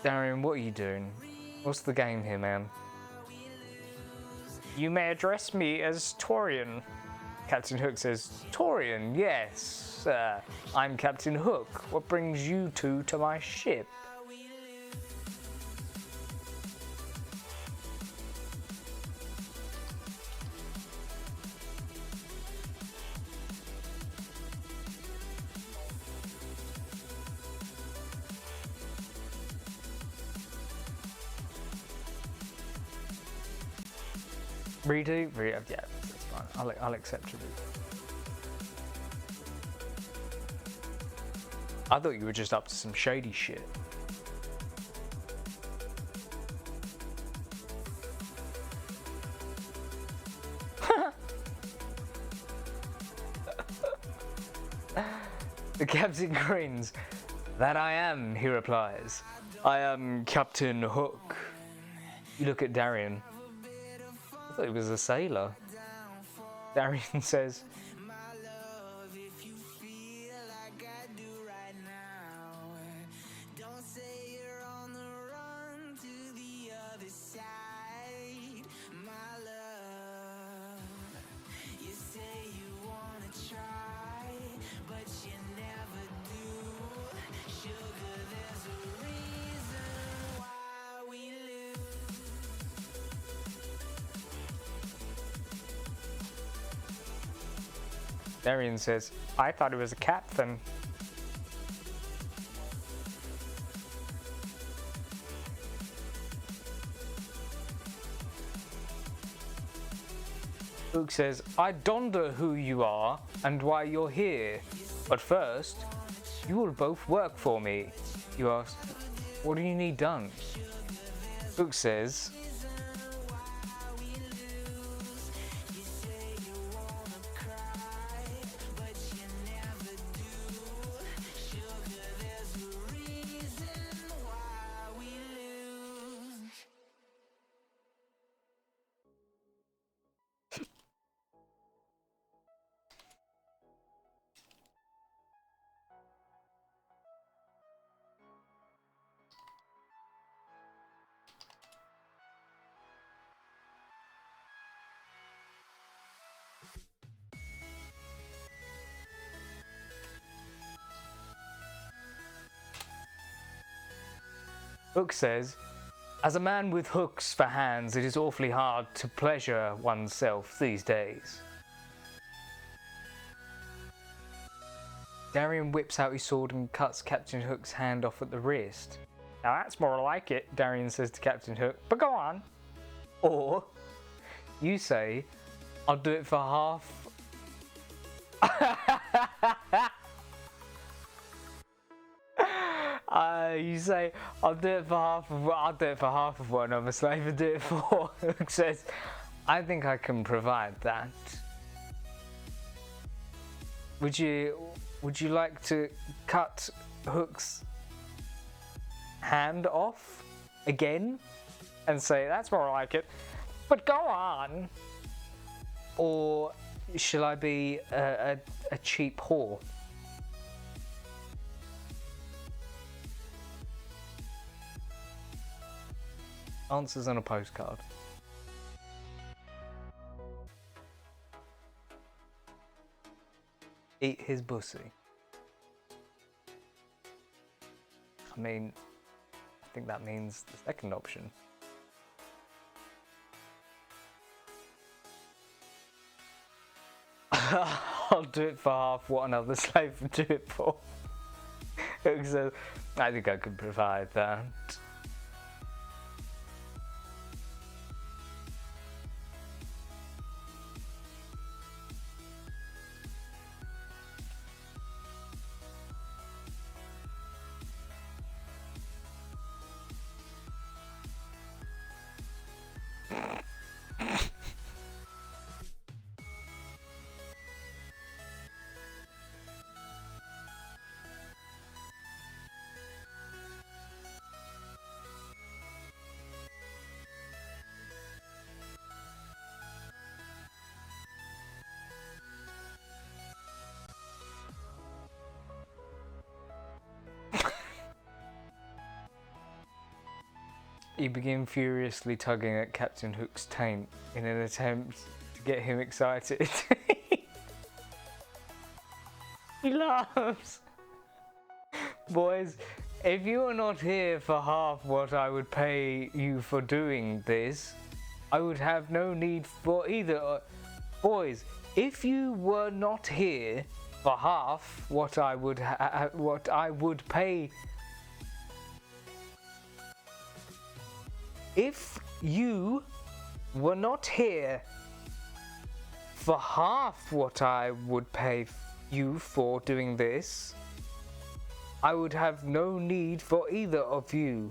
Darian, what are you doing? What's the game here, man? You may address me as Torian. Captain Hook says, Torian, yes. I'm Captain Hook. What brings you two to my ship? Redo? Yeah, that's fine. I'll accept it. I thought you were just up to some shady shit. The captain grins. That I am, he replies. I am Captain Hook. You look at Darian. I thought he was a sailor. Darian says, Darian says, I thought he was a captain. Hook says, I wonder who you are and why you're here. But first, you will both work for me. You ask, what do you need done? Hook says, Hook says, as a man with hooks for hands, it is awfully hard to pleasure oneself these days. Darian whips out his sword and cuts Captain Hook's hand off at the wrist. Now that's more like it, Darian says to Captain Hook, but go on. Or, you say, I'll do it for half. You say, I'll do it for half of what another slave would do it for. Hook says, I think I can provide that. Would you like to cut Hook's hand off again and say, that's more like it, but go on? Or shall I be a cheap whore? Answers on a postcard. Eat his pussy. I mean, I think that means the second option. I'll do it for half what another slave would do it for. So, I think I could provide that. You begin furiously tugging at Captain Hook's taint in an attempt to get him excited. He laughs. Boys, if you are not here for half what I would pay you for doing this, I would have no need for either. Boys, if you were not here for half what I would pay. If you were not here for half what I would pay you for doing this, I would have no need for either of you.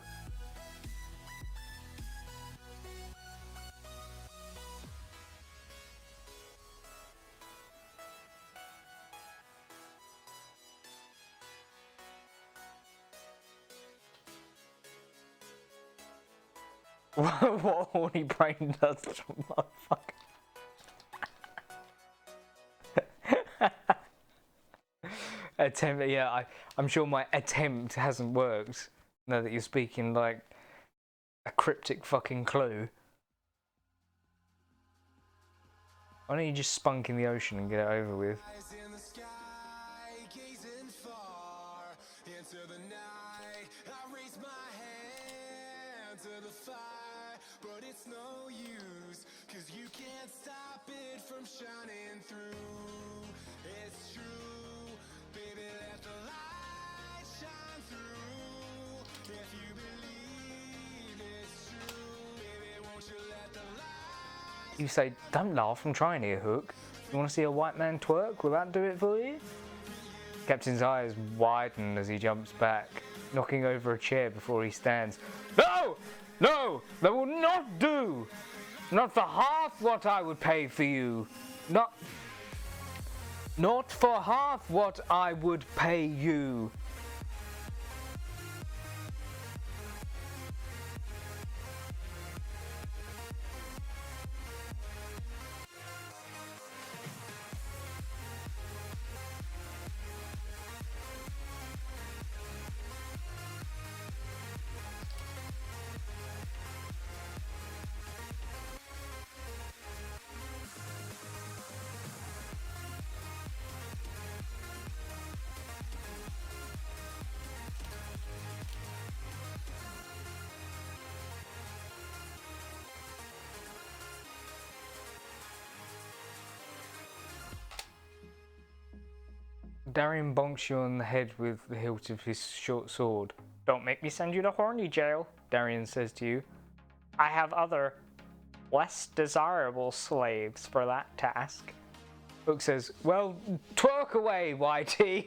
What horny brain does to a motherfucker. Attempt, yeah, I'm sure my attempt hasn't worked. Now that you're speaking like a cryptic fucking clue. Why don't you just spunk in the ocean and get it over with? In the sky, gazing far into the night. I raise my hand to the fire, but it's no use, 'cause you can't stop it from shining through. It's true, baby, let the light shine through. If you believe it's true, baby, won't you let the light. You say, don't laugh, I'm trying here, Hook. You want to see a white man twerk? Will that do it for you? Captain's eyes widen as he jumps back, knocking over a chair before he stands. No! No! That will not do! Not for half what I would pay for you. Not for half what I would pay you. Darian bonks you on the head with the hilt of his short sword. Don't make me send you to horny jail, Darian says to you. I have other, less desirable slaves for that task. Hook says, well, twerk away, YT.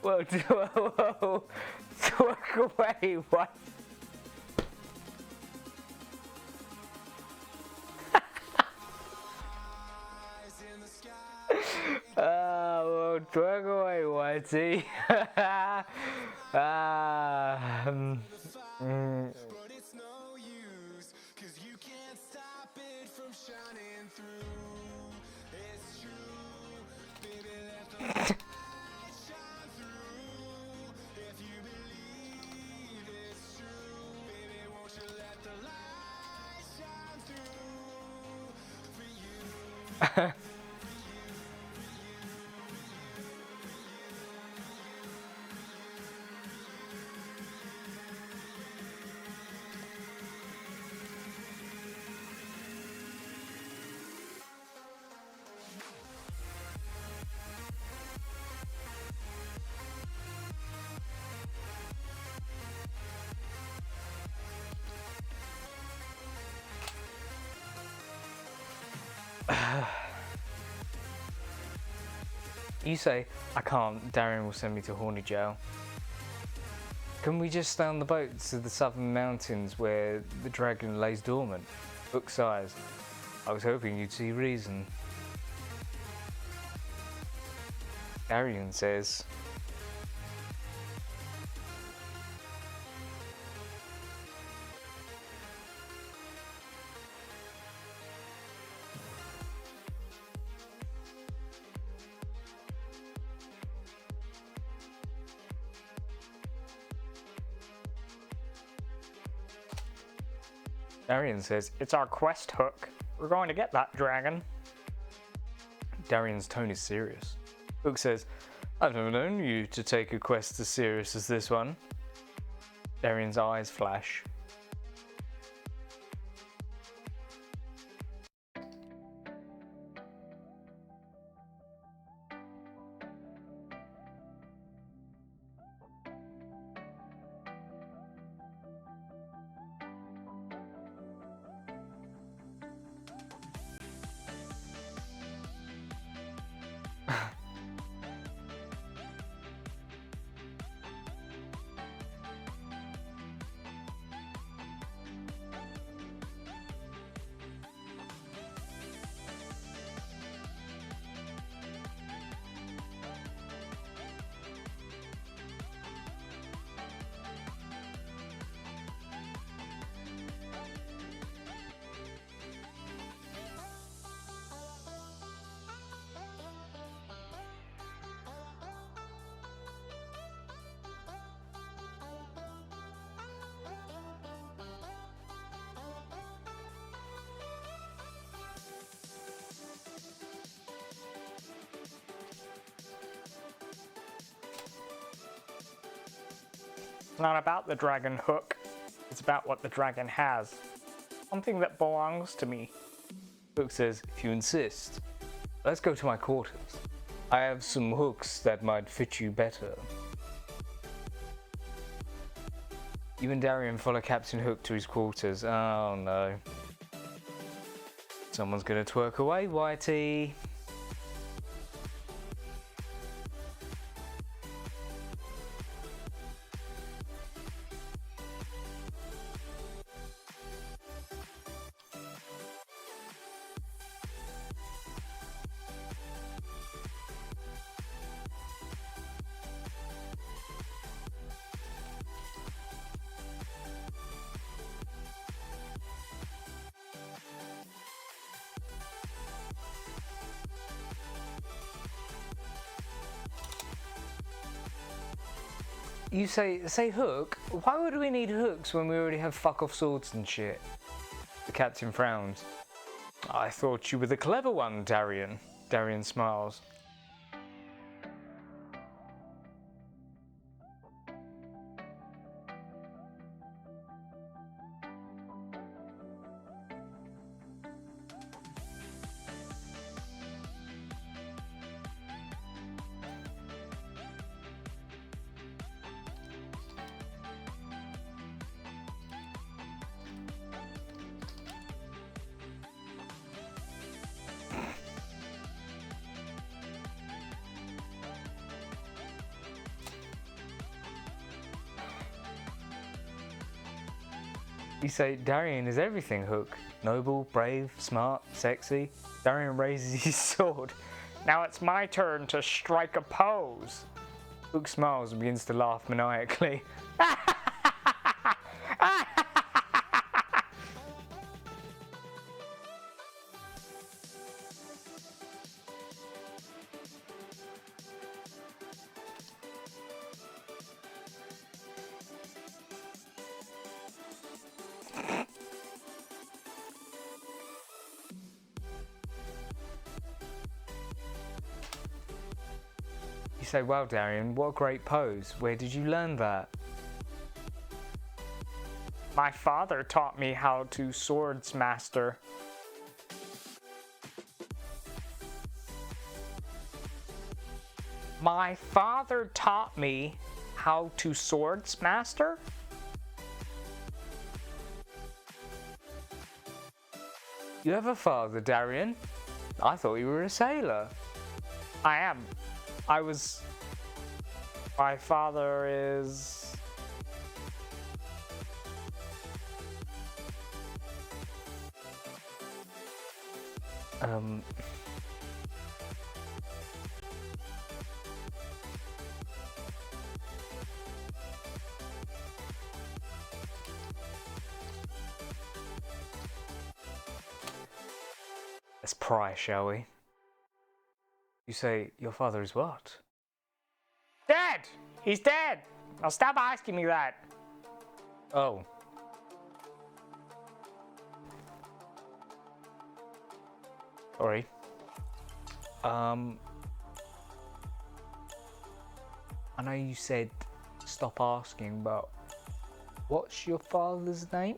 Whoa, twerk away, what? Whoa, twerk away, Whitey. But it's no use, 'cause you can't stop it from shining through. It's true, baby, let the light shine through. If you believe it's true, baby, won't you let the light shine through for you? You say, I can't, Darian will send me to horny jail. Can we just stay on the boat to the southern mountains where the dragon lays dormant? Hook sighs. I was hoping you'd see reason. Darian says, Darien says, "It's our quest, Hook. We're going to get that dragon." Darien's tone is serious. Hook says, "I've never known you to take a quest as serious as this one." Darien's eyes flash. It's not about the dragon, Hook. It's about what the dragon has. Something that belongs to me. Hook says, "If you insist. Let's go to my quarters. I have some hooks that might fit you better." You and Darien follow Captain Hook to his quarters. Oh no. Someone's gonna twerk away, Whitey. You say Hook? Why would we need hooks when we already have fuck off swords and shit? The captain frowns. I thought you were the clever one, Darien. Darien smiles. You say Darien is everything, Hook. Noble, brave, smart, sexy. Darien raises his sword. Now it's my turn to strike a pose. Hook smiles and begins to laugh maniacally. You say, well, Darien, what a great pose. Where did you learn that? My father taught me how to swords master. My father taught me how to swords master? You have a father, Darien? I thought you were a sailor. I am. My father is... Let's pry, shall we? You say, your father is what? Dead! He's dead! Now stop asking me that. Oh. Sorry. I know you said stop asking, but what's your father's name?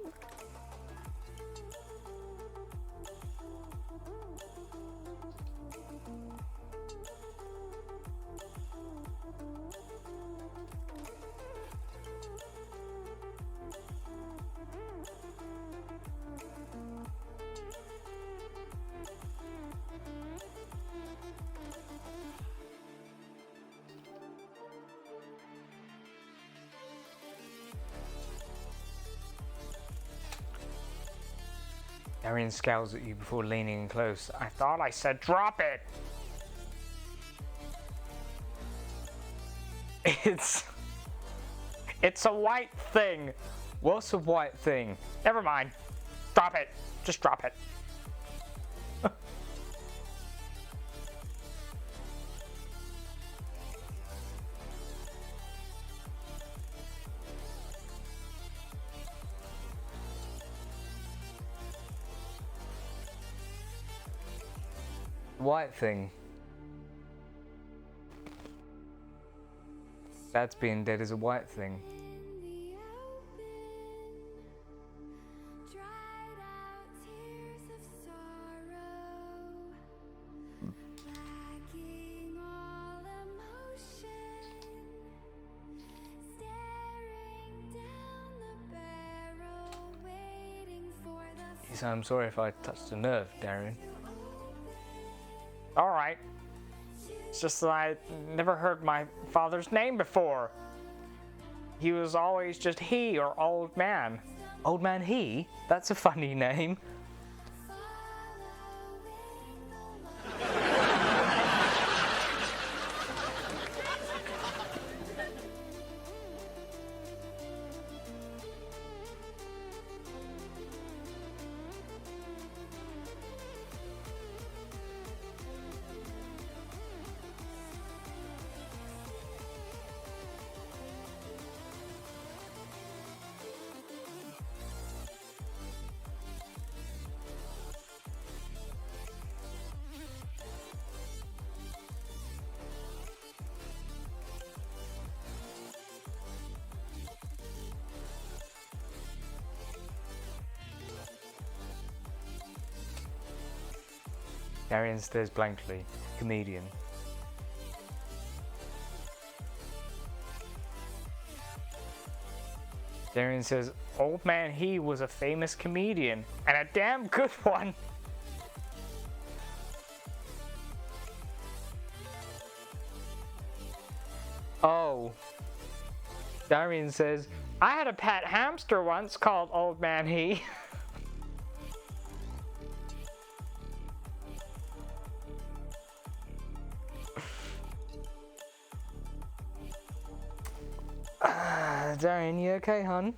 Darian scowls at you before leaning in close. I thought I said drop it! It's a white thing! What's a white thing? Never mind. Drop it. Just drop it. White thing. Dad's being dead is a white thing. In the open, dried out tears of sorrow, lacking all emotion, staring down the barrel, waiting for the He said, I'm sorry if I touched a nerve, Darian. Alright. It's just that I never heard my father's name before. He was always just he or old man. Old Man He? That's a funny name. Darian stares blankly. Comedian. Darian says, Old Man He was a famous comedian, and a damn good one. Oh. Darian says, I had a pet hamster once called Old Man He. Darian, you okay, hun?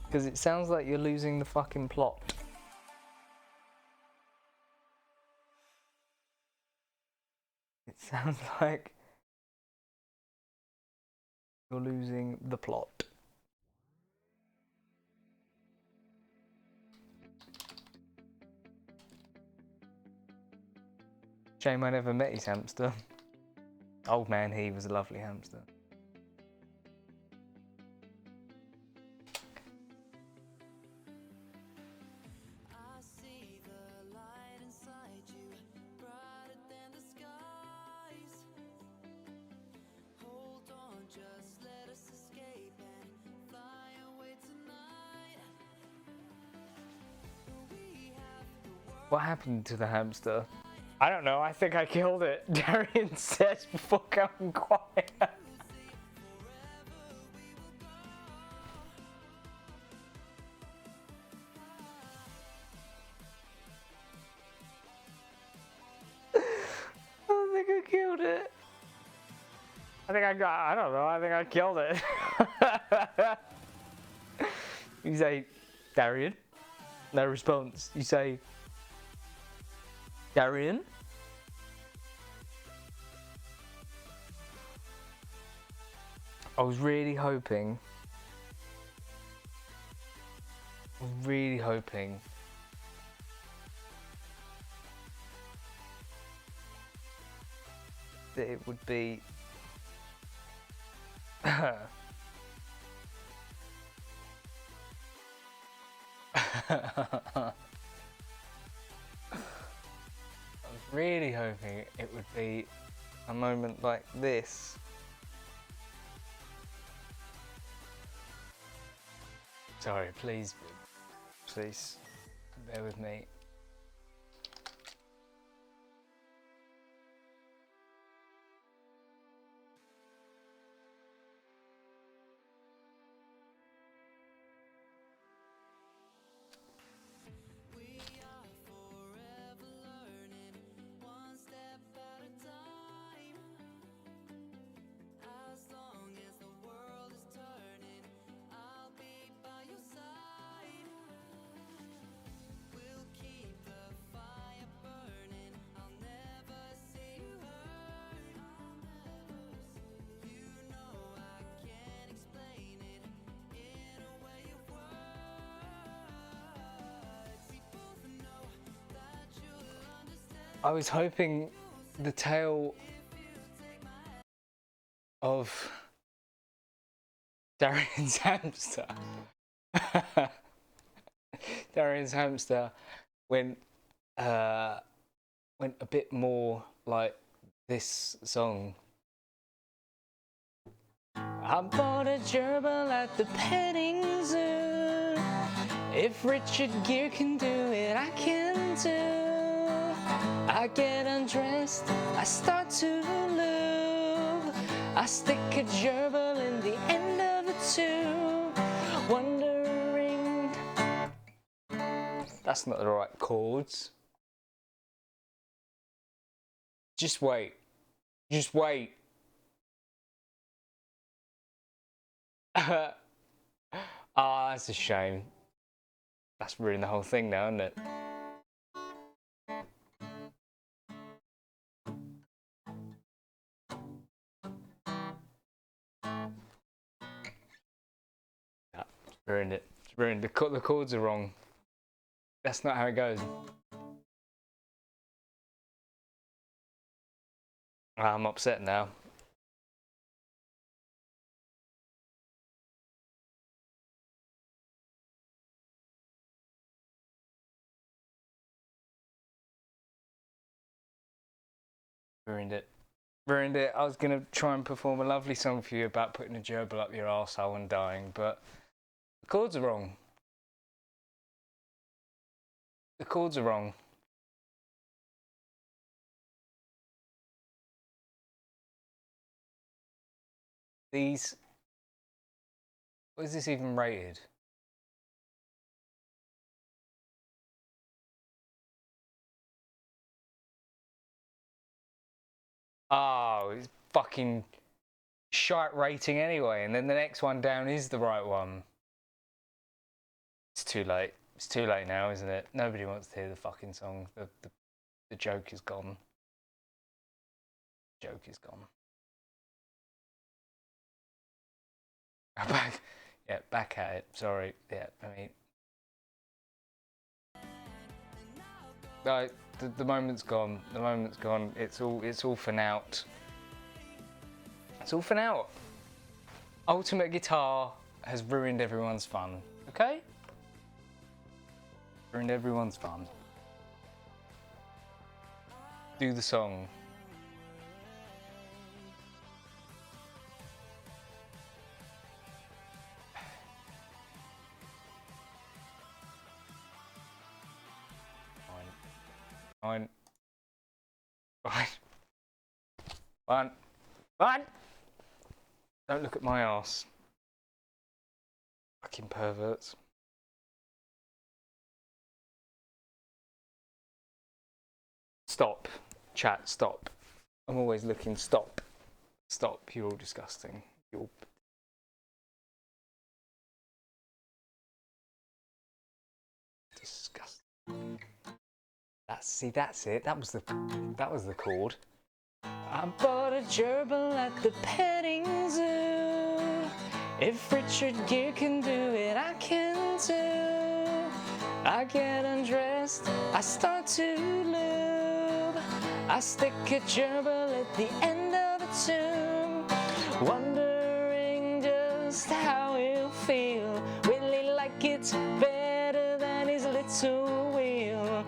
Because it sounds like you're losing the fucking plot. It sounds like you're losing the plot. Shame I never met his hamster. Old Man He was a lovely hamster. I see the light inside you, brighter than the skies. Hold on, just let us escape and fly away tonight. We have the world. What happened to the hamster? I don't know, I think I killed it. Darian says before going quiet. I think I killed it. I don't know, I think I killed it. You say, Darian? No response. You say, Darian? I was really hoping that it would be. I was really hoping it would be a moment like this. Sorry, please bear with me. I was hoping the tale of Darian's hamster. Darian's hamster went a bit more like this song. I bought a gerbil at the petting zoo. If Richard Gere can do it, I can too. I get undressed, I start to lube. I stick a gerbil in the end of a tube, wondering. That's not the right chords. Just wait. Just wait. Ah, that's a shame. That's ruined the whole thing now, isn't it? Ruined it. It's ruined. The chords are wrong. That's not how it goes. I'm upset now. Ruined it. Ruined it. I was going to try and perform a lovely song for you about putting a gerbil up your arsehole and dying, but the chords are wrong. The chords are wrong. These... What is this even rated? Oh, it's fucking shite rating anyway, and then the next one down is the right one. It's too late. It's too late now, isn't it? Nobody wants to hear the fucking song. The joke is gone. The joke is gone. Back at it. Sorry. Yeah, I mean... No, the moment's gone. The moment's gone. It's all for now. It's all for now. Ultimate Guitar has ruined everyone's fun. Okay? Ruined everyone's fun. Do the song. Fine. Fine. Fine. Fine. Don't look at my arse. Fucking perverts. Stop. Chat, stop. I'm always looking. Stop. Stop. You're all disgusting. You're... disgusting. That's it. That was the chord. I bought a gerbil at the petting zoo. If Richard Gere can do it, I can too. I get undressed, I start to lube. I stick a gerbil at the end tomb, wondering just how he'll feel. Will he like it better than his little wheel?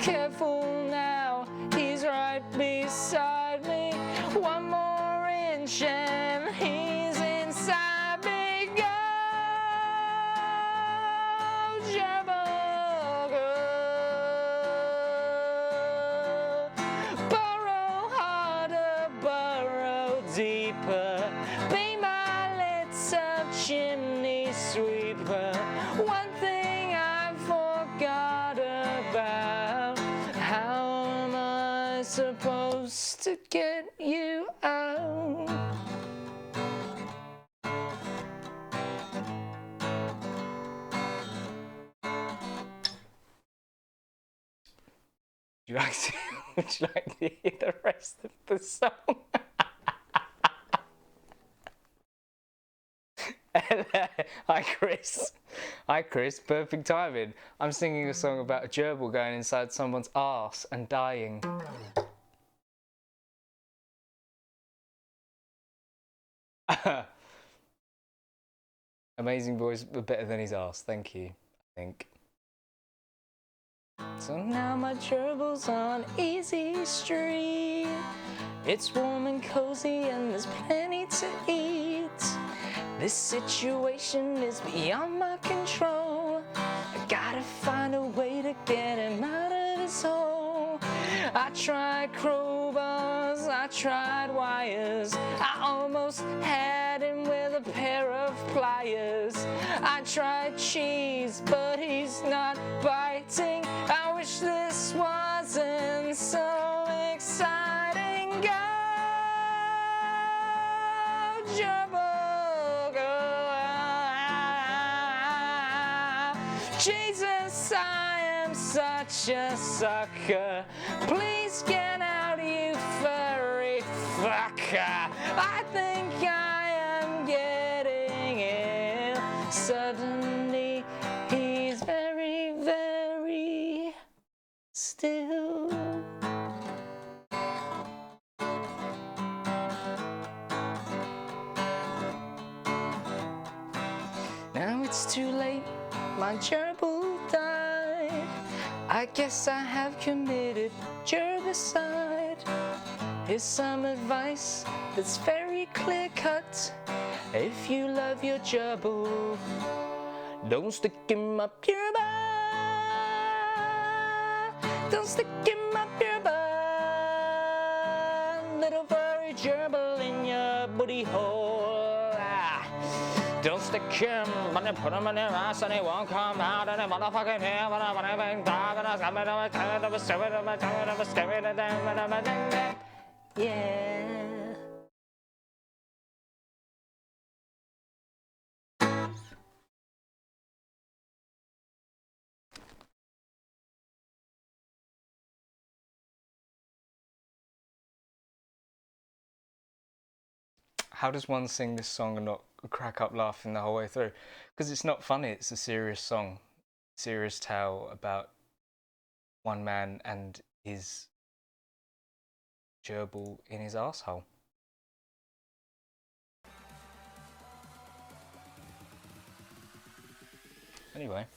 Careful now, he's right beside me. One more inch and he's inside me. Go, Jabba, go. Burrow harder, burrow deeper. Be my little chimney sweeper. One thing I forgot about. How am I supposed to get you out? Would you like to, would you like to hear the rest of the song? Hi Chris. Hi Chris, perfect timing. I'm singing a song about a gerbil going inside someone's arse and dying. Amazing voice, but better than his arse, thank you, I think. So now my gerbil's on Easy Street. It's warm and cozy and there's plenty to eat. This situation is beyond my control. I gotta find a way to get him out of this hole. I tried crowbars, I tried wires. I almost had him with a pair of pliers. I tried cheese, but he's not biting. I wish this wasn't so exciting. Go, Jabba, go. Jesus, I am such a sucker. Please get out, you furry fucker. I think I am getting ill. Suddenly, he's very, very still. Now it's too late, my gerbil died. I guess I have committed gerbicide. Here's some advice that's very clear cut. If you love your gerbil, don't stick him up your butt. Don't stick him up your butt. Little furry gerbil in your booty hole. Don't stick him, but you put him in your ass and he won't come out. And he motherfucking here, but I'm gonna dog and I'm gonna yeah. How does one sing this song and not crack up laughing the whole way through? Because it's not funny, it's a serious song. Serious tale about one man and his gerbil in his arsehole. Anyway.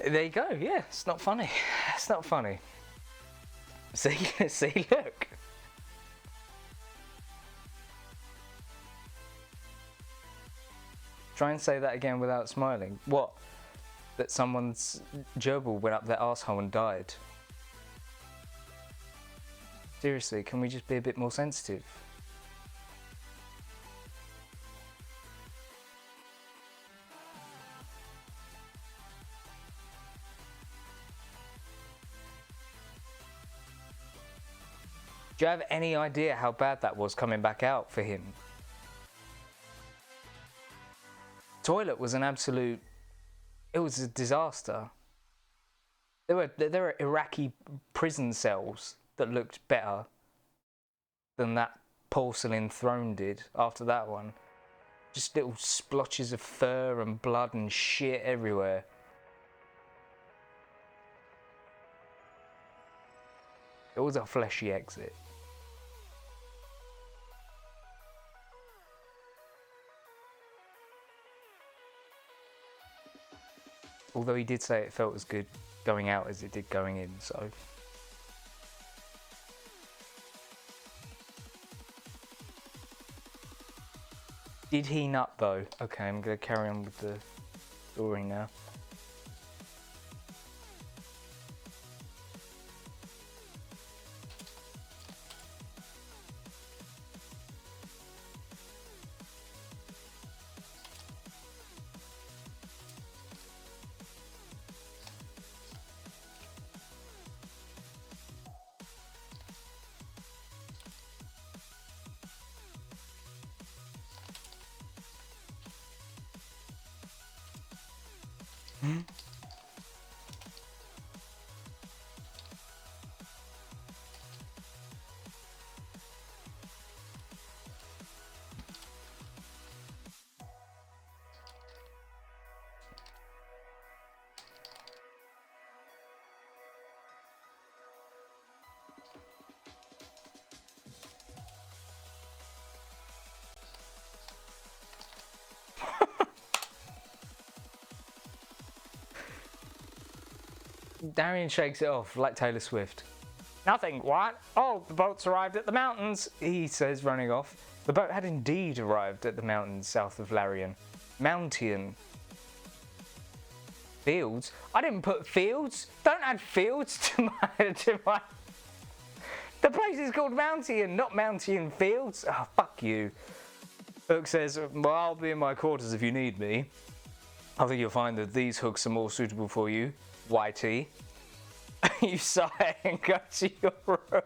There you go, yeah, it's not funny. It's not funny. See, look. Try and say that again without smiling. What? That someone's gerbil went up their arsehole and died? Seriously, can we just be a bit more sensitive? Do you have any idea how bad that was coming back out for him? Toilet was an absolute, it was a disaster. There were Iraqi prison cells that looked better than that porcelain throne did after that one. Just little splotches of fur and blood and shit everywhere. It was a fleshy exit. although he did say it felt as good going out as it did going in, so. Did he nut though? Okay, I'm gonna carry on with the story now. Darian shakes it off like Taylor Swift. Nothing, what? Oh, the boat's arrived at the mountains, he says, running off. The boat had indeed arrived at the mountains south of Larian. Mountain. Fields? I didn't put fields. Don't add fields to my... The place is called Mountain, not Mountain Fields. Oh, fuck you. Hook says, well, I'll be in my quarters if you need me. I think you'll find that these hooks are more suitable for you. YT. You sigh and go to your room.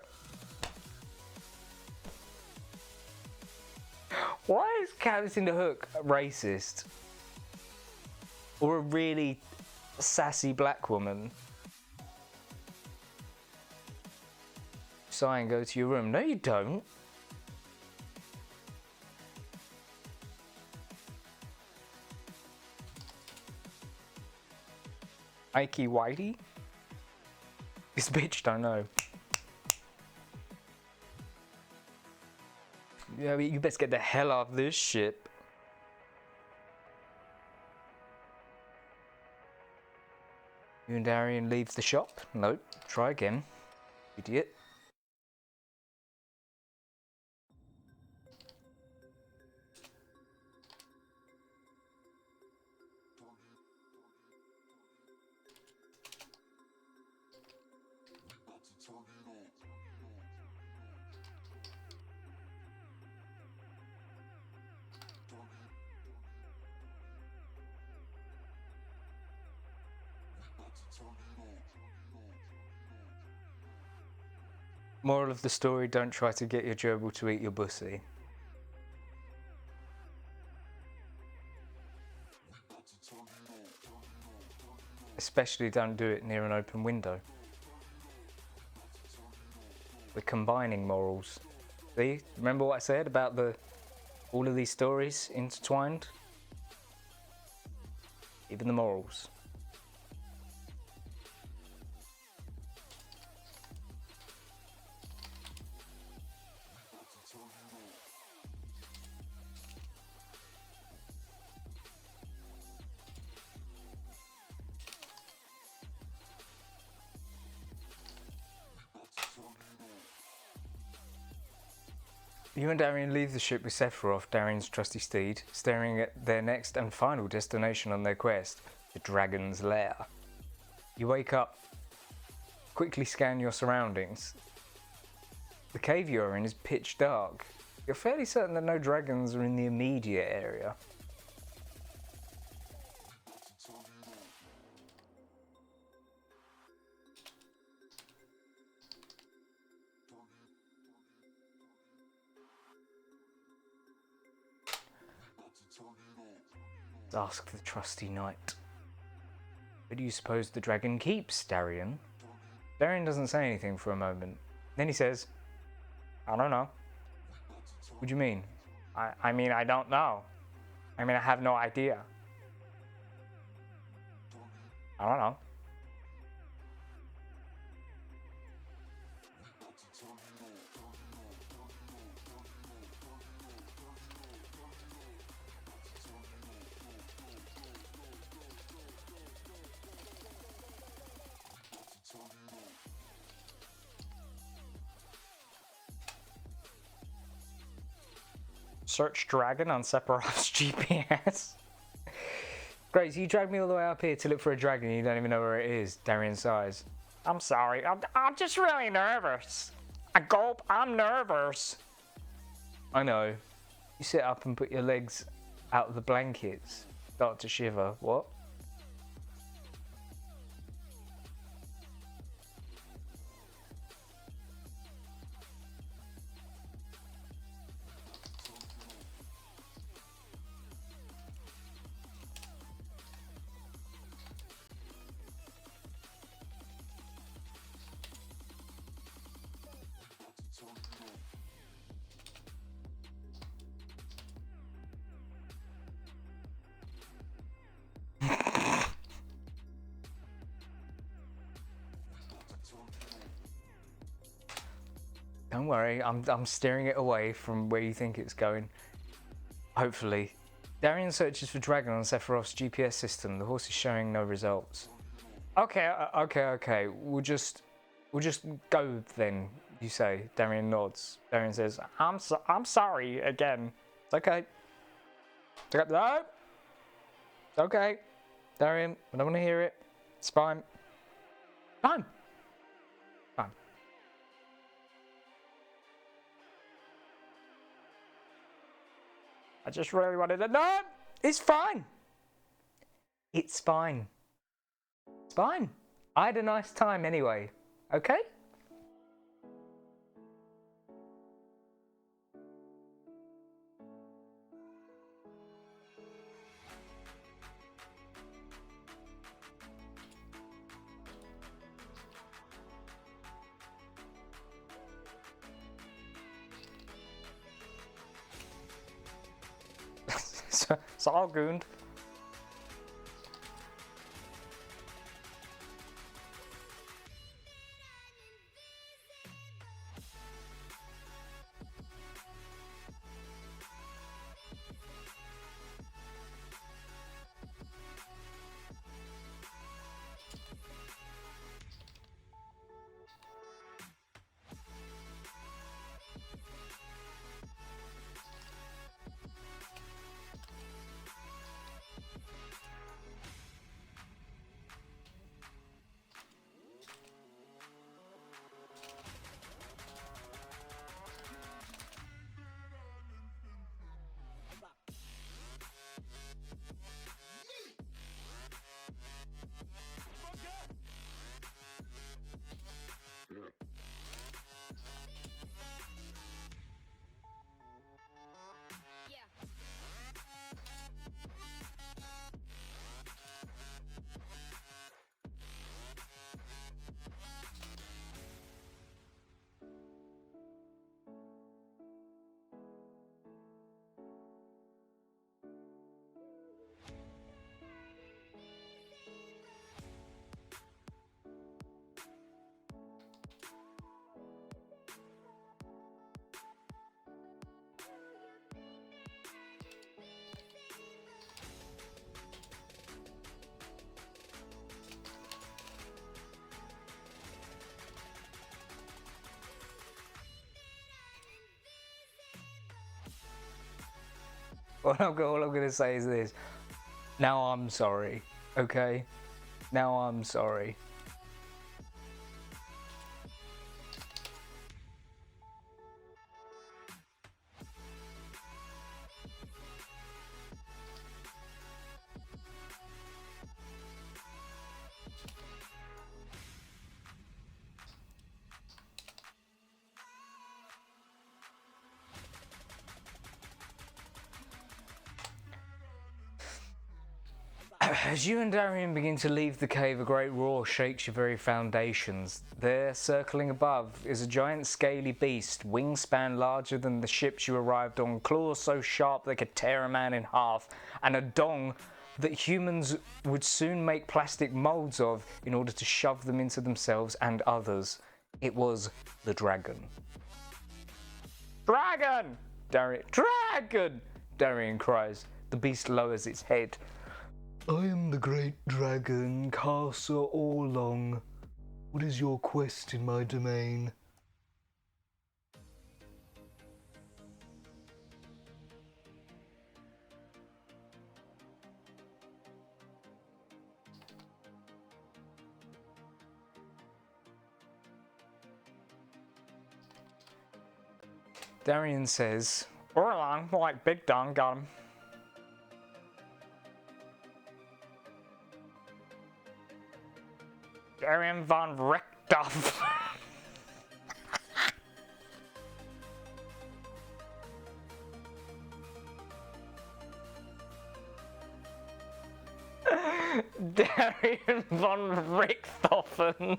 Why is Captain Hook racist? Or a really sassy black woman? Sigh and go to your room. No, you don't. Ikey Whitey? This bitch don't know. Yeah, you best get the hell off this ship. You and Darian leave the shop? Nope. Try again. Idiot. Moral of the story, don't try to get your gerbil to eat your bussy. Especially don't do it near an open window. We're combining morals. See? Remember what I said about all of these stories intertwined? Even the morals. You and Darian leave the ship with Sephiroth, Darian's trusty steed, staring at their next and final destination on their quest, the Dragon's Lair. You wake up, quickly scan your surroundings. The cave you're in is pitch dark. You're fairly certain that no dragons are in the immediate area. Ask the trusty knight. Where do you suppose the dragon keeps, Darian? Darian doesn't say anything for a moment. Then he says, I don't know. What do you mean? I mean, I don't know. I mean, I have no idea. I don't know. Search dragon on Sephiroth's GPS. Grace, you dragged me all the way up here to look for a dragon and you don't even know where it is. Darien sighs. I'm sorry, I'm just really nervous. I gulp, I'm nervous. I know. You sit up and put your legs out of the blankets. Start to shiver. What? Don't worry, I'm steering it away from where you think it's going. Hopefully. Darien searches for dragon on Sephiroth's GPS system. The horse is showing no results. Okay. We'll just go then, you say. Darien nods. Darien says, I'm sorry again. It's okay. No! It's okay. Darien, I don't want to hear it. It's fine. Fine. I just really wanted to know. It's fine. It's fine. It's fine. I had a nice time anyway. Okay? It's all gooned. All I'm going to say is this. Now I'm sorry, okay? Now I'm sorry. As you and Darien begin to leave the cave, a great roar shakes your very foundations. There, circling above, is a giant scaly beast, wingspan larger than the ships you arrived on, claws so sharp they could tear a man in half, and a dong that humans would soon make plastic molds of in order to shove them into themselves and others. It was the dragon. Dragon! Dragon! Darien cries. The beast lowers its head. I am the great dragon, Castor Orlong. What is your quest in my domain? Darian says, "Or along, like Big Don got him." Darian von Richthofen. Darian von Richthofen.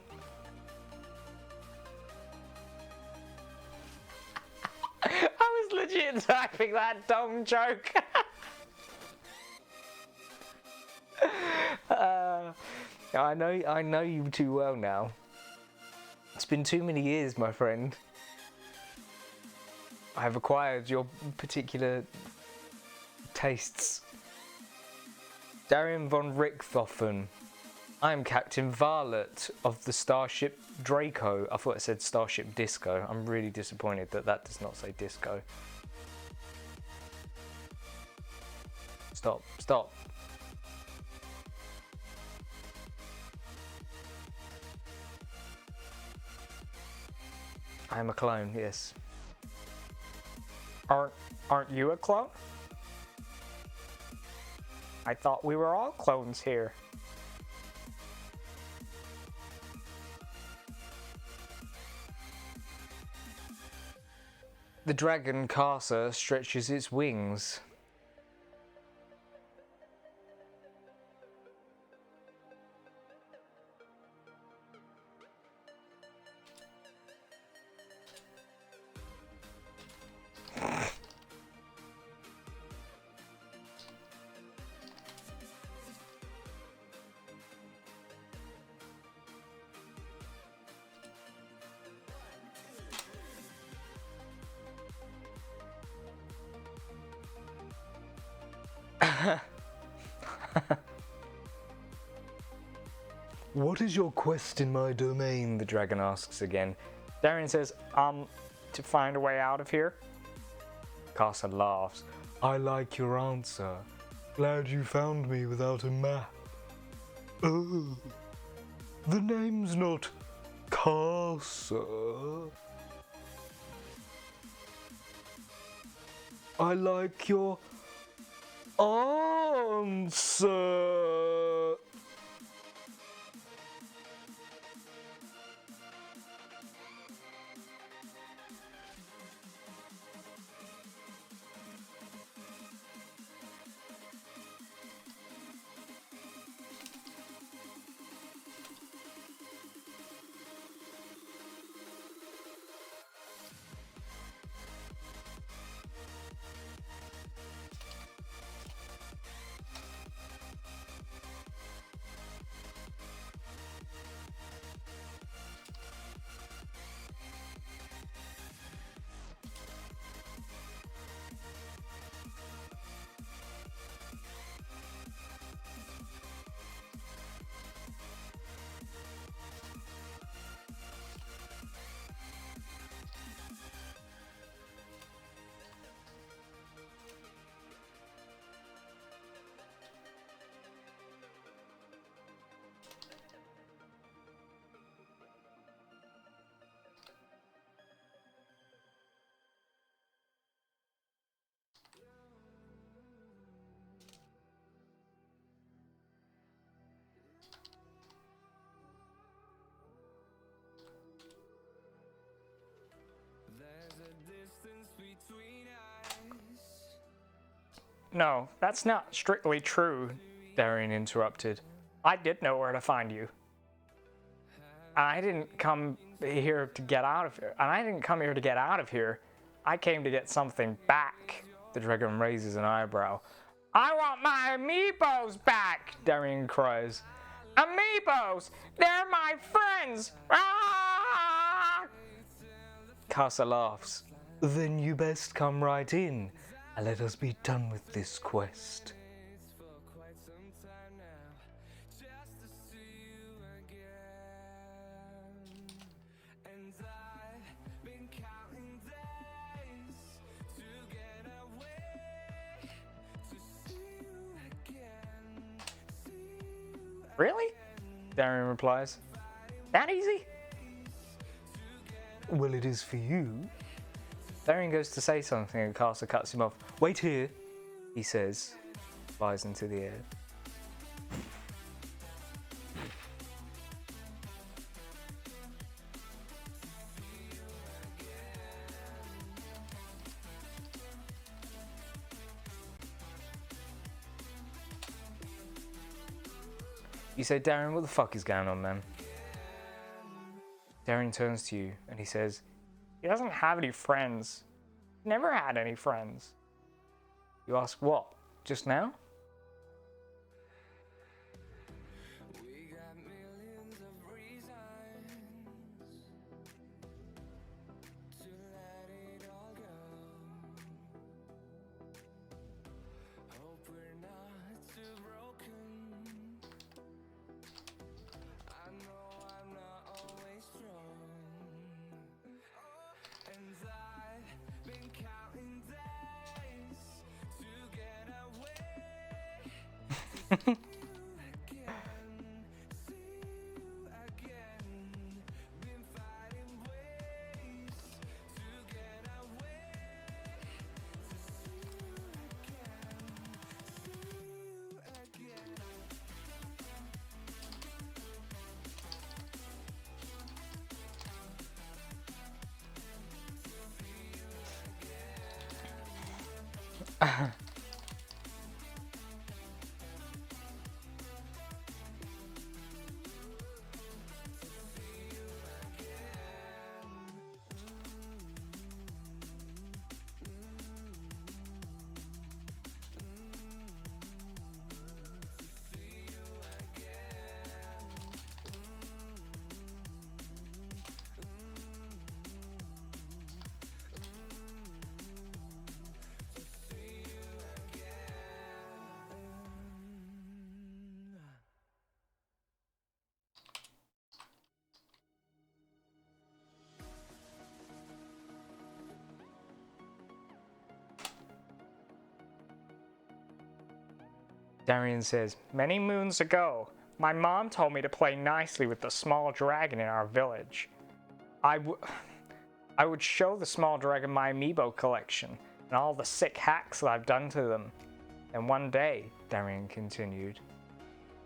I was legit typing that dumb joke. I know you too well now. It's been too many years, my friend. I have acquired your particular tastes. Darian von Richthofen. I am Captain Varlet of the Starship Draco. I thought it said Starship Disco. I'm really disappointed that that does not say disco. Stop, stop. I am a clone, yes. Aren't you a clone? I thought we were all clones here. The dragon Karsa stretches its wings. What is your quest in my domain? The dragon asks again. Darian says, to find a way out of here. Karsa laughs. I like your answer. Glad you found me without a map. Oh, the name's not Karsa. I like your answer. No, that's not strictly true, Darian interrupted. I did know where to find you. I didn't come here to get out of here. And I didn't come here to get out of here. I came to get something back. The dragon raises an eyebrow. I want my amiibos back, Darian cries. Amiibos! They're my friends! Ah! Karsa laughs. Then you best come right in. And let us be done with this quest. Really? Darian replies. That easy? Well, it is for you. Darian goes to say something and Carter cuts him off. Wait here, he says, flies into the air. You say, Darian, what the fuck is going on, man? Darian turns to you and he says, he doesn't have any friends. Never had any friends. You ask, what? Just now? We got millions of reasons to let it all go. Hope we're not too broken. I know I'm not always strong, and I've been counting days to get away. Darian says, many moons ago, my mom told me to play nicely with the small dragon in our village. I would show the small dragon my amiibo collection and all the sick hacks that I've done to them. And one day, Darian continued,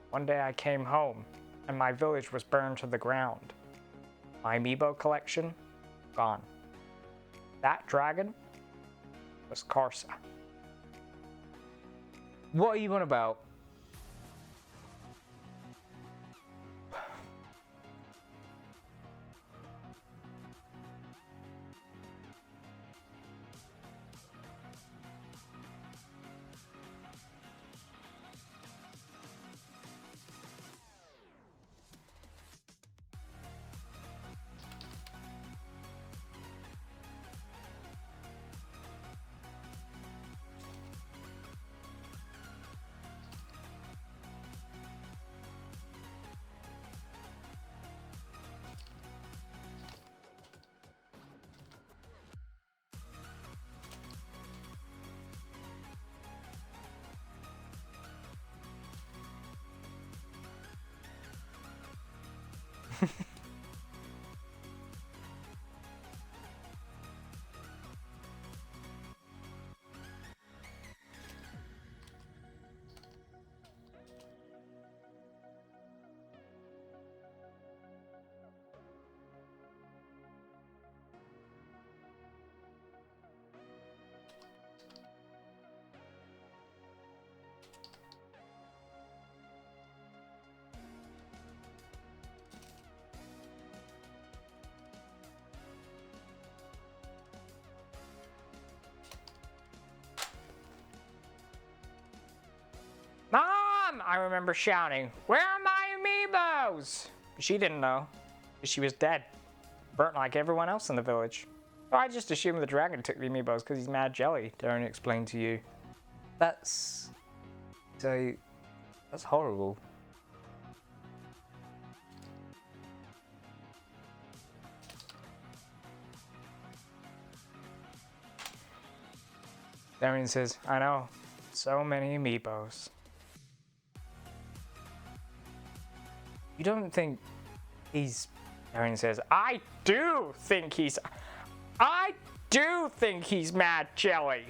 one day I came home and my village was burned to the ground. My amiibo collection, gone. That dragon was Karsa. What are you on about? Mom! I remember shouting, where are my amiibos? She didn't know. She was dead. Burnt like everyone else in the village. So I just assumed the dragon took the amiibos because he's mad jelly, Darian explained to you. That's horrible. Darian says, I know. So many amiibos. You don't think he's... Darian says, I do think he's... I do think he's mad, Jelly.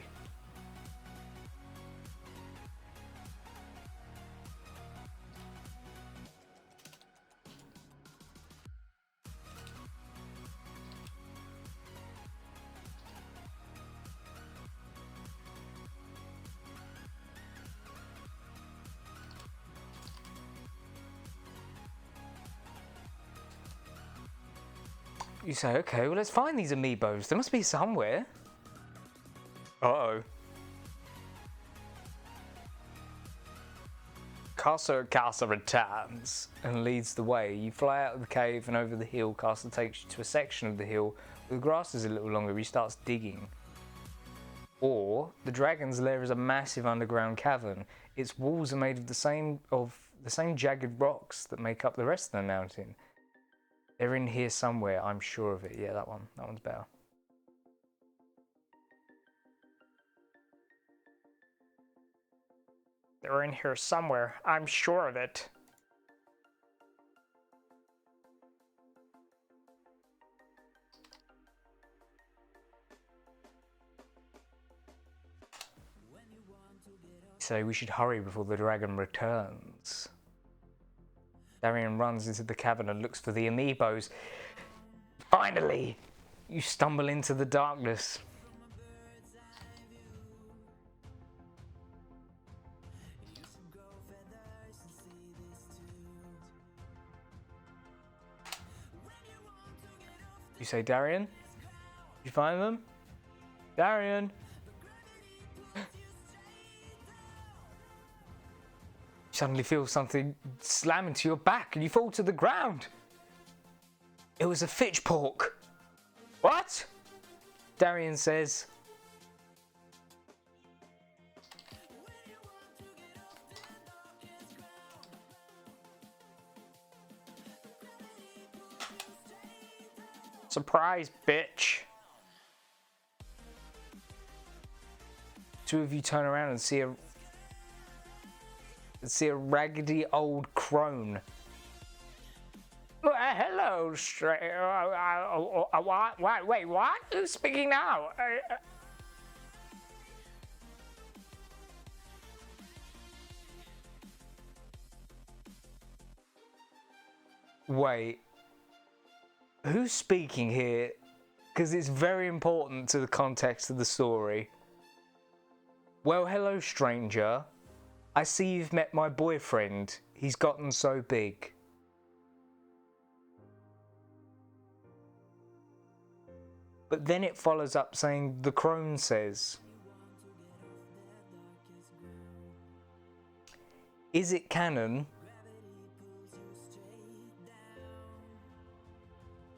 You say, okay, well, let's find these amiibos. There must be somewhere. Uh-oh. Casa returns and leads the way. You fly out of the cave and over the hill. Casa takes you to a section of the hill where the grass is a little longer. He starts digging. Or the dragon's lair is a massive underground cavern. Its walls are made of the same jagged rocks that make up the rest of the mountain. They're in here somewhere, I'm sure of it. Yeah, that one. That one's better. They're in here somewhere, I'm sure of it. So we should hurry before the dragon returns. Darian runs into the cavern and looks for the amiibos. Finally! You stumble into the darkness. You say, Darian? Did you find them? Darian? You suddenly feel something slam into your back and you fall to the ground. It was a fitchpork. What? Darian says. Surprise, bitch. Two of you turn around and see a raggedy old crone. Hello, what? Wait, what? Who's speaking now? Wait. Who's speaking here? Because it's very important to the context of the story. Well, hello, stranger. I see you've met my boyfriend. He's gotten so big. But then it follows up saying, the crone says. Is it canon?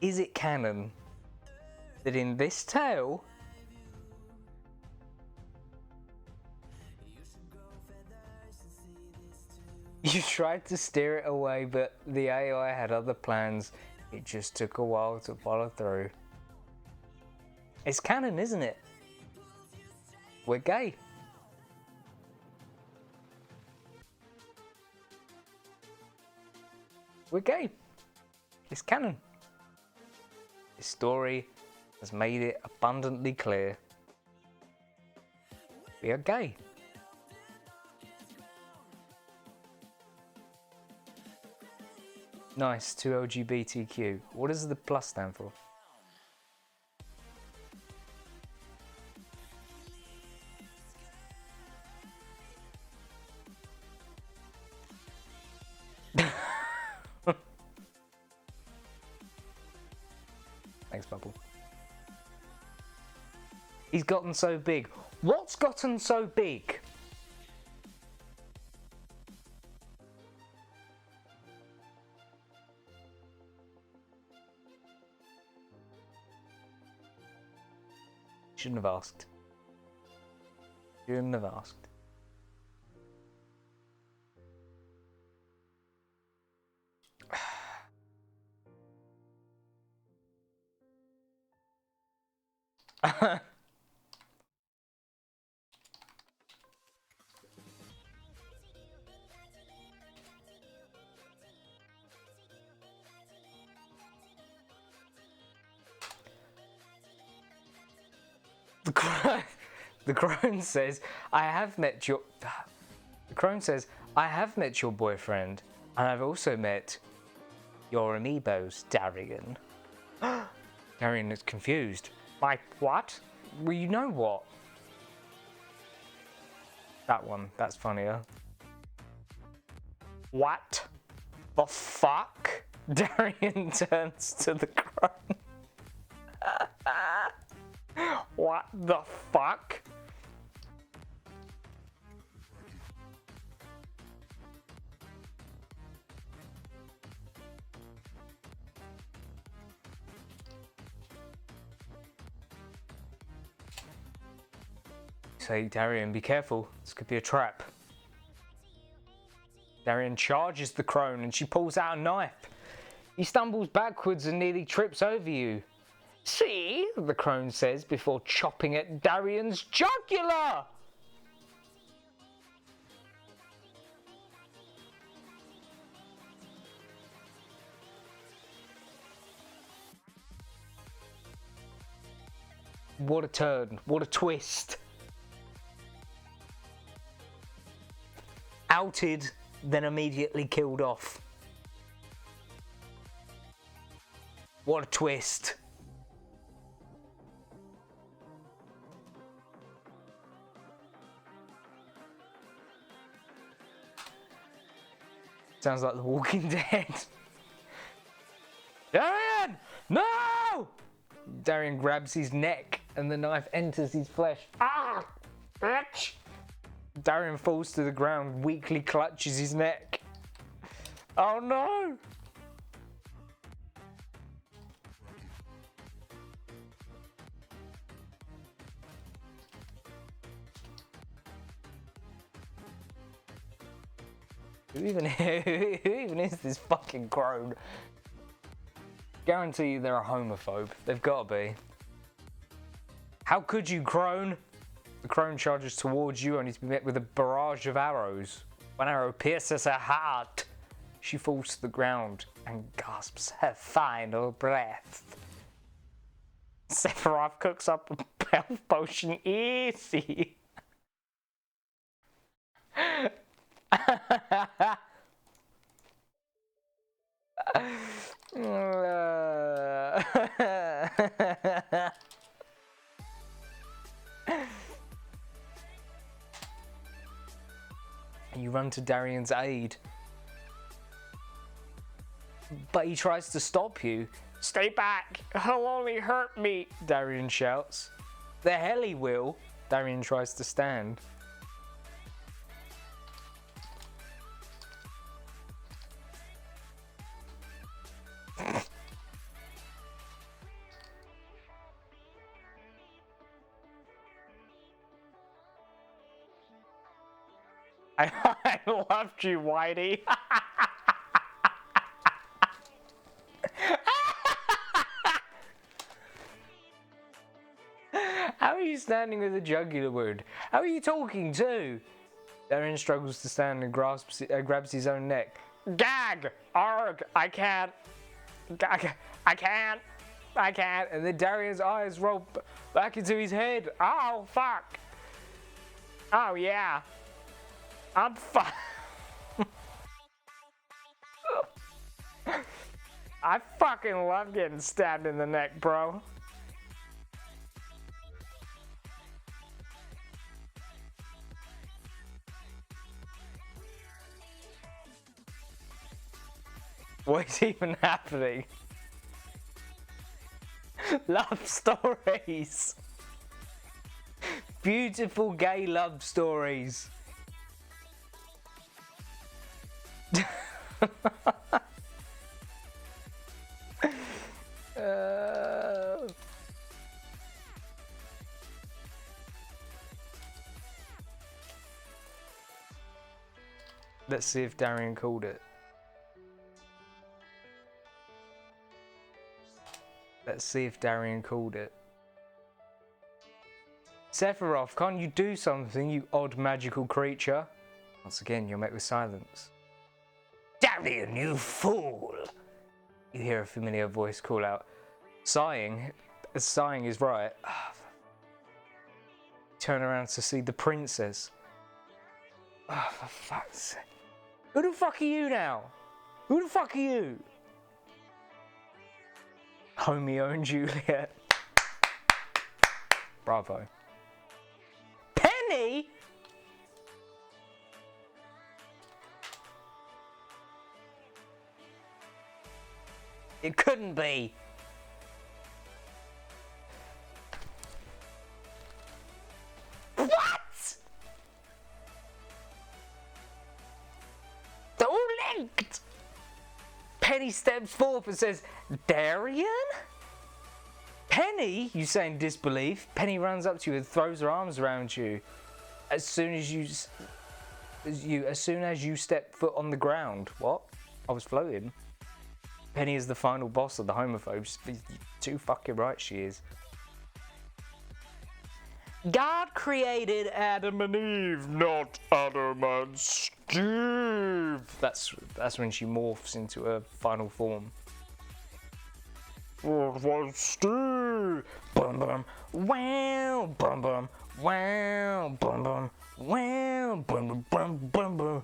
Is it canon that in this tale, you tried to steer it away, but the AI had other plans. It just took a while to follow through. It's canon, isn't it? We're gay. We're gay. It's canon. This story has made it abundantly clear. We are gay. Nice, to LGBTQ. What does the plus stand for? Thanks, Bubble. He's gotten so big. What's gotten so big? Shouldn't have asked. Shouldn't have asked. The crone says, I have met your... The crone says, I have met your boyfriend, and I've also met your amiibos, Darian. Darian is confused. My what? Well, you know what? That one, that's funnier. What the fuck? Darian turns to the crone. What the fuck? Say, Darian, be careful. This could be a trap. Darian charges the crone and she pulls out a knife. He stumbles backwards and nearly trips over you. See, the crone says before chopping at Darian's jugular. What a turn, what a twist. Outed, then immediately killed off. What a twist. Sounds like The Walking Dead. Darian! No! Darian grabs his neck and the knife enters his flesh. Ah! Bitch! Darian falls to the ground, weakly clutches his neck. Oh no! Who even is this fucking crone? Guarantee you they're a homophobe. They've got to be. How could you, crone? The crone charges towards you only to be met with a barrage of arrows. One arrow pierces her heart. She falls to the ground and gasps her final breath. Sephiroth cooks up a health potion easy. You run to Darian's aid. But he tries to stop you. Stay back! He'll only hurt me! Darian shouts. The hell he will! Darian tries to stand. I loved you, Whitey. How are you standing with a jugular wound? How are you talking too? Darian struggles to stand and grabs his own neck. Gag! Arg! I can't. Gag! I can't. I can't. And then Darian's eyes roll back into his head. Oh, fuck. Oh, yeah. I'm fine. I fucking love getting stabbed in the neck, bro. What's even happening? Love stories. Beautiful gay love stories. Let's see if Darian called it. Let's see if Darian called it. Sephiroth, can't you do something, you odd magical creature? Once again, you're met with silence. Darian, you fool! You hear a familiar voice call out. Sighing is right. Turn around to see the princess. Oh, for fuck's sake. Who the fuck are you now? Who the fuck are you? Romeo and Juliet. Bravo. Penny? It couldn't be. What? They're all linked. Penny steps forth and says, Darian? Penny? You say in disbelief. Penny runs up to you and throws her arms around you. As soon as you step foot on the ground. What? I was floating. Penny is the final boss of the homophobes. You're too fucking right she is. God created Adam and Eve, not Adam and Steve. That's when she morphs into her final form. What was Steve? Bum bum. Wow. Bum bum. Wow. Bum bum. Wow. Bum bum bum bum.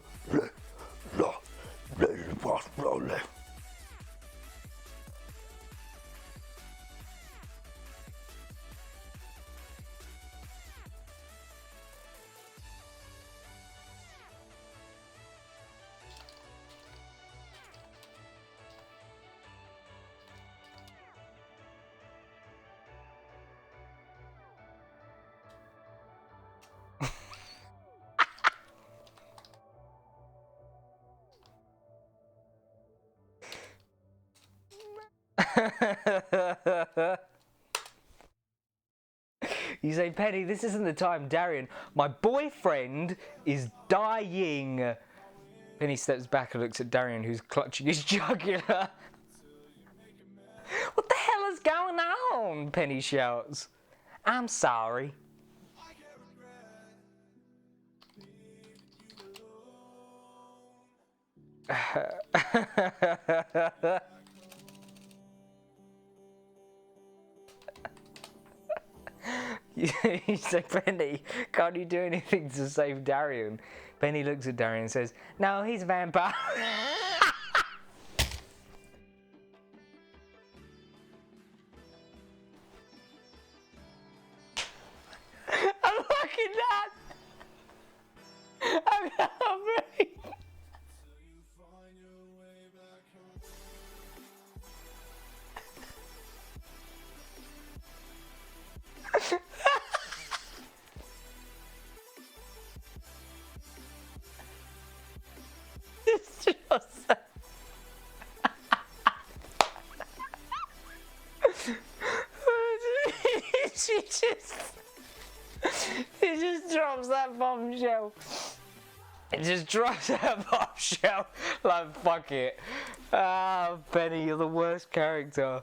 You say, Penny, this isn't the time. Darian, my boyfriend is dying. Penny steps back and looks at Darian, who's clutching his jugular. What the hell is going on? Penny shouts. I'm sorry. You say, Penny, can't you do anything to save Darian? Penny looks at Darian and says, no, he's a vampire. I'm fucking not. I'm not free. It's just... He just drops that bombshell. It just drops that bombshell. Like, fuck it. Ah, Penny, you're the worst character.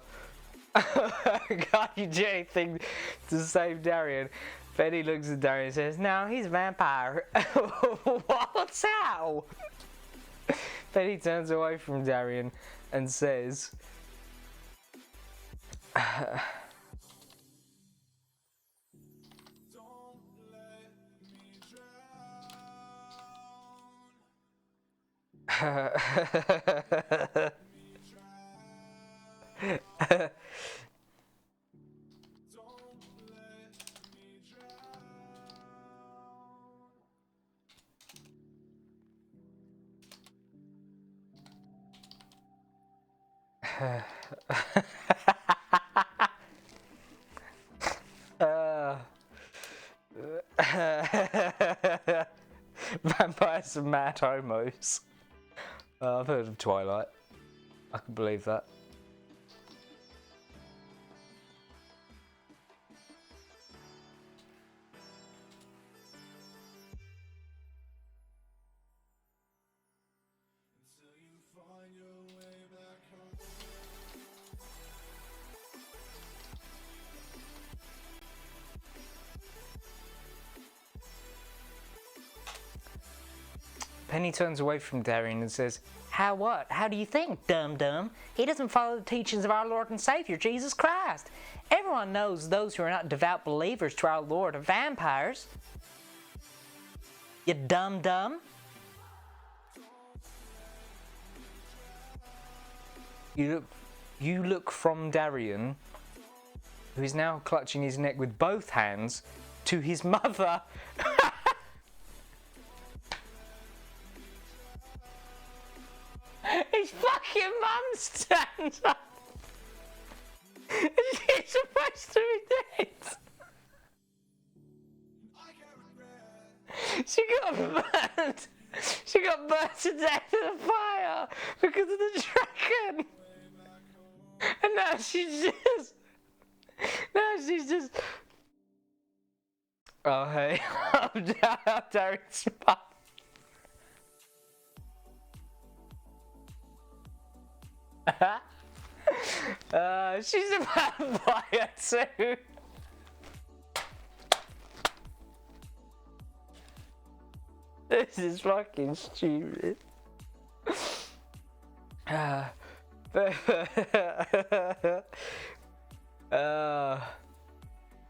Can't you do anything to save Darian? Penny looks at Darian and says, no, he's a vampire. What's how? Penny turns away from Darian and says, vampires are mad homos. I've heard of Twilight. I can believe that. Penny turns away from Darian and says, How what? How do you think, dum-dum? He doesn't follow the teachings of our Lord and Savior, Jesus Christ. Everyone knows those who are not devout believers to our Lord are vampires. You dum-dum. You look from Darian, who is now clutching his neck with both hands, to his mother. His fucking mum stands up. She's supposed to be dead. She got burned. She got burned to death in a fire because of the dragon. And now she's just. Oh hey, I'm down Darren's mum. She's a vampire too. This is fucking stupid.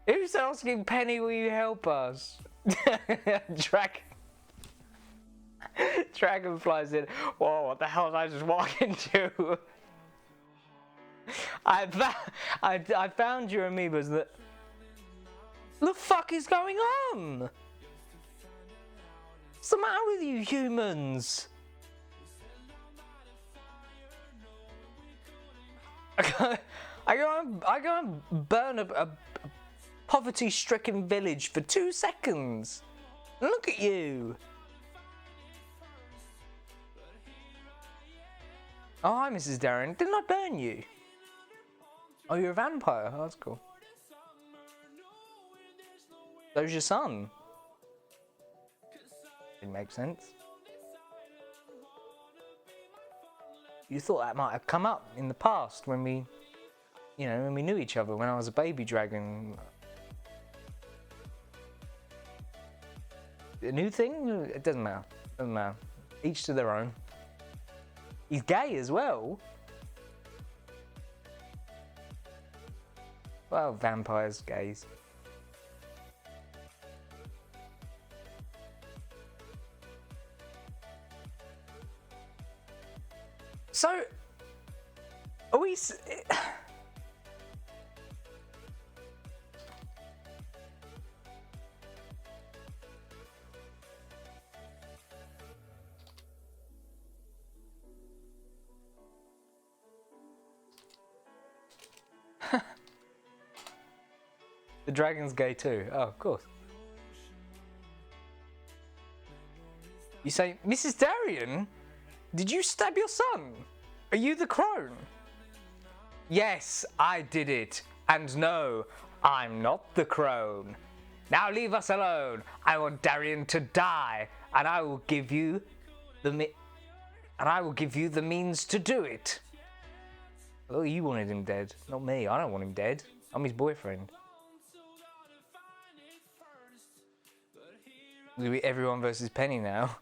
Who's asking Penny, will you help us? Dragon flies in. Whoa, what the hell did I just walk into? I found your amoebas that... The fuck is going on? What's the matter with you humans? I go and burn a poverty-stricken village for 2 seconds. Look at you. Oh, hi, Mrs. Darren. Didn't I burn you? Oh, you're a vampire. Oh, that's cool. So's your son. Didn't make sense. You thought that might have come up in the past when we, when we knew each other, when I was a baby dragon. A new thing? It doesn't matter. Doesn't matter. Each to their own. He's gay as well. Well, vampires, gays. So, are we... The dragon's gay too. Oh, of course. You say, Mrs. Darian, did you stab your son? Are you the crone? Yes, I did it. And no, I'm not the crone. Now leave us alone. I want Darian to die, and I will give you the means to do it. Oh, you wanted him dead, not me. I don't want him dead. I'm his boyfriend. It'll be everyone versus Penny now.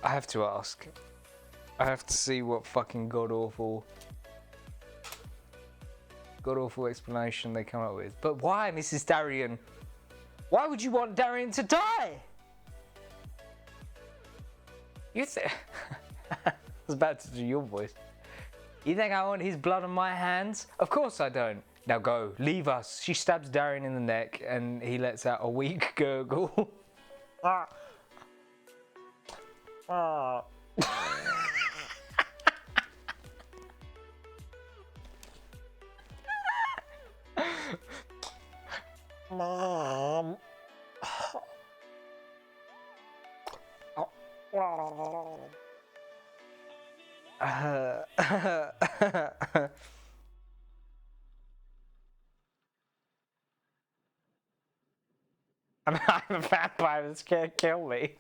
I have to ask. I have to see what fucking god-awful explanation they come up with. But why, Mrs. Darian? Why would you want Darian to die? You think... I was about to do your voice. You think I want his blood on my hands? Of course I don't. Now go, leave us. She stabs Darian in the neck and he lets out a weak gurgle. Ah. Ah. Mom. I'm a vampire, this can't kill me.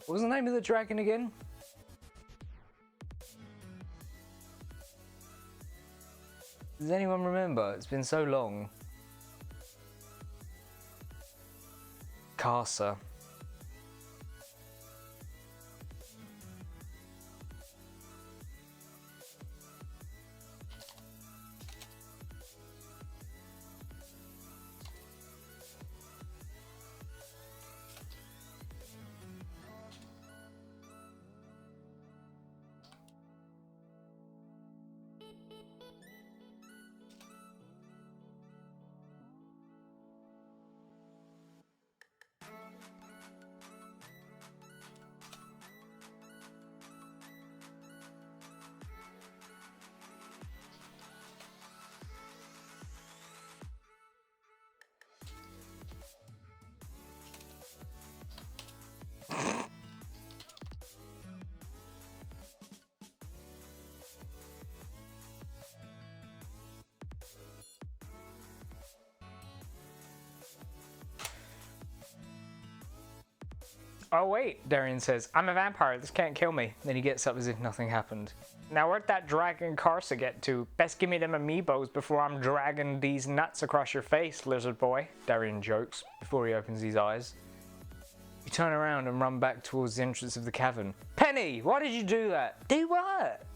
What was the name of the dragon again? Does anyone remember? It's been so long. Karsa. Oh wait, Darian says, I'm a vampire, this can't kill me. Then he gets up as if nothing happened. Now where'd that dragon Karsa get to? Best give me them amiibos before I'm dragging these nuts across your face, lizard boy. Darian jokes before he opens his eyes. You turn around and run back towards the entrance of the cavern. Penny, why did you do that? Do what?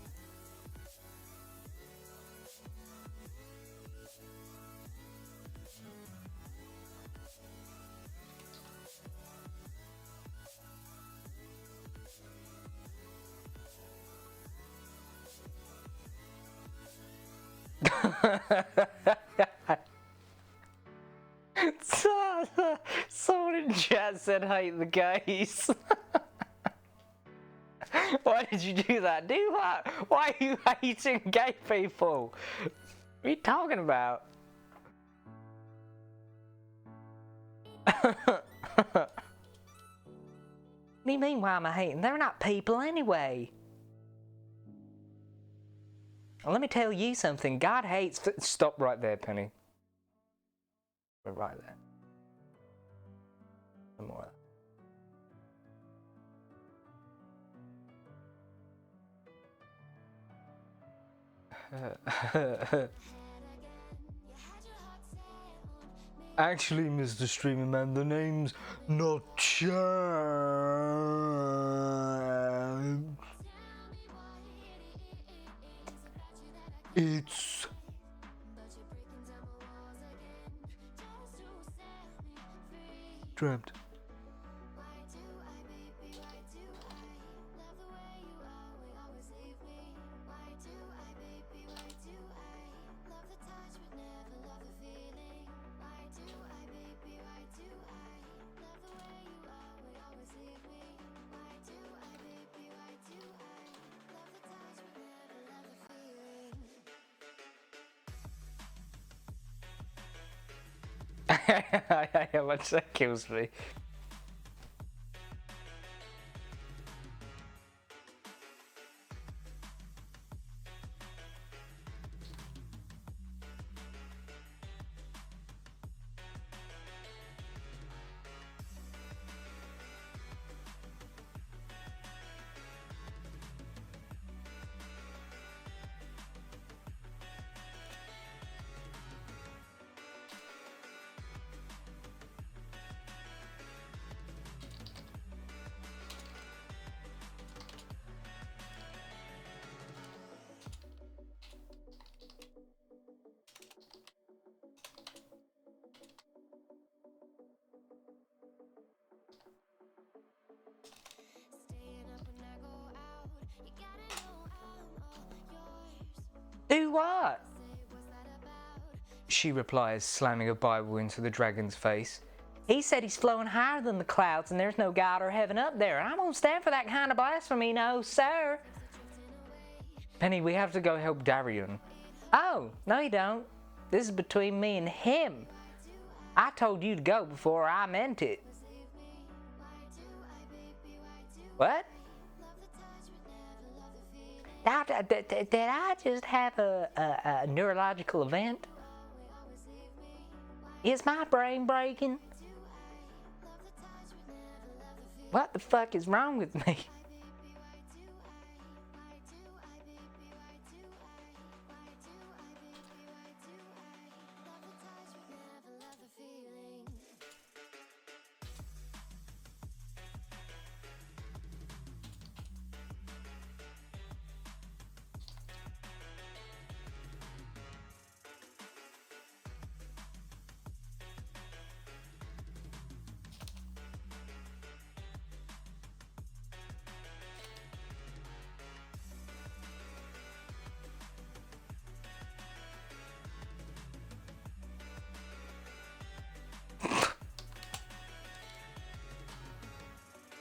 Someone in chat said hate the gays. Why did you do that? Do what? Why are you hating gay people? What are you talking about? What do you mean why am I hating? They're not people anyway. Well, let me tell you something. God hates... Stop right there, Penny. We're right there. Some more. Actually, Mr. Streamer Man, the name's not Chad. It's Dreamt. How much that kills me. Do what? She replies, slamming a Bible into the dragon's face. He said he's flowing higher than the clouds and there's no God or heaven up there. I won't stand for that kind of blasphemy, no, sir. Penny, we have to go help Darian. Oh, no you don't. This is between me and him. I told you to go before I meant it. What? Now, did I just have a neurological event? Is my brain breaking? What the fuck is wrong with me?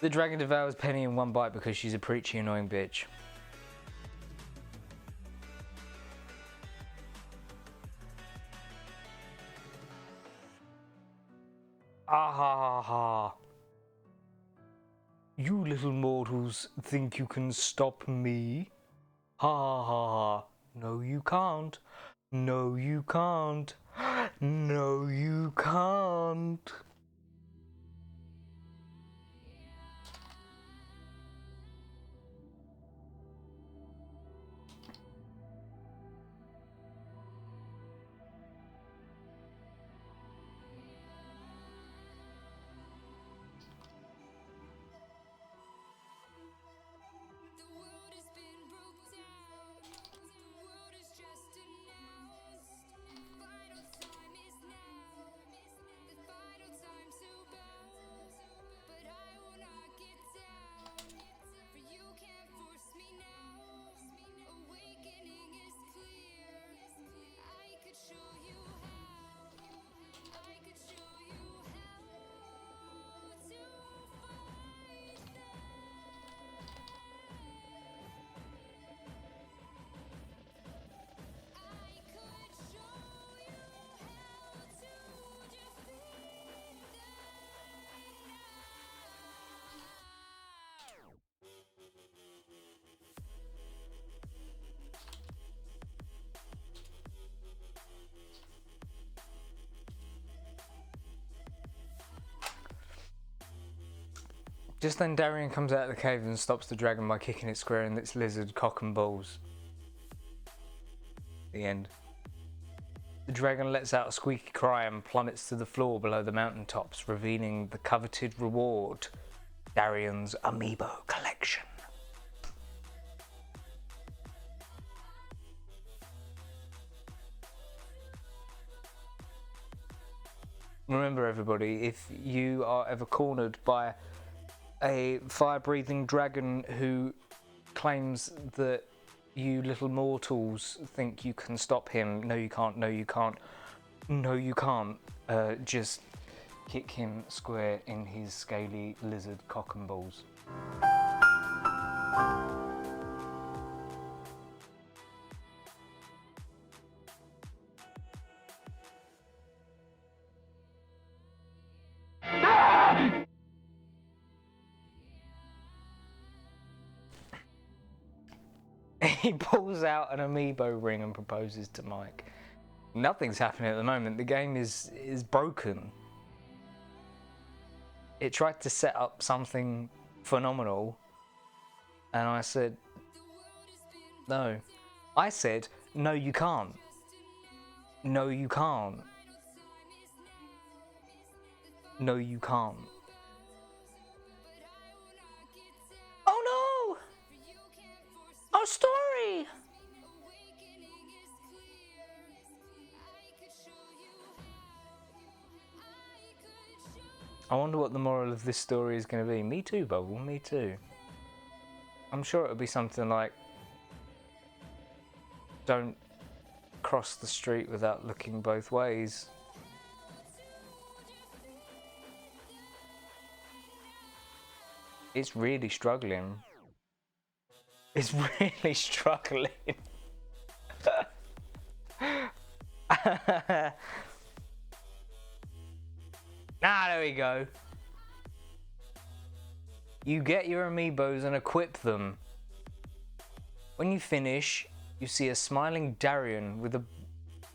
The dragon devours Penny in one bite because she's a preachy, annoying bitch. Ah ha ha ha. You little mortals think you can stop me? Ha ha ha ha. No you can't. No you can't. No you can't. Just then Darian comes out of the cave and stops the dragon by kicking it square in its lizard cock and balls. The end. The dragon lets out a squeaky cry and plummets to the floor below the mountaintops, revealing the coveted reward, Darian's amiibo collection. Remember everybody, if you are ever cornered by a fire-breathing dragon who claims that you little mortals think you can stop him, no you can't, no you can't, no you can't, just kick him square in his scaly lizard cock and balls. He pulls out an amiibo ring and proposes to Mike. Nothing's happening at the moment. The game is broken. It tried to set up something phenomenal, and I said, no. I said, no you can't. No you can't. No you can't. Oh no! Our story! I wonder what the moral of this story is going to be. Me too, Bubble, me too. I'm sure it would be something like, don't cross the street without looking both ways. It's really struggling. It's really struggling. There we go. You get your amiibos and equip them. When you finish, you see a smiling Darian with a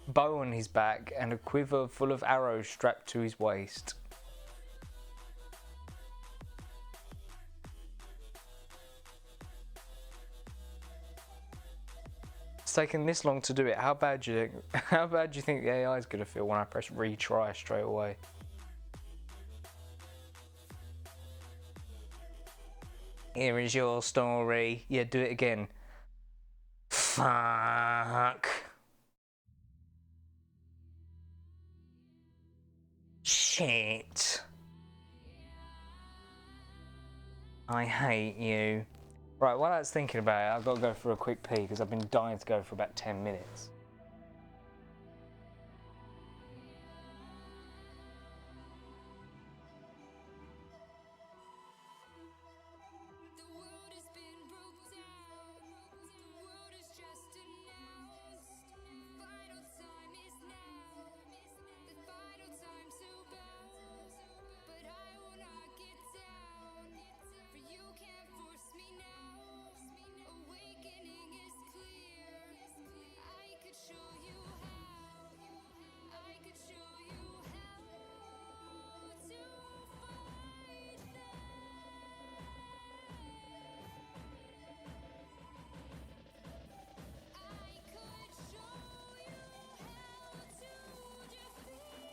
bow on his back and a quiver full of arrows strapped to his waist. It's taken this long to do it. How bad do you think? How bad do you think the AI is gonna feel when I press retry straight away? Here is your story. Yeah, do it again. Fuck. Shit. I hate you. Right, while I was thinking about it, I've got to go for a quick pee because I've been dying to go for about 10 minutes. The world has been broke down. The world is just announced. Final time is now. The final time to bow. But I will not get down. For you can't force me now. Awakening is clear. I could show you how. I could show you how to fight them. I could show you how to defeat them now.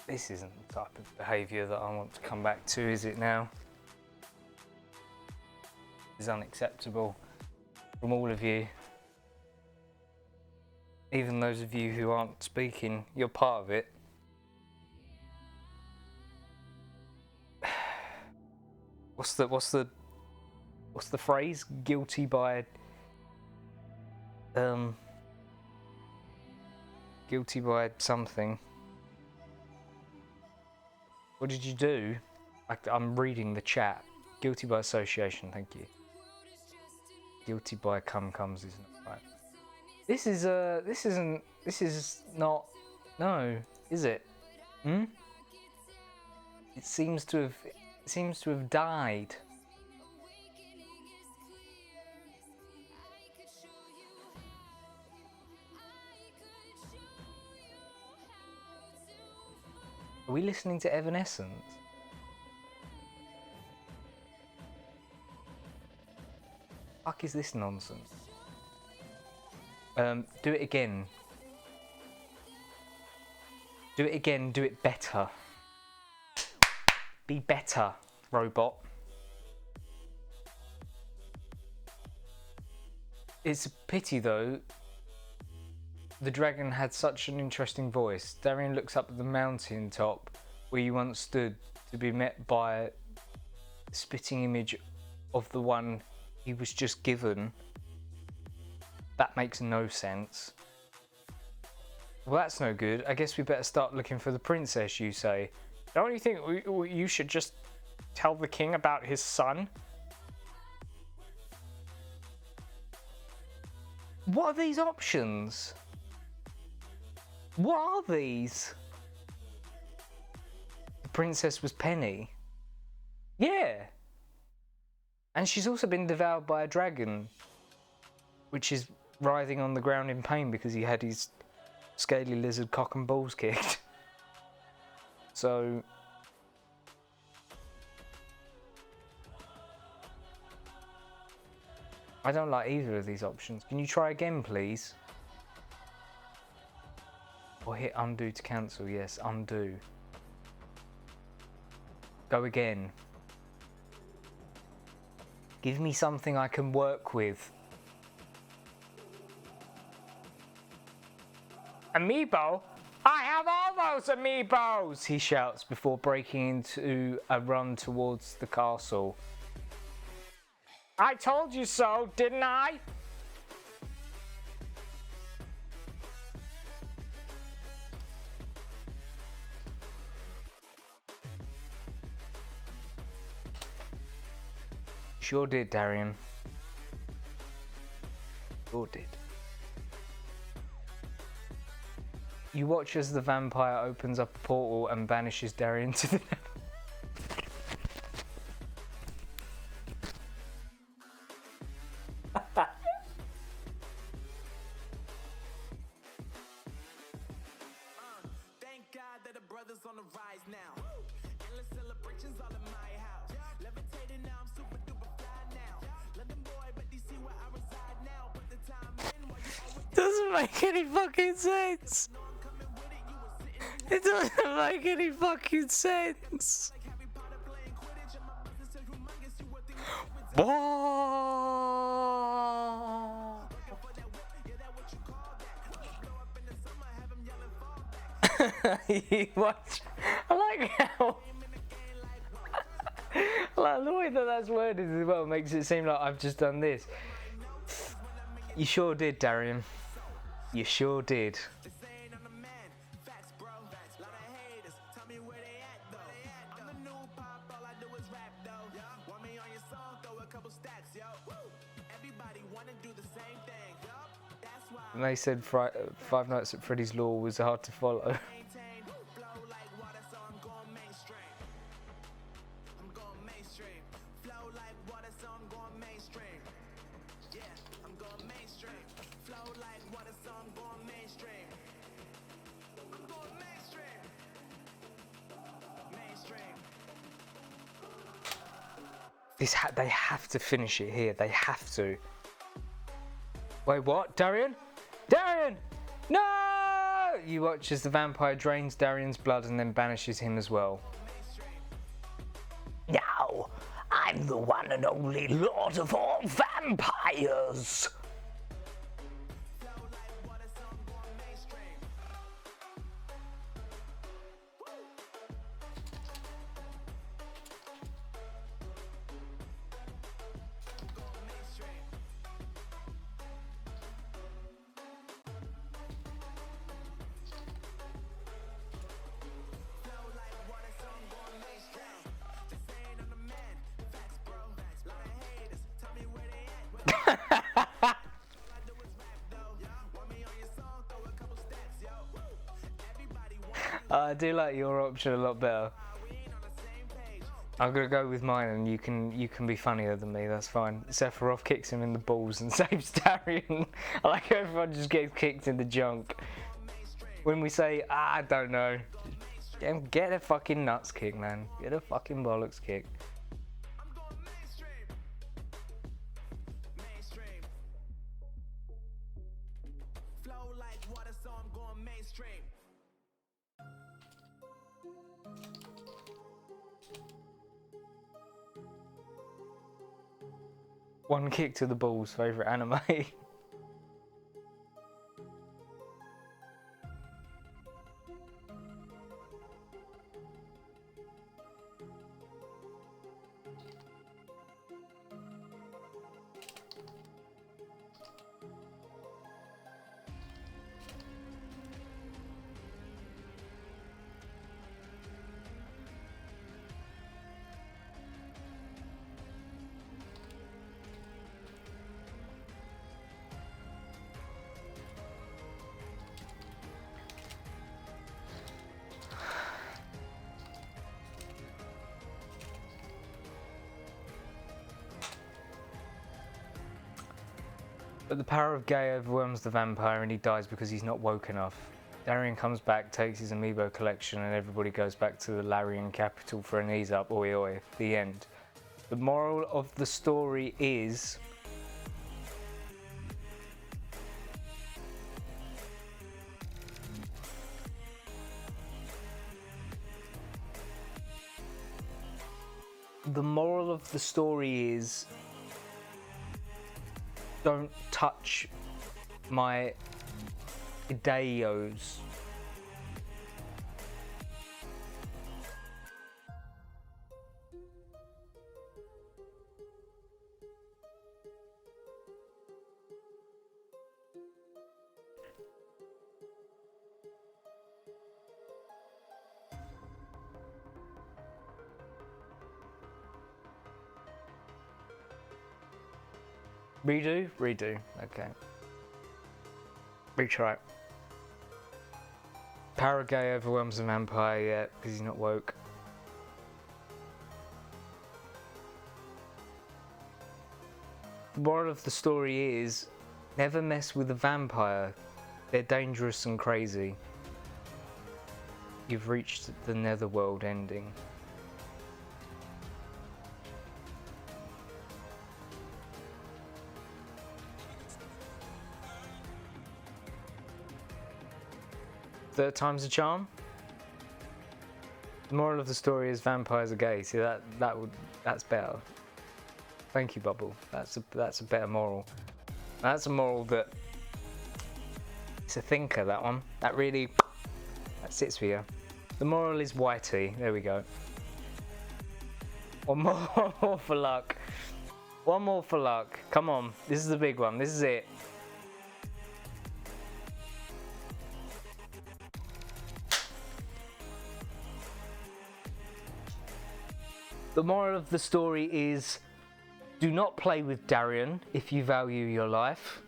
This isn't the type of behaviour that I want to come back to, is it now? It's unacceptable from all of you. Even those of you who aren't speaking, you're part of it. What's the phrase? Guilty by something. What did you do? I'm reading the chat. Guilty by association, thank you. Guilty by comes isn't right. This is not, no, is it? Hmm? It seems to have died. Are we listening to Evanescence? Fuck is this nonsense? Do it again. Do it again, do it better. Be better, robot. It's a pity though. The dragon had such an interesting voice. Darian looks up at the mountain top where you once stood to be met by a spitting image of the one he was just given. That makes no sense. Well, that's no good. I guess we better start looking for the princess, you say. Don't you think you should just tell the king about his son? What are these options? What are these? The princess was Penny. Yeah. And she's also been devoured by a dragon, which is writhing on the ground in pain because he had his scaly lizard cock and balls kicked. So... I don't like either of these options. Can you try again, please? Or hit undo to cancel. Yes, undo. Go again. Give me something I can work with. Amiibo? I have all those amiibos! He shouts before breaking into a run towards the castle. I told you so, didn't I? Sure did, Darian. Sure did. You watch as the vampire opens up a portal and banishes Darian to the... Thank God that the brothers on the rise now. Endless celebrations all in my house. Levitating now, I'm super duper fly now. London boy, but DC where I reside now. Put the time in while you always Doesn't make any fucking sense. know I'm coming with it. You were sitting It doesn't make any fucking sense. like Harry Potter playing Quidditch, and my business is humongous. You would think that What? for that whip, yeah, that what you call that. Blow up in the summer, have him yelling fall back. You watch. I like how. I like the way that that's worded as well. Makes it seem like I've just done this. You sure did, Darian. You sure did. They saying I'm the man. Facts, bro. Lot of haters. Tell me where they at, though. I'm the new pop, all I do is rap, though. Want me on your song, throw a couple stacks, yo. Everybody wanna do the same thing. That's why And they said Five Nights at Freddy's Law was hard to follow. I maintain flow like water, so I'm going mainstream. I'm going mainstream. Flow like water, so I'm going mainstream. Yeah, I'm going mainstream. Flow like water, so I'm going mainstream. I'm going mainstream. Mainstream. They have to finish it here. They have to. Wait, what? Darian? Darian! No! You watch as the vampire drains Darian's blood and then banishes him as well. Now, I'm the one and only Lord of all vampires! Flow like water, so I'm going mainstream. Going mainstream. Flow like water, so I'm going mainstream. They saying I'm the man. Facts, bro. Lot of haters. Tell me where they at. All I do is rap, though. Want me on your song? Throw a couple stacks, yo. Everybody want I do like your option a lot better. we ain't on the same page. I'm gonna go with mine, and you can be funnier than me. That's fine. Sephiroth kicks him in the balls and saves Darian. I like how everyone just gets kicked in the junk. When we say, I don't know, get a fucking nuts kick, man. Get a fucking bollocks kick. I'm going mainstream. Mainstream. Flow like water, so I'm going mainstream. One kick to the balls. Favorite anime. But the power of gay overwhelms the vampire and he dies because he's not woke enough. Darien comes back, takes his amiibo collection, and everybody goes back to the Larian capital for an ease up. Oi oi. The end. The moral of the story is... The moral of the story is... Don't touch my ideos. Redo? Redo. Okay. Retry. Power of gay overwhelms the vampire, yeah, because he's not woke. The moral of the story is, never mess with a vampire. They're dangerous and crazy. You've reached the netherworld ending. Third time's a charm. The moral of the story is vampires are gay. See that's better. Thank you, Bubble. That's a better moral. That's a moral that it's a thinker. That one. That sits with you. The moral is whitey. There we go. One more for luck. One more for luck. Come on. This is the big one. This is it. The moral of the story is, do not play with Darien if you value your life.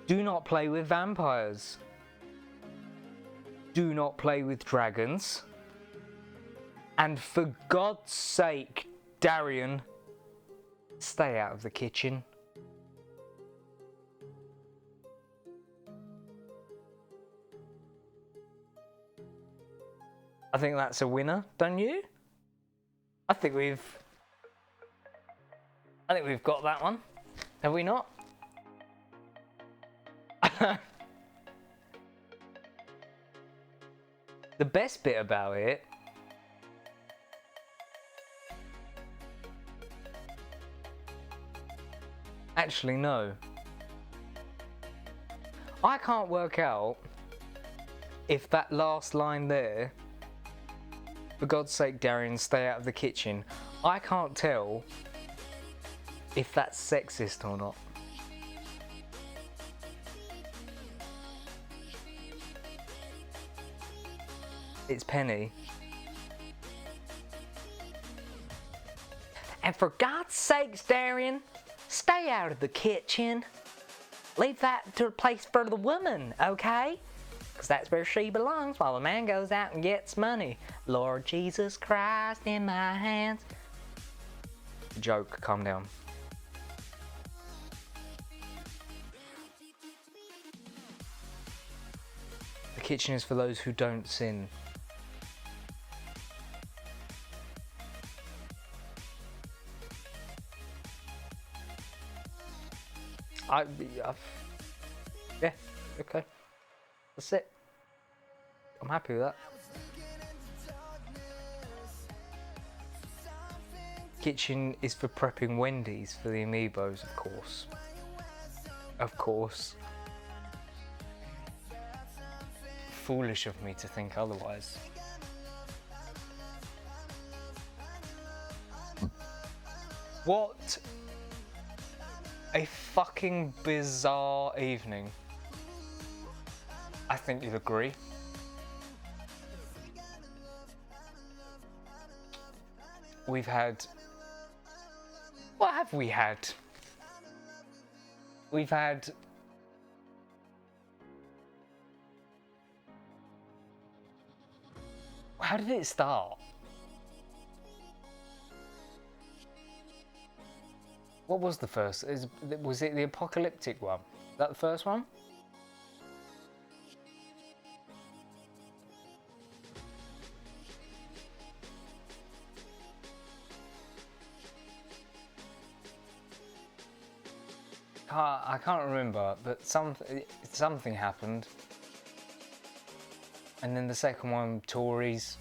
Do not play with vampires. Do not play with dragons. And for God's sake, Darien, stay out of the kitchen. I think that's a winner, don't you? I think we've got that one. Have we not? The best bit about it actually no. I can't work out if that last line there, for God's sake, Darien, stay out of the kitchen. I can't tell if that's sexist or not. It's Penny. And for God's sakes, Darien, stay out of the kitchen. Leave that to a place for the woman, okay? Because that's where she belongs while the man goes out and gets money. Lord Jesus Christ in my hands. Joke, calm down. The kitchen is for those who don't sin. Yeah, okay. That's it. I'm happy with that. Kitchen is for prepping Wendy's for the amiibos, of course. Of course. Foolish of me to think otherwise. What a fucking bizarre evening. I think you'd agree. We've had... What have we had? We've had... How did it start? What was the first? Was it the apocalyptic one? Is that the first one? I can't remember, but something happened. And then the second one, Tories.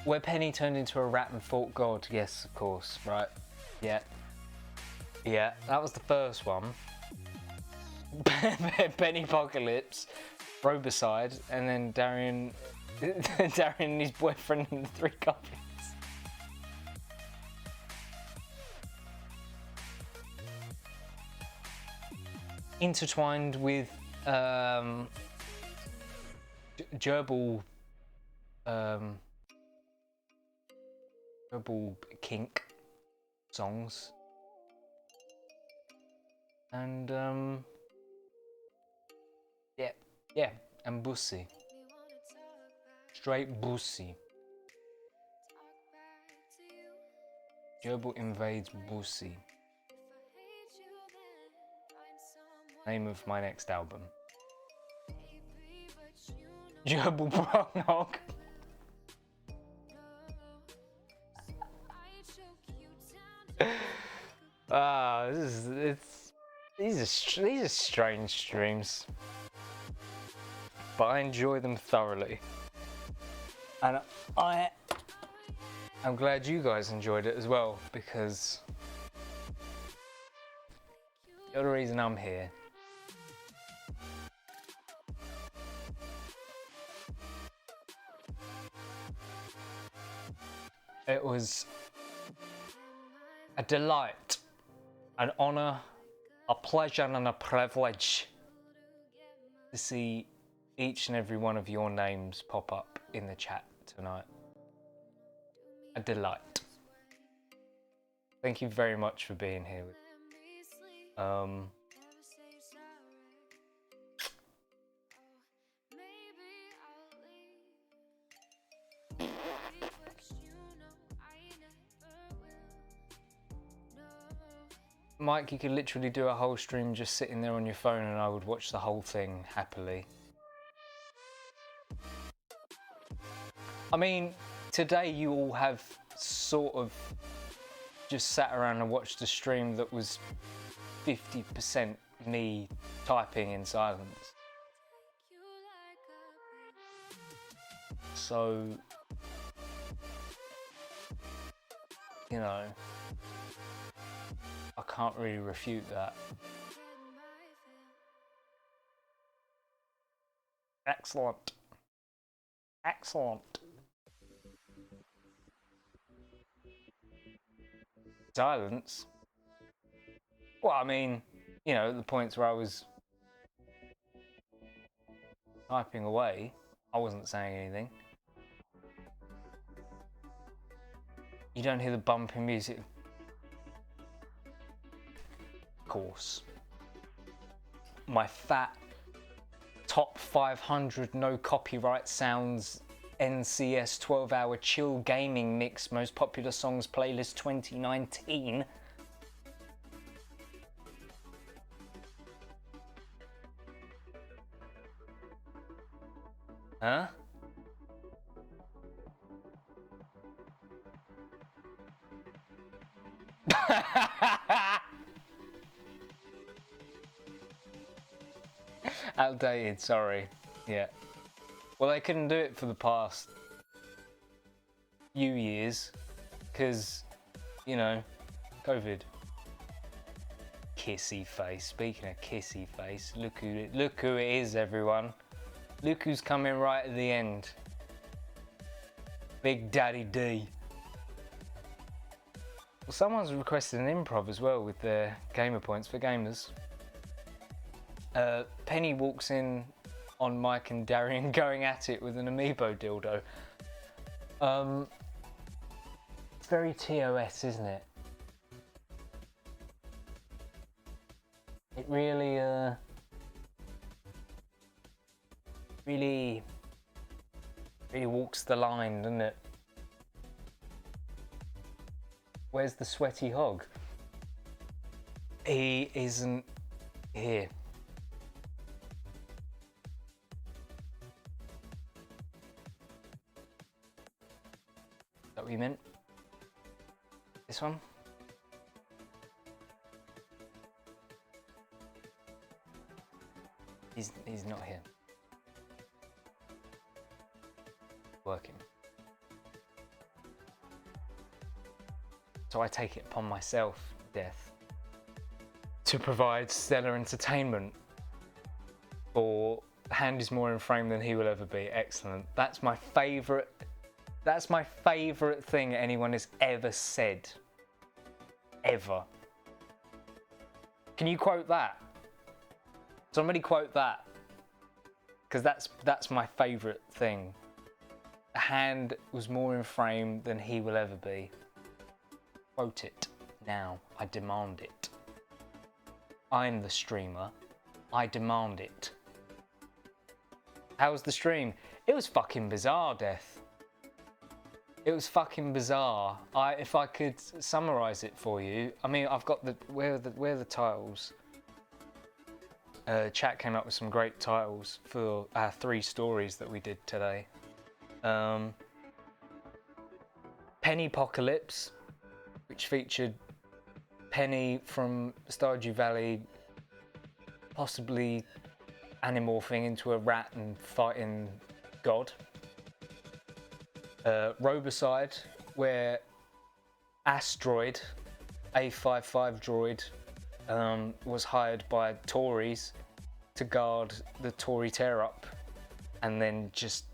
Where Penny turned into a rat and fought God. Yes, of course, right. Yeah. Yeah, that was the first one. Penny Apocalypse, Robicide, and then Darian and his boyfriend and the 3 copies. Intertwined with gerbil kink songs and yeah, and Bussy, straight Bussy. Gerbil invades Bussy. Name of my next album. Gerbil Prognog. These are strange streams, but I enjoy them thoroughly, and I'm glad you guys enjoyed it as well, because you're the reason I'm here. It was a delight, an honour, a pleasure and a privilege to see each and every one of your names pop up in the chat tonight. A delight. Thank you very much for being here. Mike, you could literally do a whole stream just sitting there on your phone and I would watch the whole thing happily. I mean, today you all have sort of just sat around and watched a stream that was 50% me typing in silence. So, you know, I can't really refute that. Excellent. Excellent. Silence? Well, I mean, you know, the points where I was typing away, I wasn't saying anything. You don't hear the bumping music. Of course. My fat top 500 no copyright sounds NCS 12-hour chill gaming mix most popular songs playlist 2019. Huh? Outdated, sorry. Yeah. Well, they couldn't do it for the past few years because, you know, COVID. Kissy face. Speaking of kissy face, look who it is, everyone. Look who's coming right at the end. Big Daddy D. Well, someone's requested an improv as well with their gamer points for gamers. Penny walks in on Mike and Darian going at it with an amiibo dildo. It's very TOS, isn't it? It really, really walks the line, doesn't it? Where's the sweaty hog? He isn't here. Is that what you meant? This one? He's not here. Working. So I take it upon myself, Death, to provide stellar entertainment. Or Hand is more in frame than he will ever be. Excellent. That's my favourite. That's my favourite thing anyone has ever said. Ever. Can you quote that? Somebody quote that. Because that's my favourite thing. A hand was more in frame than he will ever be. Quote it now. I demand it. I'm the streamer. I demand it. How was the stream? It was fucking bizarre, Death. It was fucking bizarre. If I could summarise it for you, I mean, I've got where are the titles? Chat came up with some great titles for our 3 stories that we did today. Pennypocalypse, which featured Penny from Stardew Valley possibly animorphing into a rat and fighting God. Robicide, where Asteroid, A55 droid, was hired by Tories to guard the Tory tear-up and then just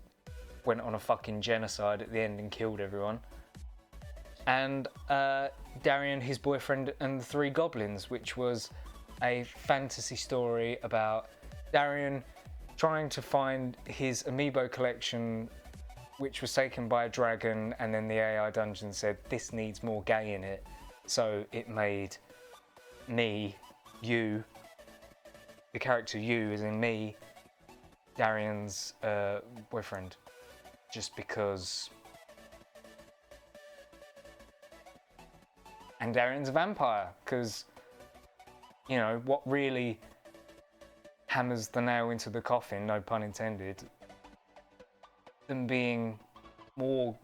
went on a fucking genocide at the end and killed everyone. And Darian, his boyfriend, and the 3 goblins, which was a fantasy story about Darian trying to find his amiibo collection, which was taken by a dragon, and then the AI dungeon said, this needs more gay in it. So it made me, you, the character you, as in me, Darian's boyfriend. Just because... And Darian's a vampire, because, you know, what really hammers the nail into the coffin, no pun intended, than being more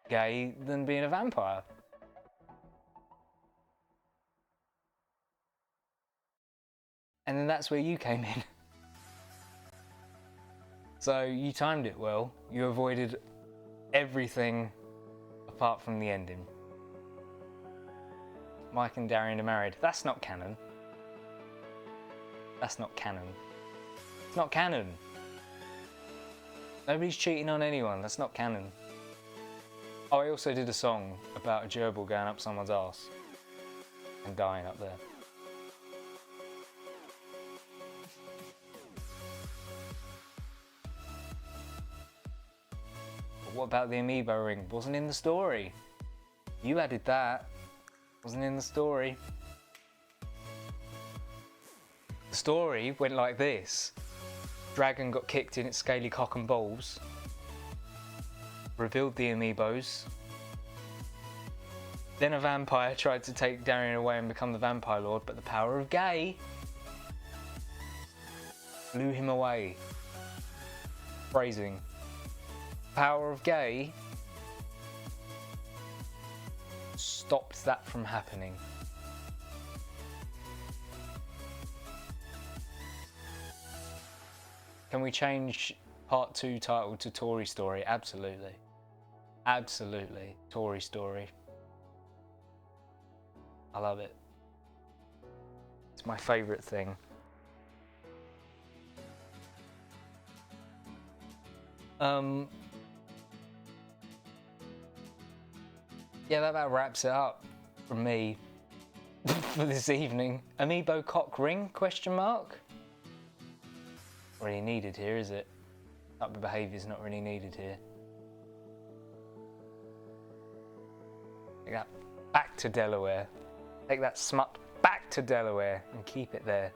gay than being a vampire. And then that's where you came in. So you timed it well. You avoided everything apart from the ending. Mike and Darian are married. That's not canon. That's not canon. It's not canon. Nobody's cheating on anyone. That's not canon. Oh, I also did a song about a gerbil going up someone's arse and dying up there. But what about the amiibo ring? Wasn't in the story. You added that. Wasn't in the story. The story went like this. Dragon got kicked in its scaly cock and balls. Revealed the amiibos. Then a vampire tried to take Darian away and become the vampire lord, but the power of gay blew him away. Phrasing. Power of gay stopped that from happening. Can we change part 2 title to Tory Story? Absolutely. Absolutely. Tory Story. I love it. It's my favourite thing. Yeah, that about wraps it up from me for this evening. Amiibo cock ring? Question mark? Not really needed here, is it? Type of behaviour's not really needed here. Take that back to Delaware. Take that smut back to Delaware and keep it there.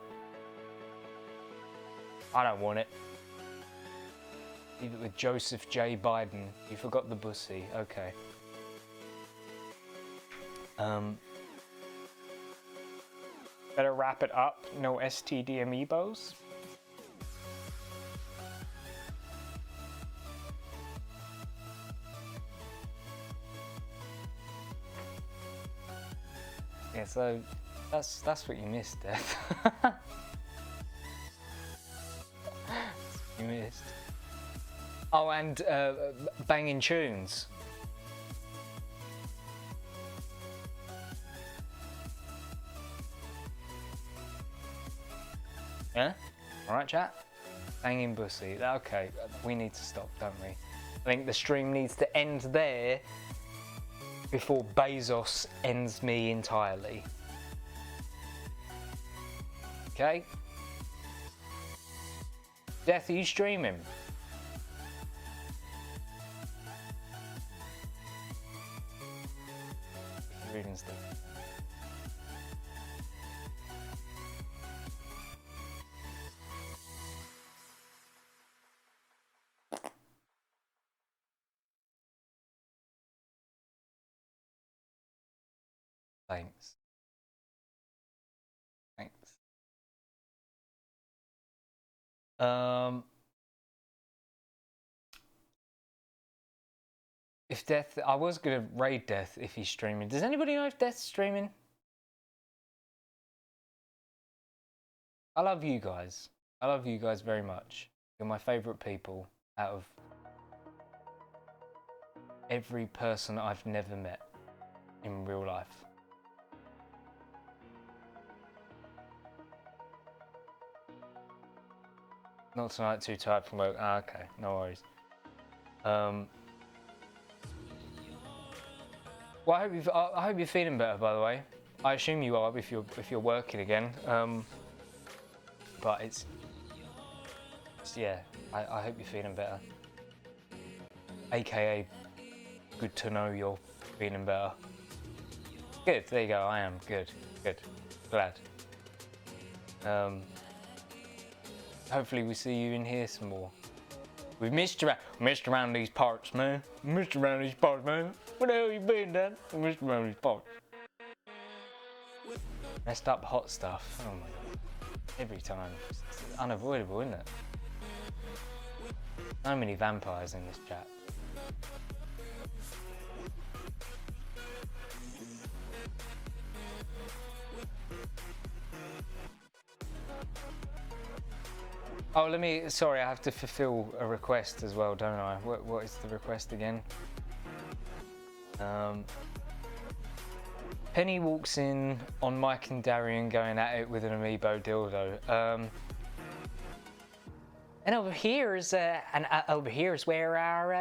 I don't want it. Leave it with Joseph J. Biden. You forgot the bussy. Okay. Better wrap it up. No STD amiibos. Yeah, so that's what you missed, Death. You missed. Oh, and banging tunes. Yeah? Alright, chat? Banging bussy. Okay, we need to stop, don't we? I think the stream needs to end there before Bezos ends me entirely. Okay? Death, are you streaming? Reading stuff. Thanks. Thanks. If Death, I was gonna raid Death if he's streaming. Does anybody know if Death's streaming? I love you guys. I love you guys very much. You're my favourite people out of every person I've never met in real life. Not tonight, too tired from work. Ah, okay, no worries. Well, I hope you're feeling better, by the way. I assume you are if you're working again. But it's yeah. I hope you're feeling better. AKA, good to know you're feeling better. Good. There you go. I am good. Good. Glad. Hopefully we see you in here some more. We've missed around these parts, man. Missed around these parts, man. Where the hell you been, Dad? We missed around these parts. Messed up hot stuff. Oh my god. Every time. It's unavoidable, isn't it? So many vampires in this chat. Oh, sorry, I have to fulfill a request as well, don't I? What is the request again? Penny walks in on Mike and Darian going at it with an amiibo dildo. And over here is where our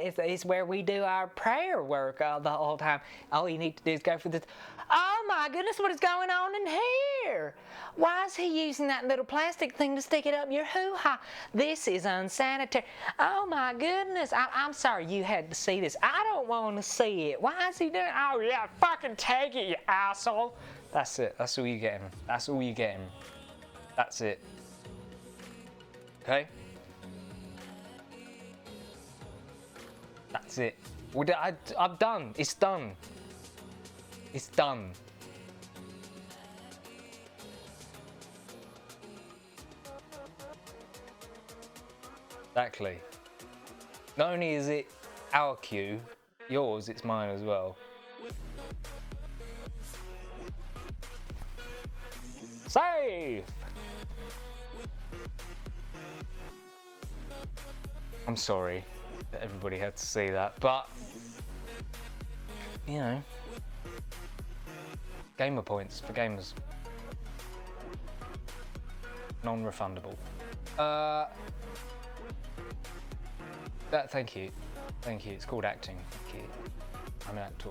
is where we do our prayer work the whole time. All you need to do is go for this. Oh my goodness, what is going on in here? Why is he using that little plastic thing to stick it up your hoo-ha? This is unsanitary. Oh my goodness, I'm sorry you had to see this. I don't want to see it. Why is he doing? Oh yeah, fucking take it, you asshole. That's it. That's all you're getting. That's all you're getting. That's it. Okay? That's it. I'm done. It's done. It's done. Exactly. Not only is it our queue, yours, it's mine as well. Save! I'm sorry that everybody had to see that, but you know, gamer points for gamers. Non-refundable. Thank you. Thank you. It's called acting. Thank you. I'm an actor.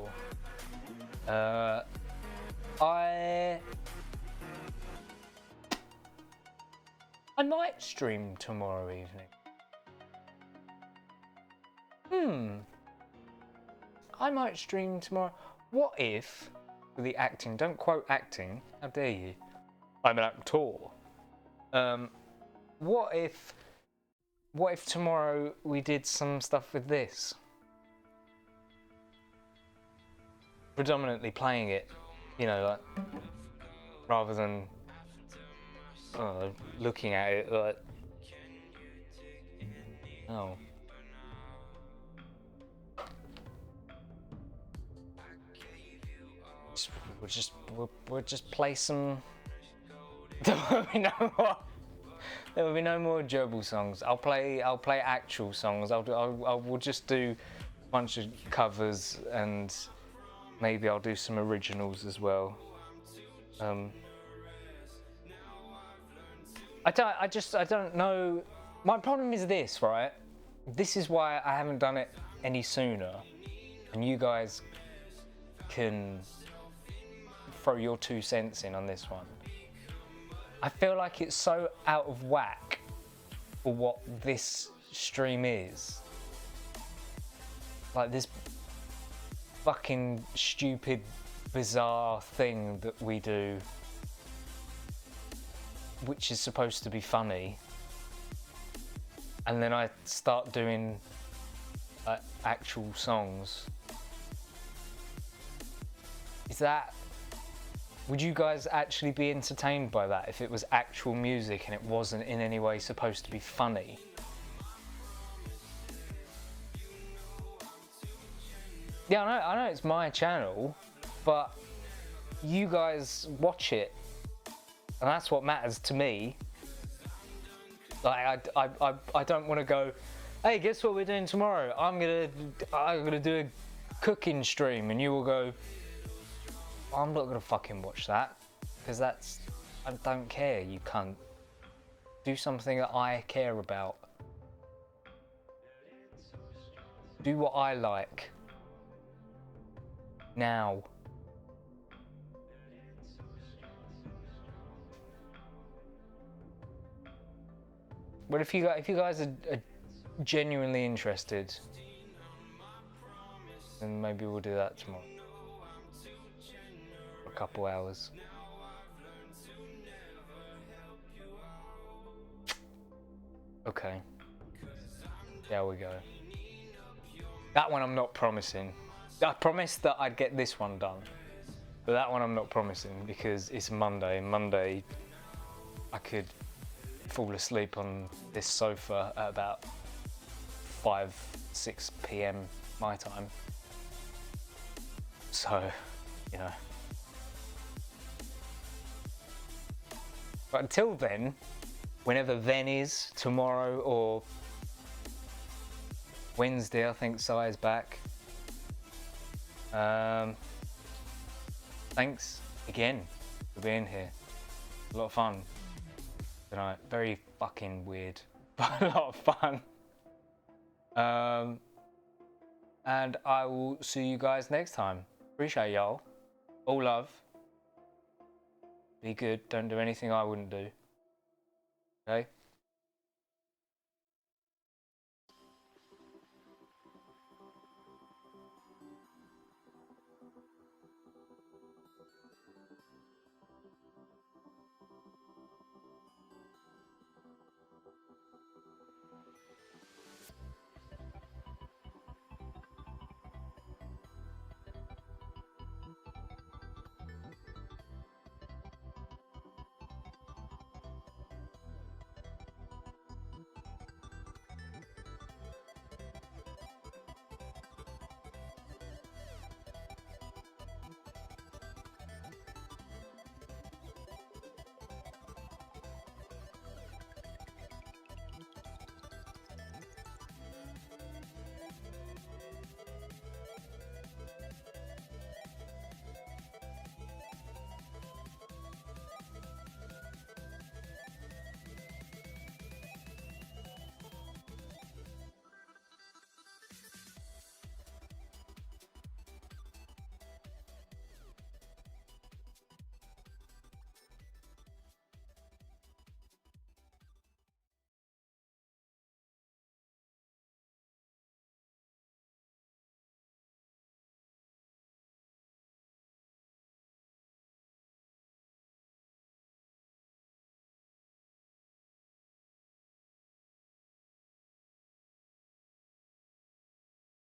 I might stream tomorrow evening. I might stream tomorrow. What if, for the acting, don't quote acting, how dare you? I'm an actor. What if tomorrow we did some stuff with this? predominantly playing it, you know, like, rather than looking at it like, oh. We'll just play some. There will be no more gerbil songs. I'll play actual songs. We'll just do a bunch of covers and maybe I'll do some originals as well. I don't know. My problem is this, right? This is why I haven't done it any sooner, and you guys can throw your 2 cents in on this one. I feel like it's so out of whack for what this stream is. Like this fucking stupid, bizarre thing that we do, which is supposed to be funny. And then I start doing actual songs. Would you guys actually be entertained by that if it was actual music and it wasn't in any way supposed to be funny? Yeah, I know it's my channel, but you guys watch it, and that's what matters to me. Like, I don't want to go, hey, guess what we're doing tomorrow? I'm gonna do a cooking stream, and you will go, I'm not gonna fucking watch that, because I don't care, you cunt. Do something that I care about. Do what I like. Now. But if you guys are genuinely interested, then maybe we'll do that tomorrow. For a couple hours. Okay. There we go. That one I'm not promising. I promised that I'd get this one done. But that one I'm not promising because it's Monday. Monday, I could fall asleep on this sofa at about 5-6 p.m. my time. So, you know. But until then, whenever then is, tomorrow or Wednesday, I think Sai is back. Thanks again for being here. A lot of fun tonight. Very fucking weird, but a lot of fun. And I will see you guys next time. Appreciate y'all. All love. Be good. Don't do anything I wouldn't do. Okay?